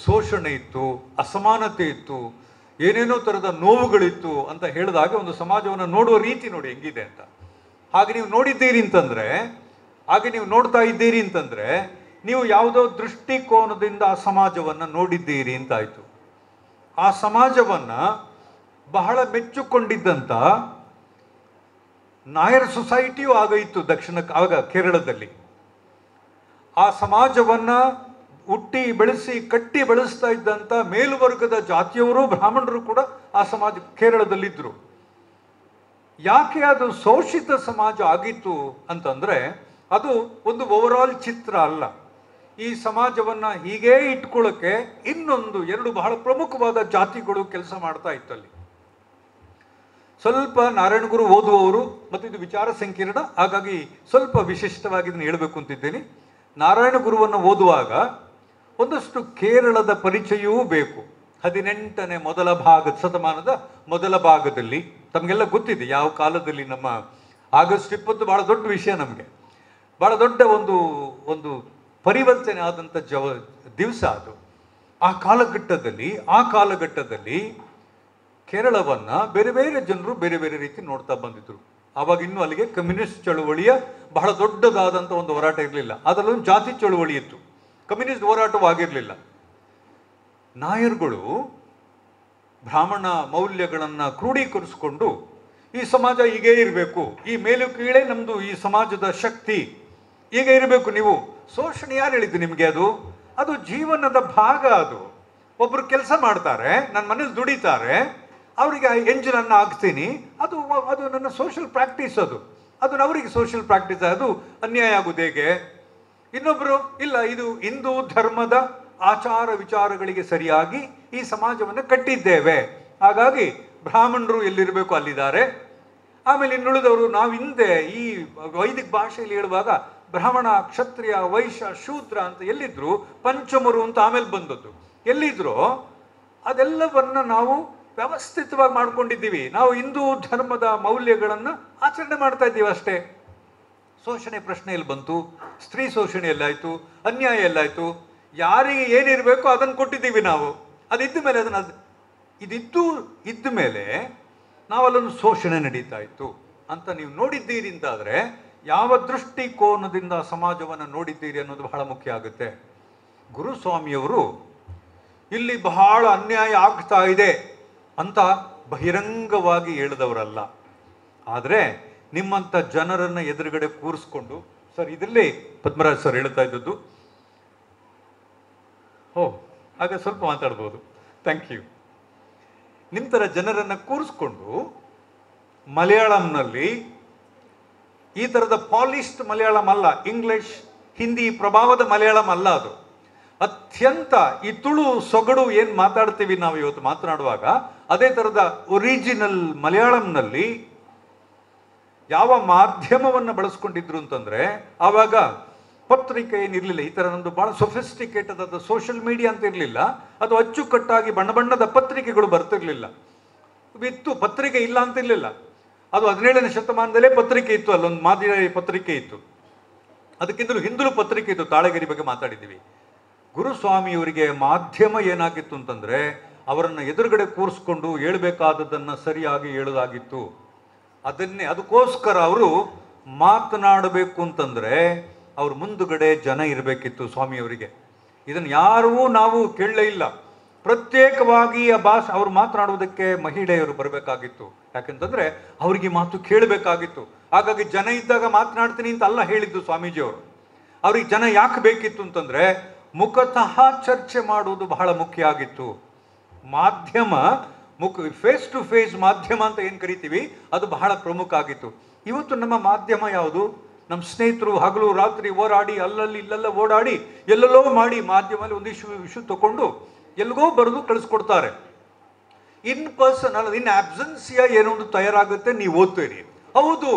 ಶೋಷಣೆ ಇತ್ತು, ಅಸಮಾನತೆ ಇತ್ತು, ಏನೇನೋ ಥರದ ನೋವುಗಳಿತ್ತು ಅಂತ ಹೇಳಿದಾಗ ಒಂದು ಸಮಾಜವನ್ನು ನೋಡುವ ರೀತಿ ನೋಡಿ ಹೆಂಗಿದೆ ಅಂತ. ಹಾಗೆ ನೀವು ನೋಡಿದ್ದೀರಿ ಅಂತಂದರೆ, ಹಾಗೆ ನೀವು ನೋಡ್ತಾ ಇದ್ದೀರಿ ಅಂತಂದರೆ ನೀವು ಯಾವುದೋ ದೃಷ್ಟಿಕೋನದಿಂದ ಆ ಸಮಾಜವನ್ನು ನೋಡಿದ್ದೀರಿ ಅಂತಾಯಿತು. ಆ ಸಮಾಜವನ್ನು ಬಹಳ ಮೆಚ್ಚುಕೊಂಡಿದ್ದಂಥ ನಾಯರ್ ಸೊಸೈಟಿಯೂ ಆಗ ಇತ್ತು ಆಗ ಕೇರಳದಲ್ಲಿ. ಆ ಸಮಾಜವನ್ನು ಹುಟ್ಟಿ ಬೆಳೆಸಿ ಕಟ್ಟಿ ಬೆಳೆಸ್ತಾ ಇದ್ದಂಥ ಮೇಲ್ವರ್ಗದ ಜಾತಿಯವರು ಬ್ರಾಹ್ಮಣರು ಕೂಡ ಆ ಸಮಾಜ ಕೇರಳದಲ್ಲಿದ್ದರು. ಯಾಕೆ ಅದು ಶೋಷಿತ ಸಮಾಜ ಆಗಿತ್ತು ಅಂತಂದರೆ ಅದು ಒಂದು ಓವರಾಲ್ ಚಿತ್ರ ಅಲ್ಲ. ಈ ಸಮಾಜವನ್ನು ಹೀಗೇ ಇಟ್ಕೊಳ್ಳೋಕ್ಕೆ ಇನ್ನೊಂದು 2 ಬಹಳ ಪ್ರಮುಖವಾದ ಜಾತಿಗಳು ಕೆಲಸ ಮಾಡ್ತಾ ಇತ್ತಲ್ಲಿ. ಸ್ವಲ್ಪ ನಾರಾಯಣಗುರು ಓದುವವರು ಮತ್ತು ಇದು ವಿಚಾರ ಸಂಕಿರಣ, ಹಾಗಾಗಿ ಸ್ವಲ್ಪ ವಿಶಿಷ್ಟವಾಗಿ ಇದನ್ನು ಹೇಳಬೇಕು ಅಂತಿದ್ದೇನೆ. ನಾರಾಯಣ ಗುರುವನ್ನು ಓದುವಾಗ ಒಂದಷ್ಟು ಕೇರಳದ ಪರಿಚಯವೂ ಬೇಕು. 18ನೇ ಶತಮಾನದ ಮೊದಲ ಭಾಗದಲ್ಲಿ ತಮಗೆಲ್ಲ ಗೊತ್ತಿದೆ ಯಾವ ಕಾಲದಲ್ಲಿ ನಮ್ಮ ಆಗಸ್ಟ್ 20 ಬಹಳ ದೊಡ್ಡ ವಿಷಯ, ನಮಗೆ ಬಹಳ ದೊಡ್ಡ ಒಂದು ಪರಿವರ್ತನೆ ಆದಂಥ ದಿವಸ ಅದು. ಆ ಕಾಲಘಟ್ಟದಲ್ಲಿ ಕೇರಳವನ್ನ ಬೇರೆ ಬೇರೆ ಜನರು ಬೇರೆ ಬೇರೆ ರೀತಿ ನೋಡ್ತಾ ಬಂದಿದ್ರು. ಆವಾಗ ಇನ್ನೂ ಅಲ್ಲಿಗೆ ಕಮ್ಯುನಿಸ್ಟ್ ಚಳುವಳಿಯ ಬಹಳ ದೊಡ್ಡದಾದಂಥ ಒಂದು ಹೋರಾಟ ಇರಲಿಲ್ಲ. ಅದರಲ್ಲೊಂದು ಜಾತಿ ಚಳುವಳಿ ಇತ್ತು, ಕಮ್ಯುನಿಸ್ಟ್ ಹೋರಾಟವಾಗಿರಲಿಲ್ಲ. ನಾಯರ್ಗಳು ಬ್ರಾಹ್ಮಣ ಮೌಲ್ಯಗಳನ್ನು ಕ್ರೋಢೀಕರಿಸಿಕೊಂಡು ಈ ಸಮಾಜ ಹೀಗೇ ಇರಬೇಕು, ಈ ಮೇಲು ಕೀಳೇ ನಮ್ಮದು ಈ ಸಮಾಜದ ಶಕ್ತಿ, ಹೀಗೆ ಇರಬೇಕು. ನೀವು ಶೋಷಣೆ ಯಾರು ಹೇಳಿದ್ದು ನಿಮಗೆ? ಅದು ಜೀವನದ ಭಾಗ. ಅದು ಒಬ್ಬರು ಕೆಲಸ ಮಾಡ್ತಾರೆ, ನನ್ನ ಮನೇಲಿ ದುಡಿತಾರೆ, ಅವರಿಗೆ ಎಂಜಿನನ್ನು ಹಾಕ್ತೀನಿ, ಅದು ನನ್ನ ಸೋಷಿಯಲ್ ಪ್ರಾಕ್ಟೀಸ್. ಅದು ಅವರಿಗೆ ಸೋಷಿಯಲ್ ಪ್ರಾಕ್ಟೀಸ್. ಅದು ಅನ್ಯಾಯ ಆಗುವುದು ಹೇಗೆ? ಇನ್ನೊಬ್ಬರು ಇಲ್ಲ, ಇದು ಹಿಂದೂ ಧರ್ಮದ ಆಚಾರ ವಿಚಾರಗಳಿಗೆ ಸರಿಯಾಗಿ ಈ ಸಮಾಜವನ್ನು ಕಟ್ಟಿದ್ದೇವೆ, ಹಾಗಾಗಿ ಬ್ರಾಹ್ಮಣರು ಎಲ್ಲಿರಬೇಕು ಅಲ್ಲಿದ್ದಾರೆ. ಆಮೇಲೆ ಇನ್ನುಳಿದವರು ನಾವು ಹಿಂದೆ ಈ ವೈದಿಕ ಭಾಷೆಯಲ್ಲಿ ಹೇಳುವಾಗ ಬ್ರಾಹ್ಮಣ, ಕ್ಷತ್ರಿಯ, ವೈಶ್ಯ, ಶೂದ್ರ ಅಂತ ಎಲ್ಲಿದ್ರು, ಪಂಚಮರು ಅಂತ ಆಮೇಲೆ ಬಂದದ್ದು ಎಲ್ಲಿದ್ರು, ಅದೆಲ್ಲವನ್ನ ನಾವು ವ್ಯವಸ್ಥಿತವಾಗಿ ಮಾಡ್ಕೊಂಡಿದ್ದೀವಿ. ನಾವು ಹಿಂದೂ ಧರ್ಮದ ಮೌಲ್ಯಗಳನ್ನು ಆಚರಣೆ ಮಾಡ್ತಾ ಇದ್ದೀವಿ ಅಷ್ಟೇ. ಶೋಷಣೆ ಪ್ರಶ್ನೆ ಎಲ್ಲಿ ಬಂತು? ಸ್ತ್ರೀ ಶೋಷಣೆ ಎಲ್ಲಾಯ್ತು? ಅನ್ಯಾಯ ಎಲ್ಲಾಯ್ತು? ಯಾರಿಗೆ ಏನಿರಬೇಕು ಅದನ್ನು ಕೊಟ್ಟಿದ್ದೀವಿ ನಾವು. ಅದಿದ್ದ ಮೇಲೆ ಇದ್ದ ಮೇಲೆ ನಾವು ಅಲ್ಲೊಂದು ಶೋಷಣೆ ನಡೀತಾ ಇತ್ತು ಅಂತ ನೀವು ನೋಡಿದ್ದೀರಿ ಅಂತಾದರೆ ಯಾವ ದೃಷ್ಟಿಕೋನದಿಂದ ಸಮಾಜವನ್ನು ನೋಡಿದ್ದೀರಿ ಅನ್ನೋದು ಬಹಳ ಮುಖ್ಯ ಆಗುತ್ತೆ. ಗುರುಸ್ವಾಮಿಯವರು ಇಲ್ಲಿ ಬಹಳ ಅನ್ಯಾಯ ಆಗ್ತಾ ಇದೆ ಅಂತ ಬಹಿರಂಗವಾಗಿ ಹೇಳಿದವರಲ್ಲ. ಆದರೆ ನಿಮ್ಮಂಥ ಜನರನ್ನು ಎದುರುಗಡೆ ಕೂರಿಸ್ಕೊಂಡು, ಸರ್ ಇದರಲ್ಲಿ ಪದ್ಮರಾಜ್ ಸರ್ ಹೇಳ್ತಾ ಇದ್ದದ್ದು, ಆಗ ಸ್ವಲ್ಪ ಮಾತಾಡ್ಬೋದು, ಥ್ಯಾಂಕ್ ಯು. ನಿಮ್ಮ ಥರ ಜನರನ್ನು ಕೂರಿಸ್ಕೊಂಡು ಮಲಯಾಳಂನಲ್ಲಿ ಈ ಥರದ ಪಾಲಿಶ್ಡ್ ಮಲಯಾಳಂ ಅಲ್ಲ, ಇಂಗ್ಲಿಷ್ ಹಿಂದಿ ಪ್ರಭಾವದ ಮಲಯಾಳಂ ಅಲ್ಲ, ಅದು ಅತ್ಯಂತ ಈ ತುಳು ಸೊಗಡು ಏನು ಮಾತಾಡ್ತೀವಿ ನಾವು ಇವತ್ತು ಮಾತನಾಡುವಾಗ, ಅದೇ ಥರದ ಒರಿಜಿನಲ್ ಮಲಯಾಳಂನಲ್ಲಿ ಯಾವ ಮಾಧ್ಯಮವನ್ನು ಬಳಸ್ಕೊಂಡಿದ್ರು ಅಂತಂದರೆ, ಆವಾಗ ಪತ್ರಿಕೆ ಏನಿರಲಿಲ್ಲ, ಈ ಥರ ನಮ್ಮದು ಭಾಳ ಸೊಫಿಸ್ಟಿಕೇಟೆಡ್ ಆದ ಸೋಷಿಯಲ್ ಮೀಡಿಯಾ ಅಂತ ಇರಲಿಲ್ಲ. ಅದು ಅಚ್ಚುಕಟ್ಟಾಗಿ ಬಣ್ಣ ಬಣ್ಣದ ಪತ್ರಿಕೆಗಳು ಬರ್ತಿರ್ಲಿಲ್ಲ. ಇತ್ತು, ಪತ್ರಿಕೆ ಇಲ್ಲ ಅಂತಿರಲಿಲ್ಲ. ಅದು 17ನೇ ಶತಮಾನದಲ್ಲೇ ಪತ್ರಿಕೆ ಇತ್ತು, ಅಲ್ಲೊಂದು ಮಾದಿರ ಪತ್ರಿಕೆ ಇತ್ತು, ಅದಕ್ಕಿಂತಲೂ ಹಿಂದೂ ಪತ್ರಿಕೆ ಇತ್ತು. ತಾಳಗರಿ ಬಗ್ಗೆ ಮಾತಾಡಿದ್ದೀವಿ. ಗುರುಸ್ವಾಮಿಯವರಿಗೆ ಮಾಧ್ಯಮ ಏನಾಗಿತ್ತು ಅಂತಂದರೆ, ಅವರನ್ನು ಎದುರುಗಡೆ ಕೂರಿಸ್ಕೊಂಡು ಹೇಳ್ಬೇಕಾದದ್ದನ್ನು ಸರಿಯಾಗಿ ಹೇಳೋದಾಗಿತ್ತು. ಅದಕ್ಕೋಸ್ಕರ ಅವರು ಮಾತನಾಡಬೇಕು ಅಂತಂದರೆ ಅವ್ರ ಮುಂದುಗಡೆ ಜನ ಇರಬೇಕಿತ್ತು ಸ್ವಾಮಿಯವರಿಗೆ. ಇದನ್ನು ಯಾರೂ ನಾವು ಕೇಳಲೇ ಇಲ್ಲ. ಪ್ರತ್ಯೇಕವಾಗಿ ಆ ಭಾಷೆ ಅವ್ರು ಮಾತನಾಡುವುದಕ್ಕೆ ಮಹಿಳೆಯರು ಬರಬೇಕಾಗಿತ್ತು. ಯಾಕೆಂತಂದರೆ ಅವ್ರಿಗೆ ಮಾತು ಕೇಳಬೇಕಾಗಿತ್ತು. ಹಾಗಾಗಿ ಜನ ಇದ್ದಾಗ ಮಾತನಾಡ್ತೀನಿ ಅಂತ ಅಲ್ಲ ಹೇಳಿದ್ದು ಸ್ವಾಮೀಜಿಯವರು. ಅವ್ರಿಗೆ ಜನ ಯಾಕೆ ಬೇಕಿತ್ತು ಅಂತಂದರೆ, ಮುಖತಃ ಚರ್ಚೆ ಮಾಡುವುದು ಬಹಳ ಮುಖ್ಯ ಆಗಿತ್ತು. ಮಾಧ್ಯಮ ಫೇಸ್ ಟು ಫೇಸ್ ಮಾಧ್ಯಮ ಅಂತ ಏನು ಕರಿತೀವಿ, ಅದು ಬಹಳ ಪ್ರಮುಖ ಆಗಿತ್ತು. ಇವತ್ತು ನಮ್ಮ ಮಾಧ್ಯಮ ಯಾವುದು? ನಮ್ಮ ಸ್ನೇಹಿತರು ಹಗಲು ರಾತ್ರಿ ಓಡಾಡಿ ಅಲ್ಲಲ್ಲಿ ಇಲ್ಲೆಲ್ಲ ಓಡಾಡಿ ಎಲ್ಲೆಲ್ಲೋ ಮಾಡಿ ಮಾಧ್ಯಮದಲ್ಲಿ ಒಂದು ಇಶ್ಯೂ ತಗೊಂಡು ಎಲ್ಲಿಗೋ ಬರೆದು ಕಳಿಸ್ಕೊಡ್ತಾರೆ. ಇನ್ ಪರ್ಸನ್ ಅಲ್ಲ, ಇನ್ ಆಬ್ಸೆನ್ಸಿಯಾ ಏನೋ ಒಂದು ತಯಾರಾಗುತ್ತೆ, ನೀವು ಓದ್ತೀರಿ. ಹೌದು,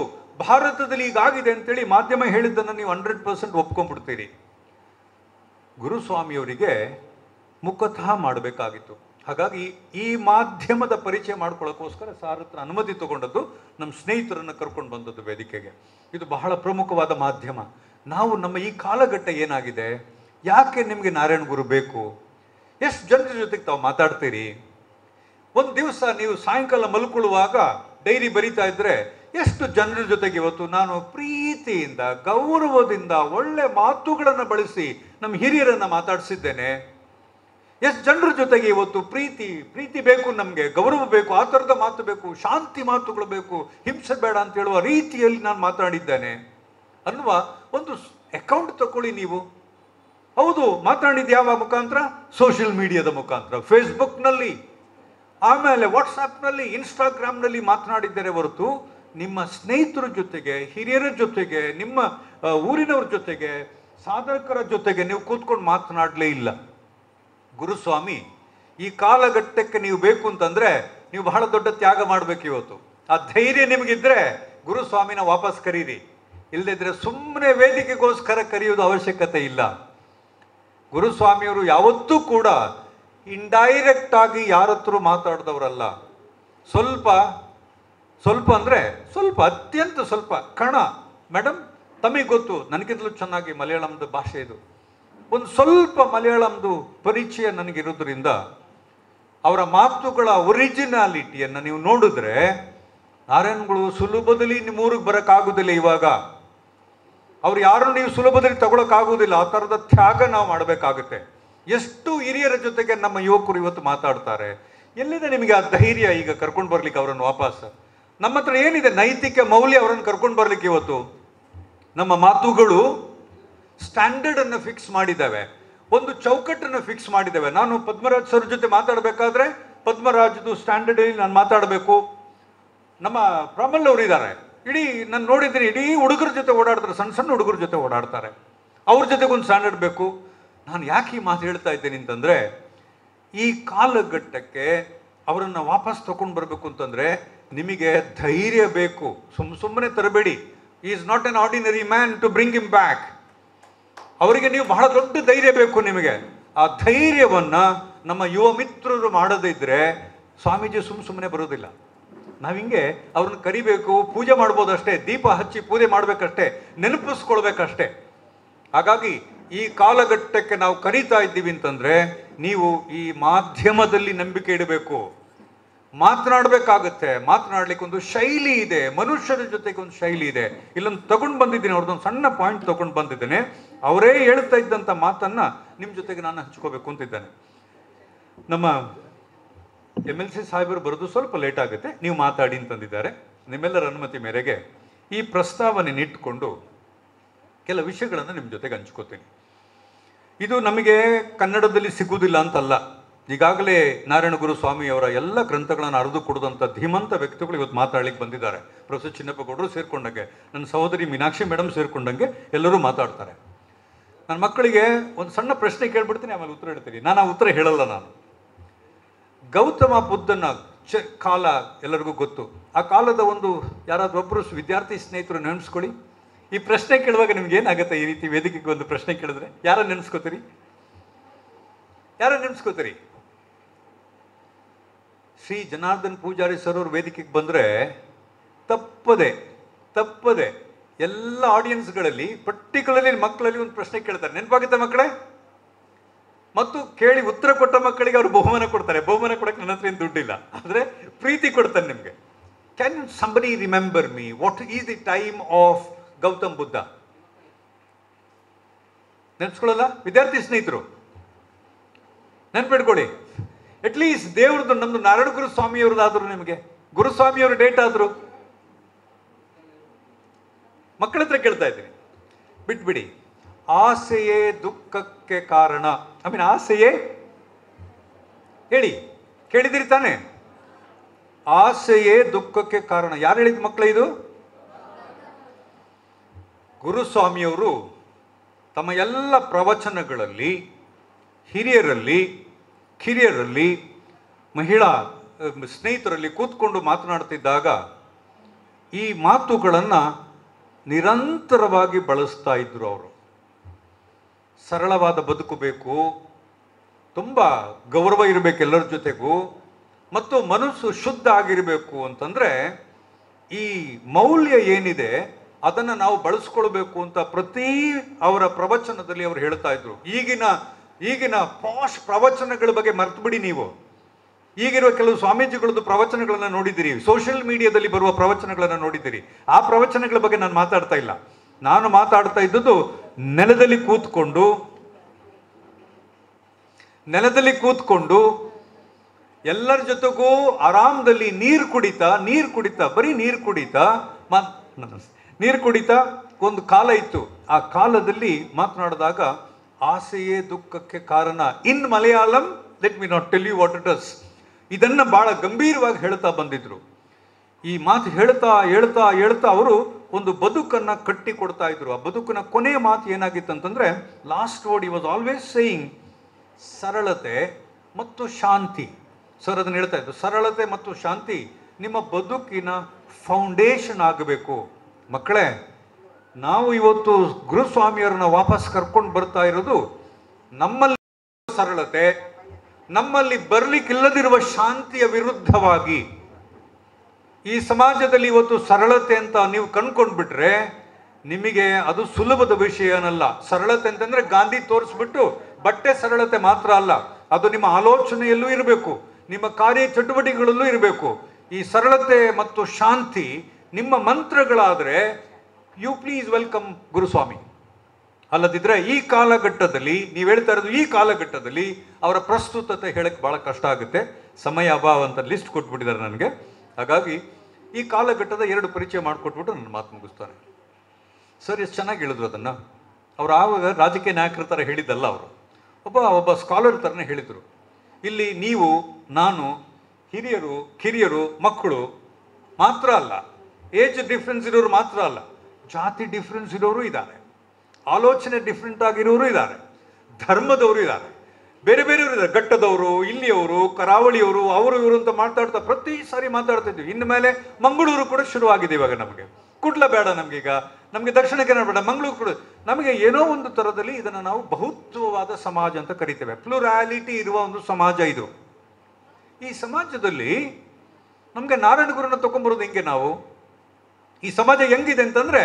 ಭಾರತದಲ್ಲಿ ಈಗಾಗಿದೆ ಅಂತೇಳಿ ಮಾಧ್ಯಮ ಹೇಳಿದ್ದನ್ನು ನೀವು 100% ಒಪ್ಕೊಂಡ್ಬಿಡ್ತೀರಿ. ಗುರುಸ್ವಾಮಿಯವರಿಗೆ ಮುಖತಃ ಮಾಡಬೇಕಾಗಿತ್ತು. ಹಾಗಾಗಿ ಈ ಮಾಧ್ಯಮದ ಪರಿಚಯ ಮಾಡ್ಕೊಳ್ಳೋಕ್ಕೋಸ್ಕರ ಸಾರ್ ಹತ್ರ ಅನುಮತಿ ತಗೊಂಡದ್ದು, ನಮ್ಮ ಸ್ನೇಹಿತರನ್ನು ಕರ್ಕೊಂಡು ಬಂದದ್ದು ವೇದಿಕೆಗೆ. ಇದು ಬಹಳ ಪ್ರಮುಖವಾದ ಮಾಧ್ಯಮ. ನಾವು ನಮ್ಮ ಈ ಕಾಲಘಟ್ಟ ಏನಾಗಿದೆ, ಯಾಕೆ ನಿಮಗೆ ನಾರಾಯಣ ಗುರು ಬೇಕು? ಎಷ್ಟು ಜನರ ಜೊತೆಗೆ ತಾವು ಮಾತಾಡ್ತೀರಿ? ಒಂದು ದಿವಸ ನೀವು ಸಾಯಂಕಾಲ ಮಲ್ಕೊಳ್ಳುವಾಗ ಡೈರಿ ಬರಿತಾ ಇದ್ರೆ ಎಷ್ಟು ಜನರ ಜೊತೆಗೆ ಇವತ್ತು ನಾನು ಪ್ರೀತಿಯಿಂದ ಗೌರವದಿಂದ ಒಳ್ಳೆ ಮಾತುಗಳನ್ನು ಬಳಸಿ ನಮ್ಮ ಹಿರಿಯರನ್ನು ಮಾತಾಡಿಸಿದ್ದೇನೆ. ಎಷ್ಟು ಜನರ ಜೊತೆಗೆ ಇವತ್ತು ಪ್ರೀತಿ ಬೇಕು, ನಮಗೆ ಗೌರವ ಬೇಕು, ಆ ಥರದ ಮಾತು ಬೇಕು, ಶಾಂತಿ ಮಾತುಗಳು ಬೇಕು, ಹಿಂಸೆ ಬೇಡ ಅಂತ ಹೇಳುವ ರೀತಿಯಲ್ಲಿ ನಾನು ಮಾತಾಡಿದ್ದೇನೆ ಅನ್ನುವ ಒಂದು ಅಕೌಂಟ್ ತಗೊಳ್ಳಿ ನೀವು. ಹೌದು, ಮಾತನಾಡಿದ್ದು ಯಾವ ಮುಖಾಂತರ? ಸೋಷಿಯಲ್ ಮೀಡಿಯಾದ ಮುಖಾಂತರ, ಫೇಸ್ಬುಕ್ನಲ್ಲಿ, ಆಮೇಲೆ ವಾಟ್ಸಾಪ್ನಲ್ಲಿ, ಇನ್ಸ್ಟಾಗ್ರಾಮ್ನಲ್ಲಿ ಮಾತನಾಡಿದ್ದಾರೆ ಹೊರತು ನಿಮ್ಮ ಸ್ನೇಹಿತರ ಜೊತೆಗೆ, ಹಿರಿಯರ ಜೊತೆಗೆ, ನಿಮ್ಮ ಊರಿನವ್ರ ಜೊತೆಗೆ, ಸಾಧಕರ ಜೊತೆಗೆ ನೀವು ಕೂತ್ಕೊಂಡು ಮಾತನಾಡಲೇ ಇಲ್ಲ. ಗುರುಸ್ವಾಮಿ ಈ ಕಾಲಘಟ್ಟಕ್ಕೆ ನೀವು ಬೇಕು ಅಂತಂದರೆ ನೀವು ಬಹಳ ದೊಡ್ಡ ತ್ಯಾಗ ಮಾಡಬೇಕು ಇವತ್ತು. ಆ ಧೈರ್ಯ ನಿಮಗಿದ್ರೆ ಗುರುಸ್ವಾಮಿನ ವಾಪಸ್ ಕರೀರಿ. ಇಲ್ಲದಿದ್ದರೆ ಸುಮ್ಮನೆ ವೇದಿಕೆಗೋಸ್ಕರ ಕರೆಯೋದು ಅವಶ್ಯಕತೆ ಇಲ್ಲ. ಗುರುಸ್ವಾಮಿಯವರು ಯಾವತ್ತೂ ಕೂಡ ಇಂಡೈರೆಕ್ಟ್ ಆಗಿ ಯಾರತ್ರ ಮಾತಾಡಿದವರಲ್ಲ. ಸ್ವಲ್ಪ ಅಂದರೆ ಸ್ವಲ್ಪ, ಅತ್ಯಂತ ಸ್ವಲ್ಪ ಕಣ. ಮೇಡಮ್ ತಮಗೆ ಗೊತ್ತು, ನನಗಿಂತಲೂ ಚೆನ್ನಾಗಿ ಮಲಯಾಳಂದ ಭಾಷೆ ಇದು. ಒಂದು ಸ್ವಲ್ಪ ಮಲಯಾಳಂದು ಪರಿಚಯ ನನಗಿರೋದ್ರಿಂದ ಅವರ ಮಾತುಗಳ ಒರಿಜಿನಾಲಿಟಿಯನ್ನು ನೀವು ನೋಡಿದ್ರೆ ನಾರಾಯಣಗಳು ಸುಲಭದಲ್ಲಿ ನಿಮ್ಮ ಊರಿಗೆ ಬರೋಕ್ಕಾಗೋದಿಲ್ಲ. ಇವಾಗ ಅವ್ರು ಯಾರನ್ನು ನೀವು ಸುಲಭದಲ್ಲಿ ತಗೊಳಕ್ಕಾಗೋದಿಲ್ಲ. ಆ ಥರದ ತ್ಯಾಗ ನಾವು ಮಾಡಬೇಕಾಗುತ್ತೆ. ಎಷ್ಟು ಹಿರಿಯರ ಜೊತೆಗೆ ನಮ್ಮ ಯುವಕರು ಇವತ್ತು ಮಾತಾಡ್ತಾರೆ. ಎಲ್ಲಿದೆ ನಿಮಗೆ ಆ ಧೈರ್ಯ ಈಗ ಕರ್ಕೊಂಡು ಬರ್ಲಿಕ್ಕೆ ಅವರನ್ನು ವಾಪಸ್? ನಮ್ಮ ಹತ್ರ ಏನಿದೆ ನೈತಿಕ ಮೌಲ್ಯ ಅವರನ್ನು ಕರ್ಕೊಂಡು ಬರ್ಲಿಕ್ಕೆ? ಇವತ್ತು ನಮ್ಮ ಮಾತುಗಳು ಸ್ಟ್ಯಾಂಡರ್ಡನ್ನು ಫಿಕ್ಸ್ ಮಾಡಿದ್ದಾವೆ, ಒಂದು ಚೌಕಟ್ಟನ್ನು ಫಿಕ್ಸ್ ಮಾಡಿದ್ದಾವೆ. ನಾನು ಪದ್ಮರಾಜ್ ಸರ್ ಜೊತೆ ಮಾತಾಡಬೇಕಾದ್ರೆ ಪದ್ಮರಾಜ್ದು ಸ್ಟ್ಯಾಂಡರ್ಡಲ್ಲಿ ನಾನು ಮಾತಾಡಬೇಕು. ನಮ್ಮ ಪ್ರಮಲ್ ಅವರು ಇದ್ದಾರೆ, ಇಡೀ ನಾನು ನೋಡಿದ್ದೀನಿ, ಇಡೀ ಹುಡುಗರ ಜೊತೆ ಓಡಾಡ್ತಾರೆ, ಸಣ್ಣ ಸಣ್ಣ ಹುಡುಗರ ಜೊತೆ ಓಡಾಡ್ತಾರೆ. ಅವ್ರ ಜೊತೆಗೆ ಒಂದು ಸ್ಟ್ಯಾಂಡರ್ಡ್ ಬೇಕು. ನಾನು ಯಾಕೆ ಈ ಮಾತು ಹೇಳ್ತಾ ಇದ್ದೀನಿ ಅಂತಂದರೆ, ಈ ಕಾಲಘಟ್ಟಕ್ಕೆ ಅವರನ್ನು ವಾಪಸ್ ತಗೊಂಡು ಬರಬೇಕು ಅಂತಂದರೆ ನಿಮಗೆ ಧೈರ್ಯ ಬೇಕು. ಸುಮ್ಮನೆ ತರಬೇಡಿ. Is not an ordinary man to bring him back. ಅವರಿಗೆ ನೀವು ಬಹಳ ದೊಡ್ಡ ಧೈರ್ಯ ಬೇಕು ನಿಮಗೆ. ಆ ಧೈರ್ಯವನ್ನು ನಮ್ಮ ಯುವ ಮಿತ್ರರು ಮಾಡದಿದ್ದರೆ ಸ್ವಾಮೀಜಿ ಸುಮ್ಮನೆ ಬರೋದಿಲ್ಲ. ನಾವು ಹಿಂಗೆ ಅವ್ರನ್ನ ಕರಿಬೇಕು, ಪೂಜೆ ಮಾಡ್ಬೋದಷ್ಟೇ, ದೀಪ ಹಚ್ಚಿ ಪೂಜೆ ಮಾಡಬೇಕಷ್ಟೇ, ನೆನಪಿಸ್ಕೊಳ್ಬೇಕಷ್ಟೇ. ಹಾಗಾಗಿ ಈ ಕಾಲಘಟ್ಟಕ್ಕೆ ನಾವು ಕರೀತಾ ಇದ್ದೀವಿ ಅಂತಂದರೆ ನೀವು ಈ ಮಾಧ್ಯಮದಲ್ಲಿ ನಂಬಿಕೆ ಇಡಬೇಕು, ಮಾತನಾಡಬೇಕಾಗತ್ತೆ. ಮಾತನಾಡ್ಲಿಕ್ಕೆ ಒಂದು ಶೈಲಿ ಇದೆ, ಮನುಷ್ಯರ ಜೊತೆಗೆ ಒಂದು ಶೈಲಿ ಇದೆ. ಇಲ್ಲೊಂದು ತಗೊಂಡು ಬಂದಿದ್ದೀನಿ, ಅವ್ರದ್ದೊಂದು ಸಣ್ಣ ಪಾಯಿಂಟ್ ತಗೊಂಡು ಬಂದಿದ್ದೇನೆ. ಅವರೇ ಹೇಳ್ತಾ ಇದ್ದಂಥ ಮಾತನ್ನು ನಿಮ್ಮ ಜೊತೆಗೆ ನಾನು ಹಂಚ್ಕೋಬೇಕು ಅಂತಿದ್ದೇನೆ. ನಮ್ಮ MLC ಸಾಹೇಬರು ಬರೋದು ಸ್ವಲ್ಪ ಲೇಟ್ ಆಗುತ್ತೆ, ನೀವು ಮಾತಾಡಿ ಅಂತಂದಿದ್ದಾರೆ. ನಿಮ್ಮೆಲ್ಲರ ಅನುಮತಿ ಮೇರೆಗೆ ಈ ಪ್ರಸ್ತಾವನೆ ಇಟ್ಕೊಂಡು ಕೆಲ ವಿಷಯಗಳನ್ನು ನಿಮ್ಮ ಜೊತೆಗೆ ಹಂಚ್ಕೋತೀನಿ. ಇದು ನಮಗೆ ಕನ್ನಡದಲ್ಲಿ ಸಿಗುವುದಿಲ್ಲ ಅಂತಲ್ಲ. ಈಗಾಗಲೇ ನಾರಾಯಣಗುರು ಸ್ವಾಮಿಯವರ ಎಲ್ಲ ಗ್ರಂಥಗಳನ್ನು ಅರಿದು ಕೊಡುವಂಥ ಧೀಮಂತ ವ್ಯಕ್ತಿಗಳು ಇವತ್ತು ಮಾತಾಡ್ಲಿಕ್ಕೆ ಬಂದಿದ್ದಾರೆ. ಪ್ರೊಫೆಸರ್ ಚಿನ್ನಪ್ಪಗೌಡರು ಸೇರ್ಕೊಂಡಂಗೆ, ನನ್ನ ಸಹೋದರಿ ಮೀನಾಕ್ಷಿ ಮೇಡಮ್ ಸೇರ್ಕೊಂಡಂಗೆ ಎಲ್ಲರೂ ಮಾತಾಡ್ತಾರೆ. ನನ್ನ ಮಕ್ಕಳಿಗೆ ಒಂದು ಸಣ್ಣ ಪ್ರಶ್ನೆ ಕೇಳ್ಬಿಡ್ತೀನಿ, ಆಮೇಲೆ ಉತ್ತರ ಹೇಳ್ತೀನಿ. ನಾನು ಆ ಉತ್ತರ ಹೇಳಲ್ಲ. ನಾನು ಗೌತಮ ಬುದ್ಧನ ಕಾಲ ಎಲ್ಲರಿಗೂ ಗೊತ್ತು. ಆ ಕಾಲದ ಒಂದು ಯಾರಾದ್ರೂ ಒಬ್ಬರು ವಿದ್ಯಾರ್ಥಿ ಸ್ನೇಹಿತರು ನೆನೆಸ್ಕೊಳ್ಳಿ. ಈ ಪ್ರಶ್ನೆ ಕೇಳುವಾಗ ನಿಮ್ಗೆ ಏನಾಗುತ್ತೆ? ಈ ರೀತಿ ವೇದಿಕೆಗೆ ಒಂದು ಪ್ರಶ್ನೆ ಕೇಳಿದ್ರೆ ಯಾರ ನೆನೆಸ್ಕೋತೀರಿ? ಶ್ರೀ ಜನಾರ್ದನ್ ಪೂಜಾರಿ ಸರ್ ಅವರು ವೇದಿಕೆಗೆ ಬಂದರೆ ತಪ್ಪದೆ ಎಲ್ಲ ಆಡಿಯನ್ಸ್ಗಳಲ್ಲಿ, ಪರ್ಟಿಕ್ಯುಲರ್ಲಿ ಮಕ್ಕಳಲ್ಲಿ ಒಂದು ಪ್ರಶ್ನೆ ಕೇಳ್ತಾರೆ. ನೆನಪಾಗುತ್ತೆ ಮಕ್ಕಳೇ? ಮತ್ತು ಕೇಳಿ ಉತ್ತರ ಕೊಟ್ಟ ಮಕ್ಕಳಿಗೆ ಅವರು ಬಹುಮಾನ ಕೊಡ್ತಾರೆ. ಬಹುಮಾನ ಕೊಡಕ್ಕೆ ನನ್ನ ಹತ್ರ ಏನು ದುಡ್ಡಿಲ್ಲ, ಆದರೆ ಪ್ರೀತಿ ಕೊಡ್ತಾನೆ ನಿಮಗೆ. Can somebody remember me? What is the time of Gautam Buddha? ನೆನ್ಸ್ಕೊಳ್ಳಲ್ಲ ವಿದ್ಯಾರ್ಥಿ ಸ್ನೇಹಿತರು? ನೆನ್ಪಿಡ್ಕೊಳ್ಳಿ. ಅಟ್ಲೀಸ್ಟ್ ದೇವ್ರದ್ದು, ನಮ್ದು ನಾರಾಯಣ ಗುರು ಸ್ವಾಮಿಯವ್ರದ್ದಾದ್ರು, ನಿಮಗೆ ಗುರುಸ್ವಾಮಿಯವ್ರ ಡೇಟ್ ಆದ್ರು ಮಕ್ಕಳ ಹತ್ರ ಕೇಳ್ತಾ ಇದ್ದೀನಿ. ಬಿಟ್ಬಿಡಿ. ಆಸೆಯೇ ದುಃಖಕ್ಕೆ ಕಾರಣ. ಆಸೆಯೇ ಹೇಳಿ, ಕೇಳಿದಿರಿ ತಾನೆ? ಆಸೆಯೇ ದುಃಖಕ್ಕೆ ಕಾರಣ. ಯಾರು ಹೇಳಿದ ಮಕ್ಕಳ ಇದು? ಗುರುಸ್ವಾಮಿಯವರು ತಮ್ಮ ಎಲ್ಲ ಪ್ರವಚನಗಳಲ್ಲಿ ಹಿರಿಯರಲ್ಲಿ, ಕಿರಿಯರಲ್ಲಿ, ಮಹಿಳಾ ಸ್ನೇಹಿತರಲ್ಲಿ ಕೂತ್ಕೊಂಡು ಮಾತನಾಡ್ತಿದ್ದಾಗ ಈ ಮಾತುಗಳನ್ನು ನಿರಂತರವಾಗಿ ಬಳಸ್ತಾ ಇದ್ರು. ಅವರು ಸರಳವಾದ ಬದುಕು ಬೇಕು, ತುಂಬ ಗೌರವ ಇರಬೇಕು ಎಲ್ಲರ ಜೊತೆಗೂ, ಮತ್ತು ಮನಸ್ಸು ಶುದ್ಧ ಆಗಿರಬೇಕು ಅಂತಂದರೆ ಈ ಮೌಲ್ಯ ಏನಿದೆ ಅದನ್ನು ನಾವು ಬಳಸ್ಕೊಳ್ಬೇಕು ಅಂತ ಪ್ರತಿ ಅವರ ಪ್ರವಚನದಲ್ಲಿ ಅವರು ಹೇಳ್ತಾ ಇದ್ರು. ಈಗಿನ ಪಾಶ್ ಪ್ರವಚನಗಳ ಬಗ್ಗೆ ಮರ್ತು ಬಿಡಿ. ನೀವು ಈಗಿರುವ ಕೆಲವು ಸ್ವಾಮೀಜಿಗಳದ್ದು ಪ್ರವಚನಗಳನ್ನು ನೋಡಿದ್ದೀರಿ, ಸೋಷಿಯಲ್ ಮೀಡಿಯಾದಲ್ಲಿ ಬರುವ ಪ್ರವಚನಗಳನ್ನು ನೋಡಿದ್ದೀರಿ. ಆ ಪ್ರವಚನಗಳ ಬಗ್ಗೆ ನಾನು ಮಾತಾಡ್ತಾ ಇಲ್ಲ. ನಾನು ಮಾತಾಡ್ತಾ ಇದ್ದುದು ನೆಲದಲ್ಲಿ ಕೂತ್ಕೊಂಡು ಎಲ್ಲರ ಜೊತೆಗೂ ಆರಾಮದಲ್ಲಿ ನೀರು ಕುಡಿತಾ ಒಂದು ಕಾಲ ಇತ್ತು. ಆ ಕಾಲದಲ್ಲಿ ಮಾತನಾಡಿದಾಗ ಆಸೆಯೇ ದುಃಖಕ್ಕೆ ಕಾರಣ. In Malayalam, let me not tell you what it is. ಇದನ್ನು ಬಹಳ ಗಂಭೀರವಾಗಿ ಹೇಳ್ತಾ ಬಂದಿದ್ರು. ಈ ಮಾತು ಹೇಳ್ತಾ ಅವರು ಒಂದು ಬದುಕನ್ನು ಕಟ್ಟಿ ಕೊಡ್ತಾ ಇದ್ರು. ಆ ಬದುಕಿನ ಕೊನೆಯ ಮಾತು ಏನಾಗಿತ್ತು ಅಂತಂದ್ರೆ, last word he was always saying ಸರಳತೆ ಮತ್ತು ಶಾಂತಿ. ಸರ್ ಅದನ್ನು ಹೇಳ್ತಾ ಇದ್ರು, ಸರಳತೆ ಮತ್ತು ಶಾಂತಿ ನಿಮ್ಮ ಬದುಕಿನ ಫೌಂಡೇಶನ್ ಆಗಬೇಕು. ಮಕ್ಕಳೇ, ನಾವು ಇವತ್ತು ಗುರುಸ್ವಾಮಿಯವ್ರನ್ನ ವಾಪಸ್ ಕರ್ಕೊಂಡು ಬರ್ತಾ ಇರೋದು ನಮ್ಮಲ್ಲಿ ಸರಳತೆ, ನಮ್ಮಲ್ಲಿ ಬರ್ಲಿಕ್ಕಿಲ್ಲದಿರುವ ಶಾಂತಿಯ ವಿರುದ್ಧವಾಗಿ. ಈ ಸಮಾಜದಲ್ಲಿ ಇವತ್ತು ಸರಳತೆ ಅಂತ ನೀವು ಕಂಡ್ಕೊಂಡ್ಬಿಟ್ರೆ ನಿಮಗೆ ಅದು ಸುಲಭದ ವಿಷಯ ಏನಲ್ಲ. ಸರಳತೆ ಅಂತಂದ್ರೆ ಗಾಂಧಿ ತೋರಿಸ್ಬಿಟ್ಟು ಬಟ್ಟೆ ಸರಳತೆ ಮಾತ್ರ ಅಲ್ಲ, ಅದು ನಿಮ್ಮ ಆಲೋಚನೆಯಲ್ಲೂ ಇರಬೇಕು, ನಿಮ್ಮ ಕಾರ್ಯ ಚಟುವಟಿಕೆಗಳಲ್ಲೂ ಇರಬೇಕು. ಈ ಸರಳತೆ ಮತ್ತು ಶಾಂತಿ ನಿಮ್ಮ ಮಂತ್ರಗಳಾದರೆ ಯು ಪ್ಲೀಸ್ ವೆಲ್ಕಮ್ ಗುರುಸ್ವಾಮಿ. ಅಲ್ಲದಿದ್ರೆ ಈ ಕಾಲಘಟ್ಟದಲ್ಲಿ, ನೀವು ಹೇಳ್ತಾ ಇರೋದು ಈ ಕಾಲಘಟ್ಟದಲ್ಲಿ ಅವರ ಪ್ರಸ್ತುತತೆ ಹೇಳಕ್ಕೆ ಬಹಳ ಕಷ್ಟ ಆಗುತ್ತೆ. ಸಮಯ ಅಭಾವ ಅಂತ ಲಿಸ್ಟ್ ಕೊಟ್ಬಿಟ್ಟಿದ್ದಾರೆ ನನಗೆ. ಹಾಗಾಗಿ ಈ ಕಾಲಘಟ್ಟದ 2 ಪರಿಚಯ ಮಾಡಿಕೊಟ್ಬಿಟ್ಟು ನನ್ನ ಮಾತು ಮುಗಿಸ್ತಾರೆ. ಸರ್ ಎಷ್ಟು ಚೆನ್ನಾಗಿ ಹೇಳಿದ್ರು ಅದನ್ನು. ಅವ್ರು ಆವಾಗ ರಾಜಕೀಯ ನಾಯಕರ ಥರ ಹೇಳಿದ್ದಲ್ಲ, ಅವರು ಒಬ್ಬ ಸ್ಕಾಲರ್ ಥರನೇ ಹೇಳಿದರು. ಇಲ್ಲಿ ನೀವು, ನಾನು, ಹಿರಿಯರು, ಕಿರಿಯರು, ಮಕ್ಕಳು ಮಾತ್ರ ಅಲ್ಲ, ಏಜ್ ಡಿಫ್ರೆನ್ಸ್ ಇರೋರು ಮಾತ್ರ ಅಲ್ಲ, ಜಾತಿ ಡಿಫ್ರೆನ್ಸ್ ಇರೋರು ಇದ್ದಾರೆ, ಆಲೋಚನೆ ಡಿಫ್ರೆಂಟ್ ಆಗಿರೋರು ಇದ್ದಾರೆ, ಧರ್ಮದವರು ಇದ್ದಾರೆ, ಬೇರೆ ಬೇರೆಯವರು ಇದ್ದಾರೆ, ಘಟ್ಟದವರು, ಇಲ್ಲಿಯವರು, ಕರಾವಳಿಯವರು, ಅವರು ಇವರು ಅಂತ ಮಾತಾಡ್ತಾ ಪ್ರತಿ ಸಾರಿ ಮಾತಾಡ್ತಾ ಇದ್ವಿ. ಇನ್ನು ಮೇಲೆ ಮಂಗಳೂರು ಕೂಡ ಶುರುವಾಗಿದೆ ಇವಾಗ. ನಮಗೆ ಕುಡ್ಲ ಬೇಡ, ನಮಗೀಗ ನಮಗೆ ದಕ್ಷಿಣ ಕನ್ನಡ ಬೇಡ, ಮಂಗಳೂರು ಕೂಡ ನಮಗೆ ಏನೋ ಒಂದು ಥರದಲ್ಲಿ ಇದನ್ನು ನಾವು ಬಹುತ್ವವಾದ ಸಮಾಜ ಅಂತ ಕರಿತೇವೆ. ಪ್ಲುರಾಲಿಟಿ ಇರುವ ಒಂದು ಸಮಾಜ ಇದು. ಈ ಸಮಾಜದಲ್ಲಿ ನಮಗೆ ನಾರಾಯಣ ಗುರುನ ತಗೊಂಡ್ಬರೋದು ಹೆಂಗೆ ನಾವು? ಈ ಸಮಾಜ ಹೆಂಗಿದೆ ಅಂತಂದ್ರೆ,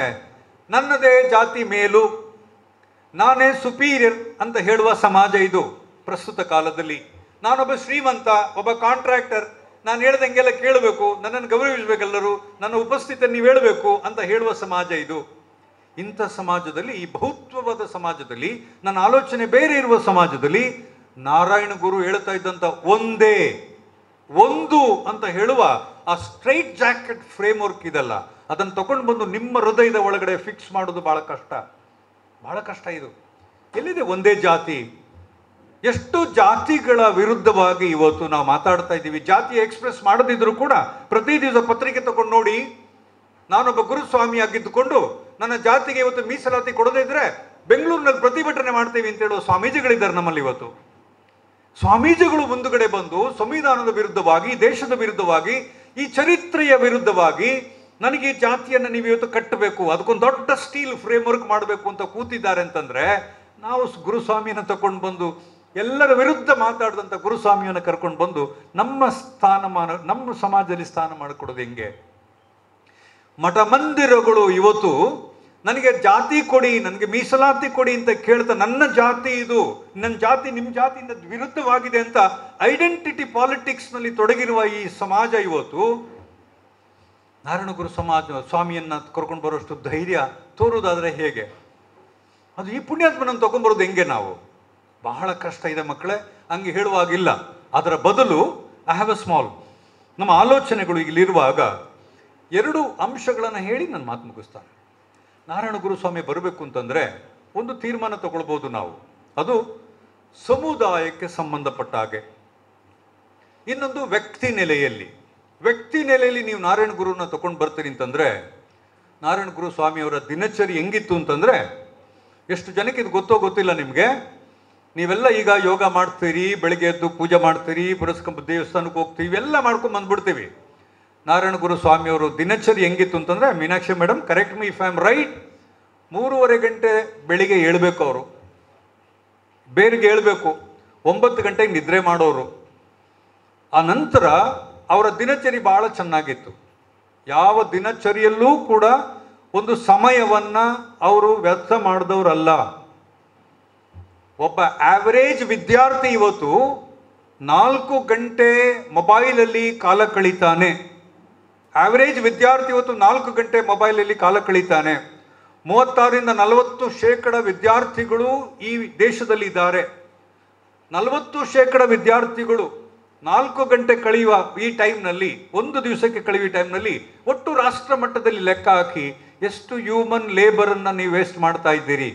ನನ್ನದೇ ಜಾತಿ ಮೇಲು, ನಾನೇ ಸುಪೀರಿಯರ್ ಅಂತ ಹೇಳುವ ಸಮಾಜ ಇದು ಪ್ರಸ್ತುತ ಕಾಲದಲ್ಲಿ. ನಾನೊಬ್ಬ ಶ್ರೀಮಂತ, ಒಬ್ಬ ಕಾಂಟ್ರಾಕ್ಟರ್, ನಾನು ಹೇಳ್ದಂಗೆಲ್ಲ ಕೇಳಬೇಕು, ನನ್ನನ್ನು ಗೌರವಿಸಬೇಕೆಲ್ಲರೂ, ನನ್ನ ಉಪಸ್ಥಿತಿ ನೀವು ಹೇಳಬೇಕು ಅಂತ ಹೇಳುವ ಸಮಾಜ ಇದು. ಇಂಥ ಸಮಾಜದಲ್ಲಿ, ಈ ಬಹುತ್ವವಾದ ಸಮಾಜದಲ್ಲಿ, ನನ್ನ ಆಲೋಚನೆ ಬೇರೆ ಇರುವ ಸಮಾಜದಲ್ಲಿ ನಾರಾಯಣ ಗುರು ಹೇಳ್ತಾ ಇದ್ದಂಥ ಒಂದೇ ಒಂದು ಅಂತ ಹೇಳುವ ಆ ಸ್ಟ್ರೈಟ್ ಜಾಕೆಟ್ ಫ್ರೇಮ್ವರ್ಕ್ ಇದಲ್ಲ, ಅದನ್ನು ತಗೊಂಡು ಬಂದು ನಿಮ್ಮ ಹೃದಯದ ಒಳಗಡೆ ಫಿಕ್ಸ್ ಮಾಡೋದು ಬಹಳ ಕಷ್ಟ, ಬಹಳ ಕಷ್ಟ. ಇದು ಎಲ್ಲಿದೆ ಒಂದೇ ಜಾತಿ? ಎಷ್ಟು ಜಾತಿಗಳ ವಿರುದ್ಧವಾಗಿ ಇವತ್ತು ನಾವು ಮಾತಾಡ್ತಾ ಇದ್ದೀವಿ. ಜಾತಿ ಎಕ್ಸ್ಪ್ರೆಸ್ ಮಾಡದಿದ್ರು ಕೂಡ ಪ್ರತಿ ದಿವಸ ಪತ್ರಿಕೆ ತಗೊಂಡು ನೋಡಿ, ನಾನೊಬ್ಬ ಗುರುಸ್ವಾಮಿ ಆಗಿದ್ದುಕೊಂಡು ನನ್ನ ಜಾತಿಗೆ ಇವತ್ತು ಮೀಸಲಾತಿ ಕೊಡದೇ ಇದ್ರೆ ಬೆಂಗಳೂರಿನಲ್ಲಿ ಪ್ರತಿಭಟನೆ ಮಾಡ್ತೀವಿ ಅಂತ ಹೇಳುವ ಸ್ವಾಮೀಜಿಗಳಿದ್ದಾರೆ ನಮ್ಮಲ್ಲಿ ಇವತ್ತು. ಸ್ವಾಮೀಜಿಗಳು ಮುಂದುಗಡೆ ಬಂದು ಸಂವಿಧಾನದ ವಿರುದ್ಧವಾಗಿ, ದೇಶದ ವಿರುದ್ಧವಾಗಿ, ಈ ಚರಿತ್ರೆಯ ವಿರುದ್ಧವಾಗಿ ನನಗೆ ಈ ಜಾತಿಯನ್ನು ನೀವು ಇವತ್ತು ಕಟ್ಟಬೇಕು, ಅದಕ್ಕೊಂದು ದೊಡ್ಡ ಸ್ಟೀಲ್ ಫ್ರೇಮ್ವರ್ಕ್ ಮಾಡಬೇಕು ಅಂತ ಕೂತಿದ್ದಾರೆ ಅಂತಂದ್ರೆ, ನಾವು ಗುರುಸ್ವಾಮಿಯನ್ನು ತಗೊಂಡು ಬಂದು ಎಲ್ಲರ ವಿರುದ್ಧ ಮಾತಾಡಿದಂಥ ಗುರುಸ್ವಾಮಿಯನ್ನು ಕರ್ಕೊಂಡು ಬಂದು ನಮ್ಮ ಸ್ಥಾನಮಾನ, ನಮ್ಮ ಸಮಾಜದಲ್ಲಿ ಸ್ಥಾನ ಮಾಡಿಕೊಡೋದು ಹೆಂಗೆ? ಮಠ ಮಂದಿರಗಳು ಇವತ್ತು ನನಗೆ ಜಾತಿ ಕೊಡಿ, ನನಗೆ ಮೀಸಲಾತಿ ಕೊಡಿ ಅಂತ ಕೇಳ್ತಾ, ನನ್ನ ಜಾತಿ ಇದು, ನನ್ನ ಜಾತಿ ನಿಮ್ಮ ಜಾತಿಯಿಂದ ವಿರುದ್ಧವಾಗಿದೆ ಅಂತ ಐಡೆಂಟಿಟಿ ಪಾಲಿಟಿಕ್ಸ್ನಲ್ಲಿ ತೊಡಗಿರುವ ಈ ಸಮಾಜ ಇವತ್ತು ನಾರಾಯಣ ಗುರು ಸ್ವಾಮಿಯನ್ನ ಕರ್ಕೊಂಡು ಬರೋಷ್ಟು ಧೈರ್ಯ ತೋರುವುದಾದ್ರೆ ಹೇಗೆ? ಅದು ಈ ಪುಣ್ಯಾತ್ಮನನ್ನು ತಗೊಂಡ್ಬರೋದು ಹೆಂಗೆ ನಾವು? ಬಹಳ ಕಷ್ಟ ಇದೆ ಮಕ್ಕಳೇ, ಹಂಗೆ ಹೇಳುವಾಗಿಲ್ಲ. ಅದರ ಬದಲು ಐ ಹ್ಯಾವ್ ಎ ಸ್ಮಾಲ್, ನಮ್ಮ ಆಲೋಚನೆಗಳು ಇಲ್ಲಿರುವಾಗ 2 ಅಂಶಗಳನ್ನು ಹೇಳಿ ನನ್ನ ಮಾತು ಮುಗಿಸ್ತಾರೆ. ನಾರಾಯಣ ಗುರುಸ್ವಾಮಿ ಬರಬೇಕು ಅಂತಂದರೆ ಒಂದು ತೀರ್ಮಾನ ತಗೊಳ್ಬೋದು ನಾವು, ಅದು ಸಮುದಾಯಕ್ಕೆ ಸಂಬಂಧಪಟ್ಟ ಹಾಗೆ. ಇನ್ನೊಂದು ವ್ಯಕ್ತಿ ನೆಲೆಯಲ್ಲಿ. ವ್ಯಕ್ತಿ ನೆಲೆಯಲ್ಲಿ ನೀವು ನಾರಾಯಣ ಗುರುನ ತಗೊಂಡು ಬರ್ತೀರಿ ಅಂತಂದರೆ, ನಾರಾಯಣ ಗುರು ಸ್ವಾಮಿಯವರ ದಿನಚರಿ ಹೆಂಗಿತ್ತು ಅಂತಂದರೆ, ಎಷ್ಟು ಜನಕ್ಕೆ ಇದು ಗೊತ್ತೋ ಗೊತ್ತಿಲ್ಲ ನಿಮಗೆ. ನೀವೆಲ್ಲ ಈಗ ಯೋಗ ಮಾಡ್ತೀರಿ, ಬೆಳಿಗ್ಗೆ ಎದ್ದು ಪೂಜೆ ಮಾಡ್ತೀರಿ, ಪುರಸ್ಕಂಬ ದೇವಸ್ಥಾನಕ್ಕೆ ಹೋಗ್ತೀವಿ, ಇವೆಲ್ಲ ಮಾಡ್ಕೊಂಡು ಬಂದ್ಬಿಡ್ತೀವಿ. ನಾರಾಯಣ ಗುರು ಸ್ವಾಮಿಯವರು ದಿನಚರಿ ಹೆಂಗಿತ್ತು ಅಂತಂದರೆ, Meenakshi madam correct me if I am right, 3:30 ಗಂಟೆ ಬೆಳಿಗ್ಗೆ ಏಳಬೇಕು ಅವರು, ಬೇರೆಗೆ ಏಳಬೇಕು, 9 ಗಂಟೆಗೆ ನಿದ್ರೆ ಮಾಡೋರು. ಆ ನಂತರ ಅವರ ದಿನಚರಿ ಬಹಳ ಚೆನ್ನಾಗಿತ್ತು. ಯಾವ ದಿನಚರಿಯಲ್ಲೂ ಕೂಡ ಒಂದು ಸಮಯವನ್ನು ಅವರು ವ್ಯರ್ಥ ಮಾಡಿದವರಲ್ಲ. ಒಬ್ಬ ಆವರೇಜ್ ವಿದ್ಯಾರ್ಥಿ ಇವತ್ತು 4 ಗಂಟೆ ಮೊಬೈಲಲ್ಲಿ ಕಾಲ ಕಳೀತಾನೆ. ಆವರೇಜ್ ವಿದ್ಯಾರ್ಥಿ ಇವತ್ತು 4 ಗಂಟೆ ಮೊಬೈಲಲ್ಲಿ ಕಾಲ ಕಳೀತಾನೆ. 36ರಿಂದ 40% ವಿದ್ಯಾರ್ಥಿಗಳು ಈ ದೇಶದಲ್ಲಿ ಇದ್ದಾರೆ. 40% ವಿದ್ಯಾರ್ಥಿಗಳು 4 ಗಂಟೆ ಕಳೆಯುವ ಈ ಟೈಮ್ನಲ್ಲಿ, ಒಂದು ದಿವಸಕ್ಕೆ ಕಳೆಯುವ ಟೈಮ್ನಲ್ಲಿ ಒಟ್ಟು ರಾಷ್ಟ್ರ ಮಟ್ಟದಲ್ಲಿ ಲೆಕ್ಕ ಹಾಕಿ ಎಷ್ಟು ಹ್ಯೂಮನ್ ಲೇಬರನ್ನು ನೀವು ವೇಸ್ಟ್ ಮಾಡ್ತಾ ಇದ್ದೀರಿ.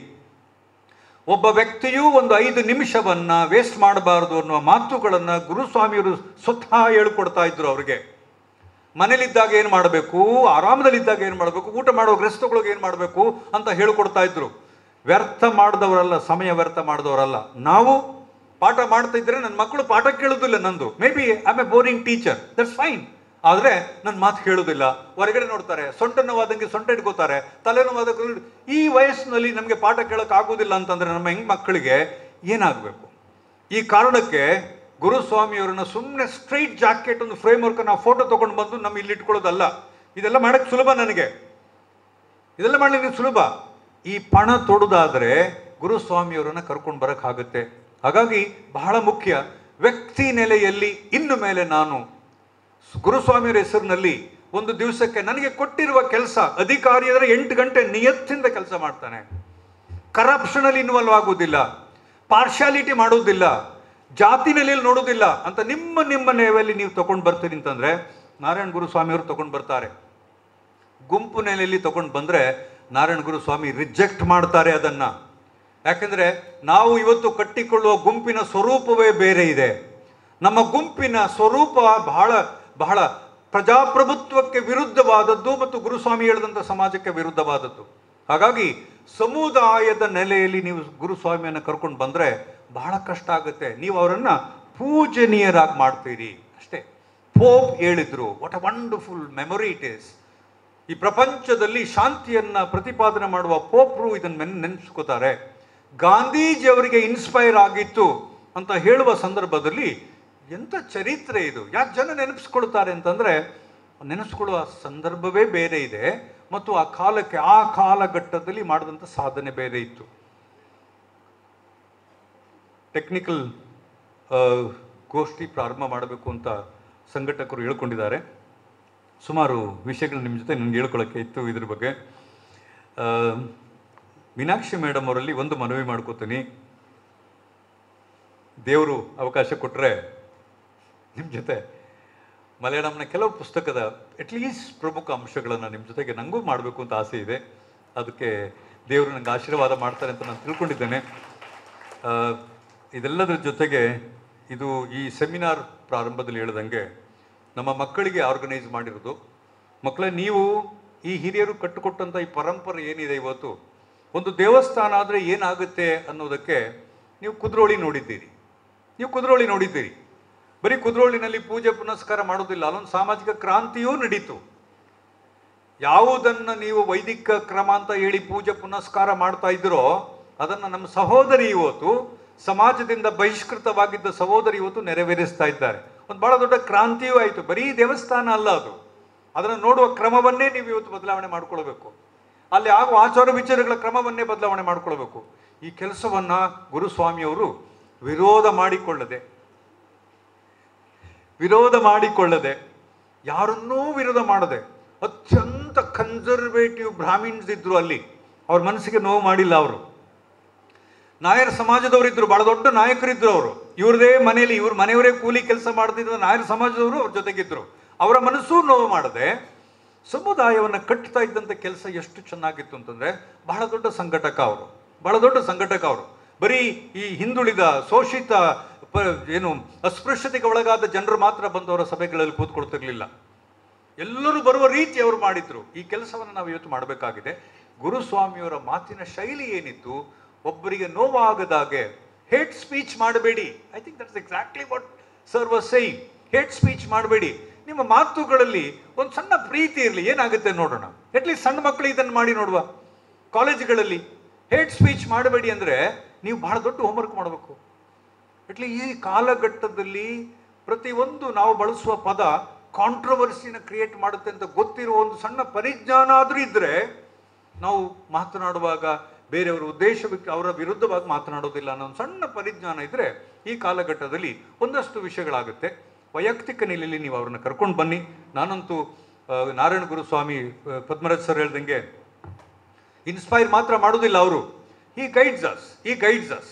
ಒಬ್ಬ ವ್ಯಕ್ತಿಯೂ ಒಂದು 5 ನಿಮಿಷವನ್ನು ವೇಸ್ಟ್ ಮಾಡಬಾರ್ದು ಅನ್ನುವ ಮಾತುಗಳನ್ನು ಗುರುಸ್ವಾಮಿಯವರು ಸ್ವತಃ ಹೇಳ್ಕೊಡ್ತಾ ಇದ್ರು ಅವ್ರಿಗೆ. ಮನೇಲಿದ್ದಾಗ ಏನು ಮಾಡಬೇಕು, ಆರಾಮದಲ್ಲಿದ್ದಾಗ ಏನು ಮಾಡಬೇಕು, ಊಟ ಮಾಡುವಾಗ ರೆಸ್ಟ್ ತಗೊಳ್ಳೋಕೆ ಏನು ಮಾಡಬೇಕು ಅಂತ ಹೇಳ್ಕೊಡ್ತಾ ಇದ್ರು. ವ್ಯರ್ಥ ಮಾಡಿದವರಲ್ಲ, ಸಮಯ ವ್ಯರ್ಥ ಮಾಡಿದವರಲ್ಲ ನಾವು. ಪಾಠ ಮಾಡ್ತಾ ಇದ್ರೆ ನನ್ನ ಮಕ್ಕಳು ಪಾಠ ಕೇಳೋದಿಲ್ಲ ನಂದು, may be I am A boring teacher, that's fine. ಆದರೆ ನನ್ನ ಮಾತು ಕೇಳೋದಿಲ್ಲ, ಹೊರಗಡೆ ನೋಡ್ತಾರೆ, ಸೊಂಟ ನೋವಾದಂಗೆ ಸೊಂಟ ಇಟ್ಕೋತಾರೆ, ತಲೆನೋವಾದಂಗೆ. ಈ ವಯಸ್ಸಿನಲ್ಲಿ ನಮಗೆ ಪಾಠ ಕೇಳೋಕೆ ಆಗೋದಿಲ್ಲ ಅಂತಂದರೆ ನಮ್ಮ ಮಕ್ಕಳಿಗೆ ಏನಾಗಬೇಕು? ಈ ಕಾರಣಕ್ಕೆ ಗುರುಸ್ವಾಮಿಯವರನ್ನ ಸುಮ್ಮನೆ ಸ್ಟ್ರೈಟ್ ಜಾಕೆಟ್ ಒಂದು ಫ್ರೇಮ್ವರ್ಕ್ ನಾವು ಫೋಟೋ ತೊಗೊಂಡು ಬಂದು ನಮ್ಮ ಇಲ್ಲಿ ಇಟ್ಕೊಳ್ಳೋದಲ್ಲ. ಇದೆಲ್ಲ ಮಾಡೋಕ್ಕೆ ಸುಲಭ ನನಗೆ. ಇದೆಲ್ಲ ಮಾಡಲಿಕ್ಕೆ ಸುಲಭ. ಈ ಪಣ ತೊಡುದಾದರೆ ಗುರುಸ್ವಾಮಿಯವರನ್ನು ಕರ್ಕೊಂಡು ಬರೋಕ್ಕಾಗುತ್ತೆ. ಹಾಗಾಗಿ ಬಹಳ ಮುಖ್ಯ, ವ್ಯಕ್ತಿ ನೆಲೆಯಲ್ಲಿ ಇನ್ನು ಮೇಲೆ ನಾನು ಗುರುಸ್ವಾಮಿಯವರ ಹೆಸರಿನಲ್ಲಿ ಒಂದು ದಿವಸಕ್ಕೆ ನನಗೆ ಕೊಟ್ಟಿರುವ ಕೆಲಸ, ಅಧಿಕಾರಿ ಅಂದರೆ 8 ಗಂಟೆ ನಿಯತ್ತಿಂದ ಕೆಲಸ ಮಾಡ್ತಾನೆ, ಕರಪ್ಷನಲ್ಲಿ ಇನ್ವಾಲ್ವ್ ಆಗುವುದಿಲ್ಲ, ಪಾರ್ಶಾಲಿಟಿ ಮಾಡೋದಿಲ್ಲ, ಜಾತಿ ನೆಲೆಯಲ್ಲಿ ನೋಡೋದಿಲ್ಲ ಅಂತ ನಿಮ್ಮ ನೆಲೆಯಲ್ಲಿ ನೀವು ತಗೊಂಡು ಬರ್ತೀರಿ ಅಂತಂದರೆ ನಾರಾಯಣ ಗುರುಸ್ವಾಮಿಯವರು ತಗೊಂಡು ಬರ್ತಾರೆ. ಗುಂಪು ನೆಲೆಯಲ್ಲಿ ತಗೊಂಡು ಬಂದರೆ ನಾರಾಯಣ ಗುರುಸ್ವಾಮಿ ರಿಜೆಕ್ಟ್ ಮಾಡ್ತಾರೆ ಅದನ್ನು. ಯಾಕೆಂದರೆ ನಾವು ಇವತ್ತು ಕಟ್ಟಿಕೊಳ್ಳುವ ಗುಂಪಿನ ಸ್ವರೂಪವೇ ಬೇರೆ ಇದೆ. ನಮ್ಮ ಗುಂಪಿನ ಸ್ವರೂಪ ಬಹಳ ಬಹಳ ಪ್ರಜಾಪ್ರಭುತ್ವಕ್ಕೆ ವಿರುದ್ಧವಾದದ್ದು ಮತ್ತು ಗುರುಸ್ವಾಮಿ ಹೇಳಿದಂಥ ಸಮಾಜಕ್ಕೆ ವಿರುದ್ಧವಾದದ್ದು. ಹಾಗಾಗಿ ಸಮುದಾಯದ ನೆಲೆಯಲ್ಲಿ ನೀವು ಗುರುಸ್ವಾಮಿಯನ್ನು ಕರ್ಕೊಂಡು ಬಂದರೆ ಬಹಳ ಕಷ್ಟ ಆಗುತ್ತೆ. ನೀವು ಅವರನ್ನು ಪೂಜನೀಯರಾಗಿ ಮಾಡ್ತೀರಿ ಅಷ್ಟೇ. ಪೋಪ್ ಹೇಳಿದ್ರು, what a wonderful memory it is. ಈ ಪ್ರಪಂಚದಲ್ಲಿ ಶಾಂತಿಯನ್ನು ಪ್ರತಿಪಾದನೆ ಮಾಡುವ ಪೋಪ್ರು ಇದನ್ನು ನೆನೆಸ್ಕೋತಾರೆ. ಗಾಂಧೀಜಿಯವರಿಗೆ ಇನ್ಸ್ಪೈರ್ ಆಗಿತ್ತು ಅಂತ ಹೇಳುವ ಸಂದರ್ಭದಲ್ಲಿ ಎಂಥ ಚರಿತ್ರೆ ಇದು. ಯಾಕೆ ಜನ ನೆನಪಿಸ್ಕೊಳ್ತಾರೆ ಅಂತಂದರೆ ನೆನೆಸ್ಕೊಳ್ಳುವ ಸಂದರ್ಭವೇ ಬೇರೆ ಇದೆ ಮತ್ತು ಆ ಕಾಲಕ್ಕೆ ಆ ಕಾಲಘಟ್ಟದಲ್ಲಿ ಮಾಡಿದಂಥ ಸಾಧನೆ ಬೇರೆ ಇತ್ತು. ಟೆಕ್ನಿಕಲ್ ಗೋಷ್ಠಿ ಪ್ರಾರಂಭ ಮಾಡಬೇಕು ಅಂತ ಸಂಘಟಕರು ಹೇಳ್ಕೊಂಡಿದ್ದಾರೆ. ಸುಮಾರು ವಿಷಯಗಳು ನಿಮ್ಮ ಜೊತೆ ನನಗೆ ಹೇಳ್ಕೊಳ್ಳೋಕ್ಕೆ ಇತ್ತು ಇದ್ರ ಬಗ್ಗೆ. ಮೀನಾಕ್ಷಿ ಮೇಡಮ್ ಅವರಲ್ಲಿ ಒಂದು ಮನವಿ ಮಾಡ್ಕೋತೀನಿ, ದೇವರು ಅವಕಾಶ ಕೊಟ್ಟರೆ ನಿಮ್ಮ ಜೊತೆ ಮಲಯಾಳಂನ ಕೆಲವು ಪುಸ್ತಕದ ಅಟ್ಲೀಸ್ಟ್ ಪ್ರಮುಖ ಅಂಶಗಳನ್ನು ನಿಮ್ಮ ಜೊತೆಗೆ ನನಗೂ ಮಾಡಬೇಕು ಅಂತ ಆಸೆ ಇದೆ. ಅದಕ್ಕೆ ದೇವರು ನನಗೆ ಆಶೀರ್ವಾದ ಮಾಡ್ತಾರೆ ಅಂತ ನಾನು ತಿಳ್ಕೊಂಡಿದ್ದೇನೆ. ಇದೆಲ್ಲದರ ಜೊತೆಗೆ ಇದು ಈ ಸೆಮಿನಾರ್ ಪ್ರಾರಂಭದಲ್ಲಿ ಹೇಳ್ದಂಗೆ ನಮ್ಮ ಮಕ್ಕಳಿಗೆ ಆರ್ಗನೈಸ್ ಮಾಡಿರೋದು. ಮಕ್ಕಳೇ, ನೀವು ಈ ಹಿರಿಯರು ಕಟ್ಟಿಕೊಟ್ಟಂಥ ಈ ಪರಂಪರೆ ಏನಿದೆ ಇವತ್ತು, ಒಂದು ದೇವಸ್ಥಾನ ಆದರೆ ಏನಾಗುತ್ತೆ ಅನ್ನೋದಕ್ಕೆ ನೀವು ಕುದ್ರೋಳಿ ನೋಡಿದ್ದೀರಿ. ಬರೀ ಕುದ್ರೋಳಿನಲ್ಲಿ ಪೂಜೆ ಪುನಸ್ಕಾರ ಮಾಡೋದಿಲ್ಲ, ಅಲ್ಲೊಂದು ಸಾಮಾಜಿಕ ಕ್ರಾಂತಿಯೂ ನಡೀತು. ಯಾವುದನ್ನು ನೀವು ವೈದಿಕ ಕ್ರಮ ಅಂತ ಹೇಳಿ ಪೂಜೆ ಪುನಸ್ಕಾರ ಮಾಡ್ತಾ ಇದ್ರೋ ಅದನ್ನು ನಮ್ಮ ಸಹೋದರಿ ಇವತ್ತು, ಸಮಾಜದಿಂದ ಬಹಿಷ್ಕೃತವಾಗಿದ್ದ ಸಹೋದರಿ ಇವತ್ತು ನೆರವೇರಿಸ್ತಾ ಇದ್ದಾರೆ. ಒಂದು ಬಹಳ ದೊಡ್ಡ ಕ್ರಾಂತಿಯೂ ಆಯಿತು. ಬರೀ ದೇವಸ್ಥಾನ ಅಲ್ಲ ಅದು, ಅದನ್ನು ನೋಡುವ ಕ್ರಮವನ್ನೇ ನೀವು ಇವತ್ತು ಬದಲಾವಣೆ ಮಾಡ್ಕೊಳ್ಬೇಕು. ಅಲ್ಲಿ ಆಗುವ ಆಚಾರ ವಿಚಾರಗಳ ಕ್ರಮವನ್ನೇ ಬದಲಾವಣೆ ಮಾಡ್ಕೊಳ್ಬೇಕು. ಈ ಕೆಲಸವನ್ನು ಗುರುಸ್ವಾಮಿಯವರು ವಿರೋಧ ಮಾಡಿಕೊಳ್ಳದೆ ಯಾರನ್ನೂ ವಿರೋಧ ಮಾಡದೆ ಅತ್ಯಂತ ಕನ್ಸರ್ವೇಟಿವ್ ಬ್ರಾಹ್ಮಿನ್ಸ್ ಇದ್ರು ಅಲ್ಲಿ. ಅವ್ರ ಮನಸ್ಸಿಗೆ ನೋವು ಮಾಡಿಲ್ಲ. ಅವರು ನಾಯರ್ ಸಮಾಜದವರಿದ್ದರು, ಬಹಳ ದೊಡ್ಡ ನಾಯಕರಿದ್ದರು. ಅವರು ಇವ್ರದೇ ಮನೆಯಲ್ಲಿ ಇವ್ರ ಮನೆಯವರೇ ಕೂಲಿ ಕೆಲಸ ಮಾಡ್ತಿದ್ದ ನಾಯರ್ ಸಮಾಜದವರು ಅವ್ರ ಜೊತೆಗಿದ್ರು. ಅವರ ಮನಸ್ಸೂ ನೋವು ಮಾಡದೆ ಸಮುದಾಯವನ್ನು ಕಟ್ತಾ ಇದ್ದಂಥ ಕೆಲಸ ಎಷ್ಟು ಚೆನ್ನಾಗಿತ್ತು ಅಂತಂದರೆ ಬಹಳ ದೊಡ್ಡ ಸಂಘಟಕ ಅವರು. ಬರೀ ಈ ಹಿಂದುಳಿದ ಶೋಷಿತ ಅಸ್ಪೃಶ್ಯತೆಗೆ ಒಳಗಾದ ಜನರು ಮಾತ್ರ ಬಂದವರ ಸಭೆಗಳಲ್ಲಿ ಕೂತ್ಕೊಳ್ತಿರ್ಲಿಲ್ಲ. ಎಲ್ಲರೂ ಬರುವ ರೀತಿ ಅವರು ಮಾಡಿದ್ರು. ಈ ಕೆಲಸವನ್ನು ನಾವು ಇವತ್ತು ಮಾಡಬೇಕಾಗಿದೆ. ಗುರುಸ್ವಾಮಿಯವರ ಮಾತಿನ ಶೈಲಿ ಏನಿತ್ತು, ಒಬ್ಬರಿಗೆ ನೋವಾಗದಾಗೆ ಹೇಟ್ ಸ್ಪೀಚ್ ಮಾಡಬೇಡಿ. I think that's exactly what sir was saying. Hate speech ಮಾಡಬೇಡಿ. ನಿಮ್ಮ ಮಾತುಗಳಲ್ಲಿ ಒಂದು ಸಣ್ಣ ಪ್ರೀತಿ ಇರಲಿ, ಏನಾಗುತ್ತೆ ನೋಡೋಣ. ಅಟ್ಲೀಸ್ಟ್ ಸಣ್ಣ ಮಕ್ಕಳು ಇದನ್ನು ಮಾಡಿ ನೋಡುವ. ಕಾಲೇಜುಗಳಲ್ಲಿ ಹೇಟ್ ಸ್ಪೀಚ್ ಮಾಡಬೇಡಿ ಅಂದರೆ ನೀವು ಬಹಳ ದೊಡ್ಡ ಹೋಮ್ವರ್ಕ್ ಮಾಡಬೇಕು. ಅಟ್ಲೀಸ್ಟ್ ಈ ಕಾಲಘಟ್ಟದಲ್ಲಿ ಪ್ರತಿಯೊಂದು ನಾವು ಬಳಸುವ ಪದ ಕಾಂಟ್ರವರ್ಸಿನ ಕ್ರಿಯೇಟ್ ಮಾಡುತ್ತೆ ಅಂತ ಗೊತ್ತಿರುವ ಒಂದು ಸಣ್ಣ ಪರಿಜ್ಞಾನ ಆದರೂ ಇದ್ದರೆ ನಾವು ಮಾತನಾಡುವಾಗ ಬೇರೆಯವರ ಉದ್ದೇಶಕ್ಕೆ ಅವರ ವಿರುದ್ಧವಾಗಿ ಮಾತನಾಡೋದಿಲ್ಲ ಅನ್ನೋ ಒಂದು ಸಣ್ಣ ಪರಿಜ್ಞಾನ ಇದ್ದರೆ ಈ ಕಾಲಘಟ್ಟದಲ್ಲಿ ಒಂದಷ್ಟು ವಿಷಯಗಳಾಗುತ್ತೆ. ವೈಯಕ್ತಿಕ ನೆಲೆಯಲ್ಲಿ ನೀವು ಅವ್ರನ್ನ ಕರ್ಕೊಂಡು ಬನ್ನಿ. ನಾನಂತೂ ನಾರಾಯಣ ಗುರುಸ್ವಾಮಿ ಪದ್ಮರಾಜ್ ಸರ್ ಹೇಳ್ದಂಗೆ ಇನ್ಸ್ಪೈರ್ ಮಾತ್ರ ಮಾಡೋದಿಲ್ಲ ಅವರು. ಈ ಗೈಡ್ಸ್ ಅಸ್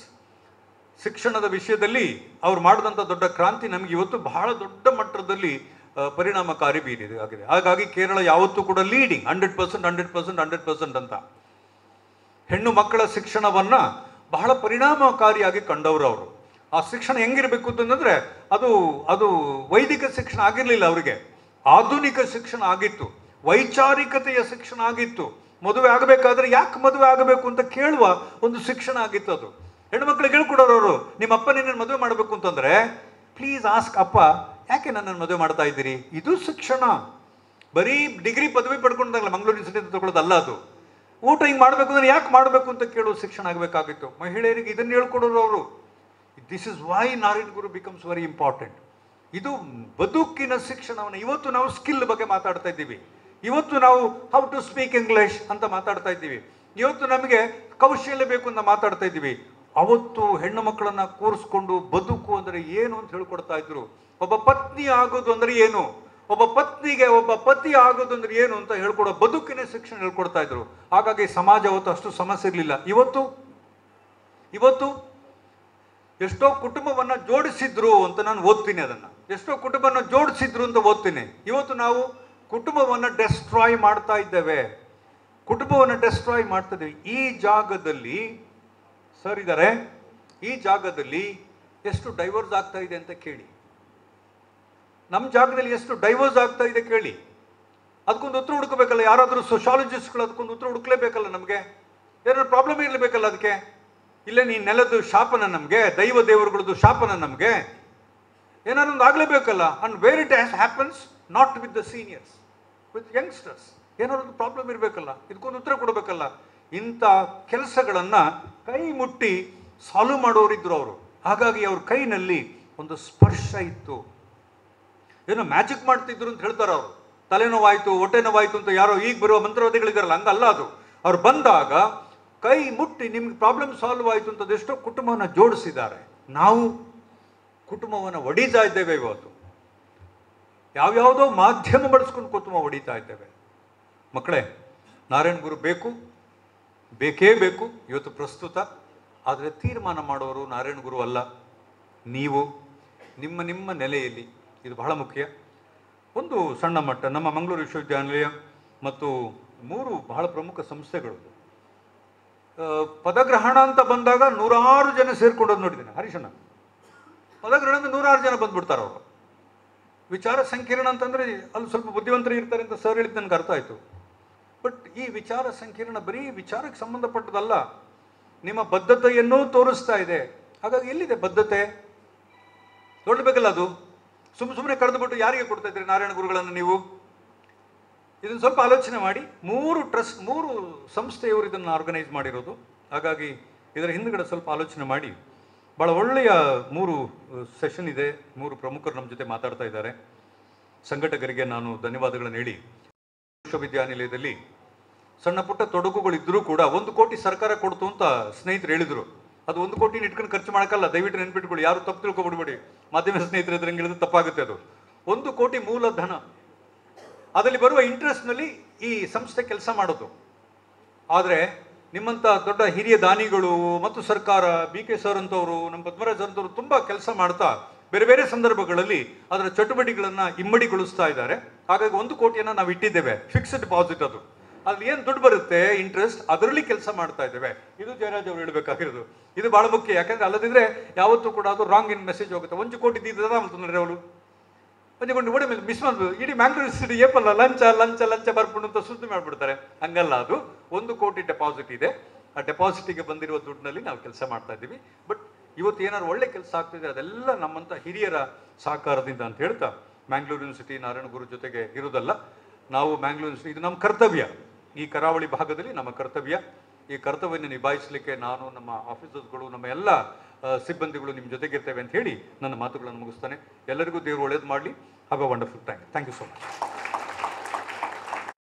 ಶಿಕ್ಷಣದ ವಿಷಯದಲ್ಲಿ ಅವ್ರು ಮಾಡಿದಂಥ ದೊಡ್ಡ ಕ್ರಾಂತಿ ನಮಗೆ ಇವತ್ತು ಬಹಳ ದೊಡ್ಡ ಮಟ್ಟದಲ್ಲಿ ಪರಿಣಾಮಕಾರಿ ಆಗಿದೆ. ಹಾಗಾಗಿ ಕೇರಳ ಯಾವತ್ತೂ ಕೂಡ ಲೀಡಿಂಗ್ 100% ಅಂತ ಹೆಣ್ಣು ಮಕ್ಕಳ ಶಿಕ್ಷಣವನ್ನು ಬಹಳ ಪರಿಣಾಮಕಾರಿಯಾಗಿ ಕಂಡವರು ಅವರು. ಆ ಶಿಕ್ಷಣ ಹೆಂಗಿರಬೇಕು ಅಂತಂದರೆ ಅದು ವೈದಿಕ ಶಿಕ್ಷಣ ಆಗಿರಲಿಲ್ಲ, ಅವರಿಗೆ ಆಧುನಿಕ ಶಿಕ್ಷಣ ಆಗಿತ್ತು, ವೈಚಾರಿಕತೆಯ ಶಿಕ್ಷಣ ಆಗಿತ್ತು. ಮದುವೆ ಆಗಬೇಕಾದ್ರೆ ಯಾಕೆ ಮದುವೆ ಆಗಬೇಕು ಅಂತ ಕೇಳುವ ಒಂದು ಶಿಕ್ಷಣ ಆಗಿತ್ತು ಅದು. ಹೆಣ್ಮಕ್ಳಿಗೆ ಹೇಳ್ಕೊಡೋರು, ನಿಮ್ಮ ಅಪ್ಪ ನಿನ್ನನ್ನು ಮದುವೆ ಮಾಡಬೇಕು ಅಂತಂದರೆ ಪ್ಲೀಸ್ ಆಸ್ಕ್ ಅಪ್ಪ, ಯಾಕೆ ನನ್ನನ್ನು ಮದುವೆ ಮಾಡ್ತಾ ಇದ್ದೀರಿ? ಇದು ಶಿಕ್ಷಣ. ಬರೀ ಡಿಗ್ರಿ ಪದವಿ ಪಡ್ಕೊಂಡಾಗಲ್ಲ ಮಂಗಳೂರು ಯೂನಿವರ್ಸಿಟಿ ತಗೊಳ್ಳೋದಲ್ಲ ಅದು. ಊಟ ಹಿಂಗೆ ಮಾಡಬೇಕು ಅಂದರೆ ಯಾಕೆ ಮಾಡಬೇಕು ಅಂತ ಕೇಳುವ ಶಿಕ್ಷಣ ಆಗಬೇಕಾಗಿತ್ತು. ಮಹಿಳೆಯರಿಗೆ ಇದನ್ನು ಹೇಳ್ಕೊಡೋರು ಅವರು. This is why Narayana Guru becomes very important. ಇದು ಬದುಕಿನ ಶಿಕ್ಷಣವನ್ನು. ಇವತ್ತು ನಾವು ಸ್ಕಿಲ್ ಬಗ್ಗೆ ಮಾತಾಡ್ತಾ ಇದ್ದೀವಿ. ಇವತ್ತು ನಾವು ಹೌ ಟು ಸ್ಪೀಕ್ ಇಂಗ್ಲಿಷ್ ಅಂತ ಮಾತಾಡ್ತಾ ಇದ್ದೀವಿ. ಇವತ್ತು ನಮಗೆ ಕೌಶಲ್ಯ ಬೇಕು ಅಂತ ಮಾತಾಡ್ತಾ ಇದ್ದೀವಿ. ಅವತ್ತು ಹೆಣ್ಣು ಮಕ್ಕಳನ್ನ ಕೂರಿಸ್ಕೊಂಡು ಬದುಕು ಅಂದರೆ ಏನು ಅಂತ ಹೇಳ್ಕೊಡ್ತಾ ಇದ್ರು. ಒಬ್ಬ ಪತ್ನಿ ಆಗೋದು ಅಂದ್ರೆ ಏನು, ಒಬ್ಬ ಪತ್ನಿಗೆ ಒಬ್ಬ ಪತಿ ಆಗೋದು ಅಂದ್ರೆ ಏನು ಅಂತ ಹೇಳ್ಕೊಡೋ ಬದುಕಿನ ಶಿಕ್ಷಣ ಹೇಳ್ಕೊಡ್ತಾ ಇದ್ರು. ಹಾಗಾಗಿ ಸಮಾಜ ಅವತ್ತು ಅಷ್ಟು ಸಮಸ್ಯೆ ಇರಲಿಲ್ಲ. ಇವತ್ತು ಎಷ್ಟೋ ಕುಟುಂಬವನ್ನ ಜೋಡಿಸಿದ್ರು ಅಂತ ನಾನು ಓದ್ತೀನಿ. ಅದನ್ನ ಎಷ್ಟೋ ಕುಟುಂಬವನ್ನ ಜೋಡಿಸಿದ್ರು ಅಂತ ಓದ್ತೀನಿ. ಇವತ್ತು ನಾವು ಕುಟುಂಬವನ್ನ ಡೆಸ್ಟ್ರಾಯ್ ಮಾಡ್ತಾ ಇದ್ದೇವೆ. ಈ ಜಾಗದಲ್ಲಿ ಸರ್ ಇದ್ದಾರೆ, ಈ ಜಾಗದಲ್ಲಿ ಎಷ್ಟು ಡೈವರ್ಸ್ ಆಗ್ತಾ ಇದೆ ಅಂತ ಕೇಳಿ. ನಮ್ಮ ಜಾಗದಲ್ಲಿ ಎಷ್ಟು ಡೈವರ್ಸ್ ಆಗ್ತಾ ಇದೆ ಕೇಳಿ. ಅದಕ್ಕೊಂದು ಉತ್ತರ ಹುಡುಕಬೇಕಲ್ಲ. ಯಾರಾದರೂ ಸೋಶಾಲಜಿಸ್ಟ್ಗಳು ಅದಕ್ಕೊಂದು ಉತ್ತರ ಹುಡುಕ್ಲೇಬೇಕಲ್ಲ. ನಮಗೆ ಏನಾದ್ರು ಪ್ರಾಬ್ಲಮ್ ಇರಲೇಬೇಕಲ್ಲ ಅದಕ್ಕೆ. ಇಲ್ಲೇ ನೀ ನೆಲದ್ದು ಶಾಪನ ನಮಗೆ, ದೈವ ದೇವರುಗಳದ್ದು ಶಾಪನ ನಮಗೆ, ಏನಾದ್ರು ಒಂದು ಆಗಲೇಬೇಕಲ್ಲ. And where it happens not with the seniors, with youngsters. ಏನಾದ್ರು ಒಂದು ಪ್ರಾಬ್ಲಮ್ ಇರಬೇಕಲ್ಲ, ಇದಕ್ಕೊಂದು ಉತ್ತರ ಕೊಡಬೇಕಲ್ಲ. ಇಂಥ ಕೆಲಸಗಳನ್ನ ಕೈ ಮುಟ್ಟಿ ಸಾಲ್ವ್ ಮಾಡೋರಿದ್ರು ಅವರು. ಹಾಗಾಗಿ ಅವ್ರ ಕೈನಲ್ಲಿ ಒಂದು ಸ್ಪರ್ಶ ಇತ್ತು. ಏನೋ ಮ್ಯಾಜಿಕ್ ಮಾಡ್ತಿದ್ರು ಅಂತ ಹೇಳ್ತಾರೆ ಅವರು. ತಲೆನೋವಾಯ್ತು, ಹೊಟ್ಟೆ ನೋವಾಯ್ತು ಅಂತ ಯಾರೋ ಈಗ ಬರುವ ಮಂತ್ರವಾದಿಗಳಿದಾರಲ್ಲ, ಹಂಗಲ್ಲ ಅದು. ಅವ್ರು ಬಂದಾಗ ಕೈ ಮುಟ್ಟಿ ನಿಮ್ಗೆ ಪ್ರಾಬ್ಲಮ್ ಸಾಲ್ವ್ ಆಯಿತು ಅಂತ ಎಷ್ಟೋ ಕುಟುಂಬವನ್ನು ಜೋಡಿಸಿದ್ದಾರೆ. ನಾವು ಕುಟುಂಬವನ್ನು ಒಡಿತಾ ಇದ್ದೇವೆ. ಇವತ್ತು ಯಾವ್ಯಾವುದೋ ಮಾಧ್ಯಮ ಬಳಸ್ಕೊಂಡು ಕುಟುಂಬ ಒಡಿತಾ ಇದ್ದೇವೆ. ಮಕ್ಕಳೇ, ನಾರಾಯಣ ಗುರು ಬೇಕೇ ಬೇಕು ಇವತ್ತು ಪ್ರಸ್ತುತ. ಆದರೆ ತೀರ್ಮಾನ ಮಾಡೋರು ನಾರಾಯಣ ಗುರು ಅಲ್ಲ, ನೀವು ನಿಮ್ಮ ನೆಲೆಯಲ್ಲಿ. ಇದು ಬಹಳ ಮುಖ್ಯ. ಒಂದು ಸಣ್ಣ ಮಟ್ಟ ನಮ್ಮ ಮಂಗಳೂರು ವಿಶ್ವವಿದ್ಯಾನಿಲಯ ಮತ್ತು 3 ಬಹಳ ಪ್ರಮುಖ ಸಂಸ್ಥೆಗಳು ಪದಗ್ರಹಣ ಅಂತ ಬಂದಾಗ 100 ಜನ ಸೇರ್ಕೊಂಡೋದು ನೋಡಿದ್ದೇನೆ. ಹರೀಶಣ್ಣ, ಪದಗ್ರಹಣ ಅಂದ್ರೆ 100 ಜನ ಬಂದ್ಬಿಡ್ತಾರೆ ಅವರು. ವಿಚಾರ ಸಂಕಿರಣ ಅಂತಂದ್ರೆ ಅಲ್ಲಿ ಸ್ವಲ್ಪ ಬುದ್ಧಿವಂತರು ಇರ್ತಾರೆ ಅಂತ ಸರ್ ಹೇಳಿದ್ದು ನನಗೆ ಅರ್ಥ ಆಯಿತು. ಬಟ್ ಈ ವಿಚಾರ ಸಂಕಿರಣ ಬರೀ ವಿಚಾರಕ್ಕೆ ಸಂಬಂಧಪಟ್ಟದಲ್ಲ, ನಿಮ್ಮ ಬದ್ಧತೆಯನ್ನೂ ತೋರಿಸ್ತಾ ಇದೆ. ಹಾಗಾಗಿ ಎಲ್ಲಿದೆ ಬದ್ಧತೆ? ನೋಡ್ಬೇಕಲ್ಲ. ಅದು ಸುಮ್ಮನೆ ಕರೆದುಬಿಟ್ಟು ಯಾರಿಗೆ ಕೊಡ್ತಾ ಇದ್ದೀರಿ ನಾರಾಯಣ ಗುರುಗಳನ್ನು ನೀವು? ಇದನ್ನು ಸ್ವಲ್ಪ ಆಲೋಚನೆ ಮಾಡಿ. 3 ಸಂಸ್ಥೆಯವರು ಇದನ್ನು ಆರ್ಗನೈಸ್ ಮಾಡಿರೋದು. ಹಾಗಾಗಿ ಇದರ ಹಿಂದುಗಡೆ ಸ್ವಲ್ಪ ಆಲೋಚನೆ ಮಾಡಿ. ಭಾಳ ಒಳ್ಳೆಯ 3 ಸೆಷನ್ ಇದೆ. 3 ಪ್ರಮುಖರು ನಮ್ಮ ಜೊತೆ ಮಾತಾಡ್ತಾ ಇದ್ದಾರೆ. ಸಂಘಟಕರಿಗೆ ನಾನು ಧನ್ಯವಾದಗಳನ್ನು ಹೇಳಿ, ವಿಶ್ವವಿದ್ಯಾನಿಲಯದಲ್ಲಿ ಸಣ್ಣ ಪುಟ್ಟ ತೊಡಕುಗಳಿದ್ದರೂ ಕೂಡ 1 ಕೋಟಿ ಸರ್ಕಾರ ಕೊಡ್ತು ಅಂತ ಸ್ನೇಹಿತರು ಹೇಳಿದರು. ಅದು 1 ಕೋಟಿನ ಇಟ್ಕೊಂಡು ಖರ್ಚು ಮಾಡೋಕ್ಕಲ್ಲ, ದಯವಿಟ್ಟು ನೆನ್ಪಿಟ್ಕೊಳ್ಳಿ. ಯಾರು ತಪ್ಪು ತಿಳ್ಕೊಬಿಡ್ಬೇಡಿ. ಮಾಧ್ಯಮ ಸ್ನೇಹಿತರು ಇದ್ರೆ ಹಂಗೆ ಹೇಳಿದ್ರೆ ತಪ್ಪಾಗುತ್ತೆ. ಅದು 1 ಕೋಟಿ ಮೂಲಧನ, ಅದರಲ್ಲಿ ಬರುವ ಇಂಟ್ರೆಸ್ಟ್ನಲ್ಲಿ ಈ ಸಂಸ್ಥೆ ಕೆಲಸ ಮಾಡೋದು. ಆದರೆ ನಿಮ್ಮಂಥ ದೊಡ್ಡ ಹಿರಿಯ ದಾನಿಗಳು ಮತ್ತು ಸರ್ಕಾರ, BK ಸರ್ ಅಂತವರು, ನಮ್ಮ ಪದ್ಮರಾಜ್ ಅಂತವರು ತುಂಬ ಕೆಲಸ ಮಾಡ್ತಾ ಬೇರೆ ಬೇರೆ ಸಂದರ್ಭಗಳಲ್ಲಿ ಅದರ ಚಟುವಟಿಕೆಗಳನ್ನು ಇಮ್ಮಡಿಗೊಳಿಸ್ತಾ ಇದ್ದಾರೆ. ಹಾಗಾಗಿ 1 ಕೋಟಿಯನ್ನು ನಾವು ಇಟ್ಟಿದ್ದೇವೆ, ಫಿಕ್ಸ್ಡ್ ಡಿಪಾಸಿಟ್. ಅದು ಅಲ್ಲಿ ಏನು ದುಡ್ಡು ಬರುತ್ತೆ ಇಂಟ್ರೆಸ್ಟ್, ಅದರಲ್ಲಿ ಕೆಲಸ ಮಾಡ್ತಾ ಇದ್ದೇವೆ. ಇದು ಜಯರಾಜ್ ಅವರು ಹೇಳಬೇಕಾಗಿರೋದು. ಇದು ಬಹಳ ಮುಖ್ಯ. ಯಾಕಂದ್ರೆ ಅಲ್ಲದಿದ್ರೆ ಯಾವತ್ತೂ ಕೂಡ ಅದು ರಾಂಗ್ ಇನ್ ಮೆಸೇಜ್ ಹೋಗುತ್ತೆ. 1 ಕೋಟಿ ಇದ್ದಿದ್ರೆ ಅವರು ಒಂದುಕೊಂಡು ಓಡಿ ಮೇಲೆ ಮಿಸ್ ಮಾಡ್ಬೋದು. ಇಡೀ ಮ್ಯಾಂಗ್ಳೂರ್ ಸಿಟಿ ಏಪಲ್ಲ ಲಂಚ ಬರ್ಕೊಂಡು ಅಂತ ಸುದ್ದಿ ಮಾಡಿಬಿಡ್ತಾರೆ. ಹಂಗಲ್ಲ, ಅದು 1 ಕೋಟಿ ಡೆಪಾಸಿಟ್ ಇದೆ. ಆ ಡೆಪಾಸಿಟಿಗೆ ಬಂದಿರುವ ದುಡ್ಡಿನಲ್ಲಿ ನಾವು ಕೆಲಸ ಮಾಡ್ತಾ ಇದ್ದೀವಿ. ಬಟ್ ಇವತ್ತು ಏನಾದ್ರು ಒಳ್ಳೆ ಕೆಲಸ ಆಗ್ತಿದೆ ಅದೆಲ್ಲ ನಮ್ಮಂಥ ಹಿರಿಯರ ಸಹಕಾರದಿಂದ ಅಂತ ಹೇಳ್ತಾ, ಮ್ಯಾಂಗ್ಳೂರ್ ಯೂನಿವರ್ಸಿಟಿ ನಾರಾಯಣ ಗುರು ಜೊತೆಗೆ ಇರೋದಲ್ಲ, ನಾವು ಮ್ಯಾಂಗ್ಳೂರ್ ಯೂನಿವರ್ಸಿಟಿ ಇದು ನಮ್ಮ ಕರ್ತವ್ಯ. ಈ ಕರಾವಳಿ ಭಾಗದಲ್ಲಿ ನಮ್ಮ ಕರ್ತವ್ಯ. ಈ ಕರ್ತವ್ಯವನ್ನು ನಿಭಾಯಿಸಲಿಕ್ಕೆ ನಾನು, ನಮ್ಮ ಆಫೀಸರ್ಸ್ಗಳು, ನಮ್ಮ ಎಲ್ಲ ಸಿಬ್ಬಂದಿಗಳು ನಿಮ್ಮ ಜೊತೆಗಿರ್ತೇವೆ ಅಂತ ಹೇಳಿ ನನ್ನ ಮಾತುಗಳನ್ನು ಮುಗಿಸ್ತಾನೆ. ಎಲ್ಲರಿಗೂ ದೇವರು ಒಳ್ಳೇದು ಮಾಡಲಿ. Have a wonderful time. Thank you so much.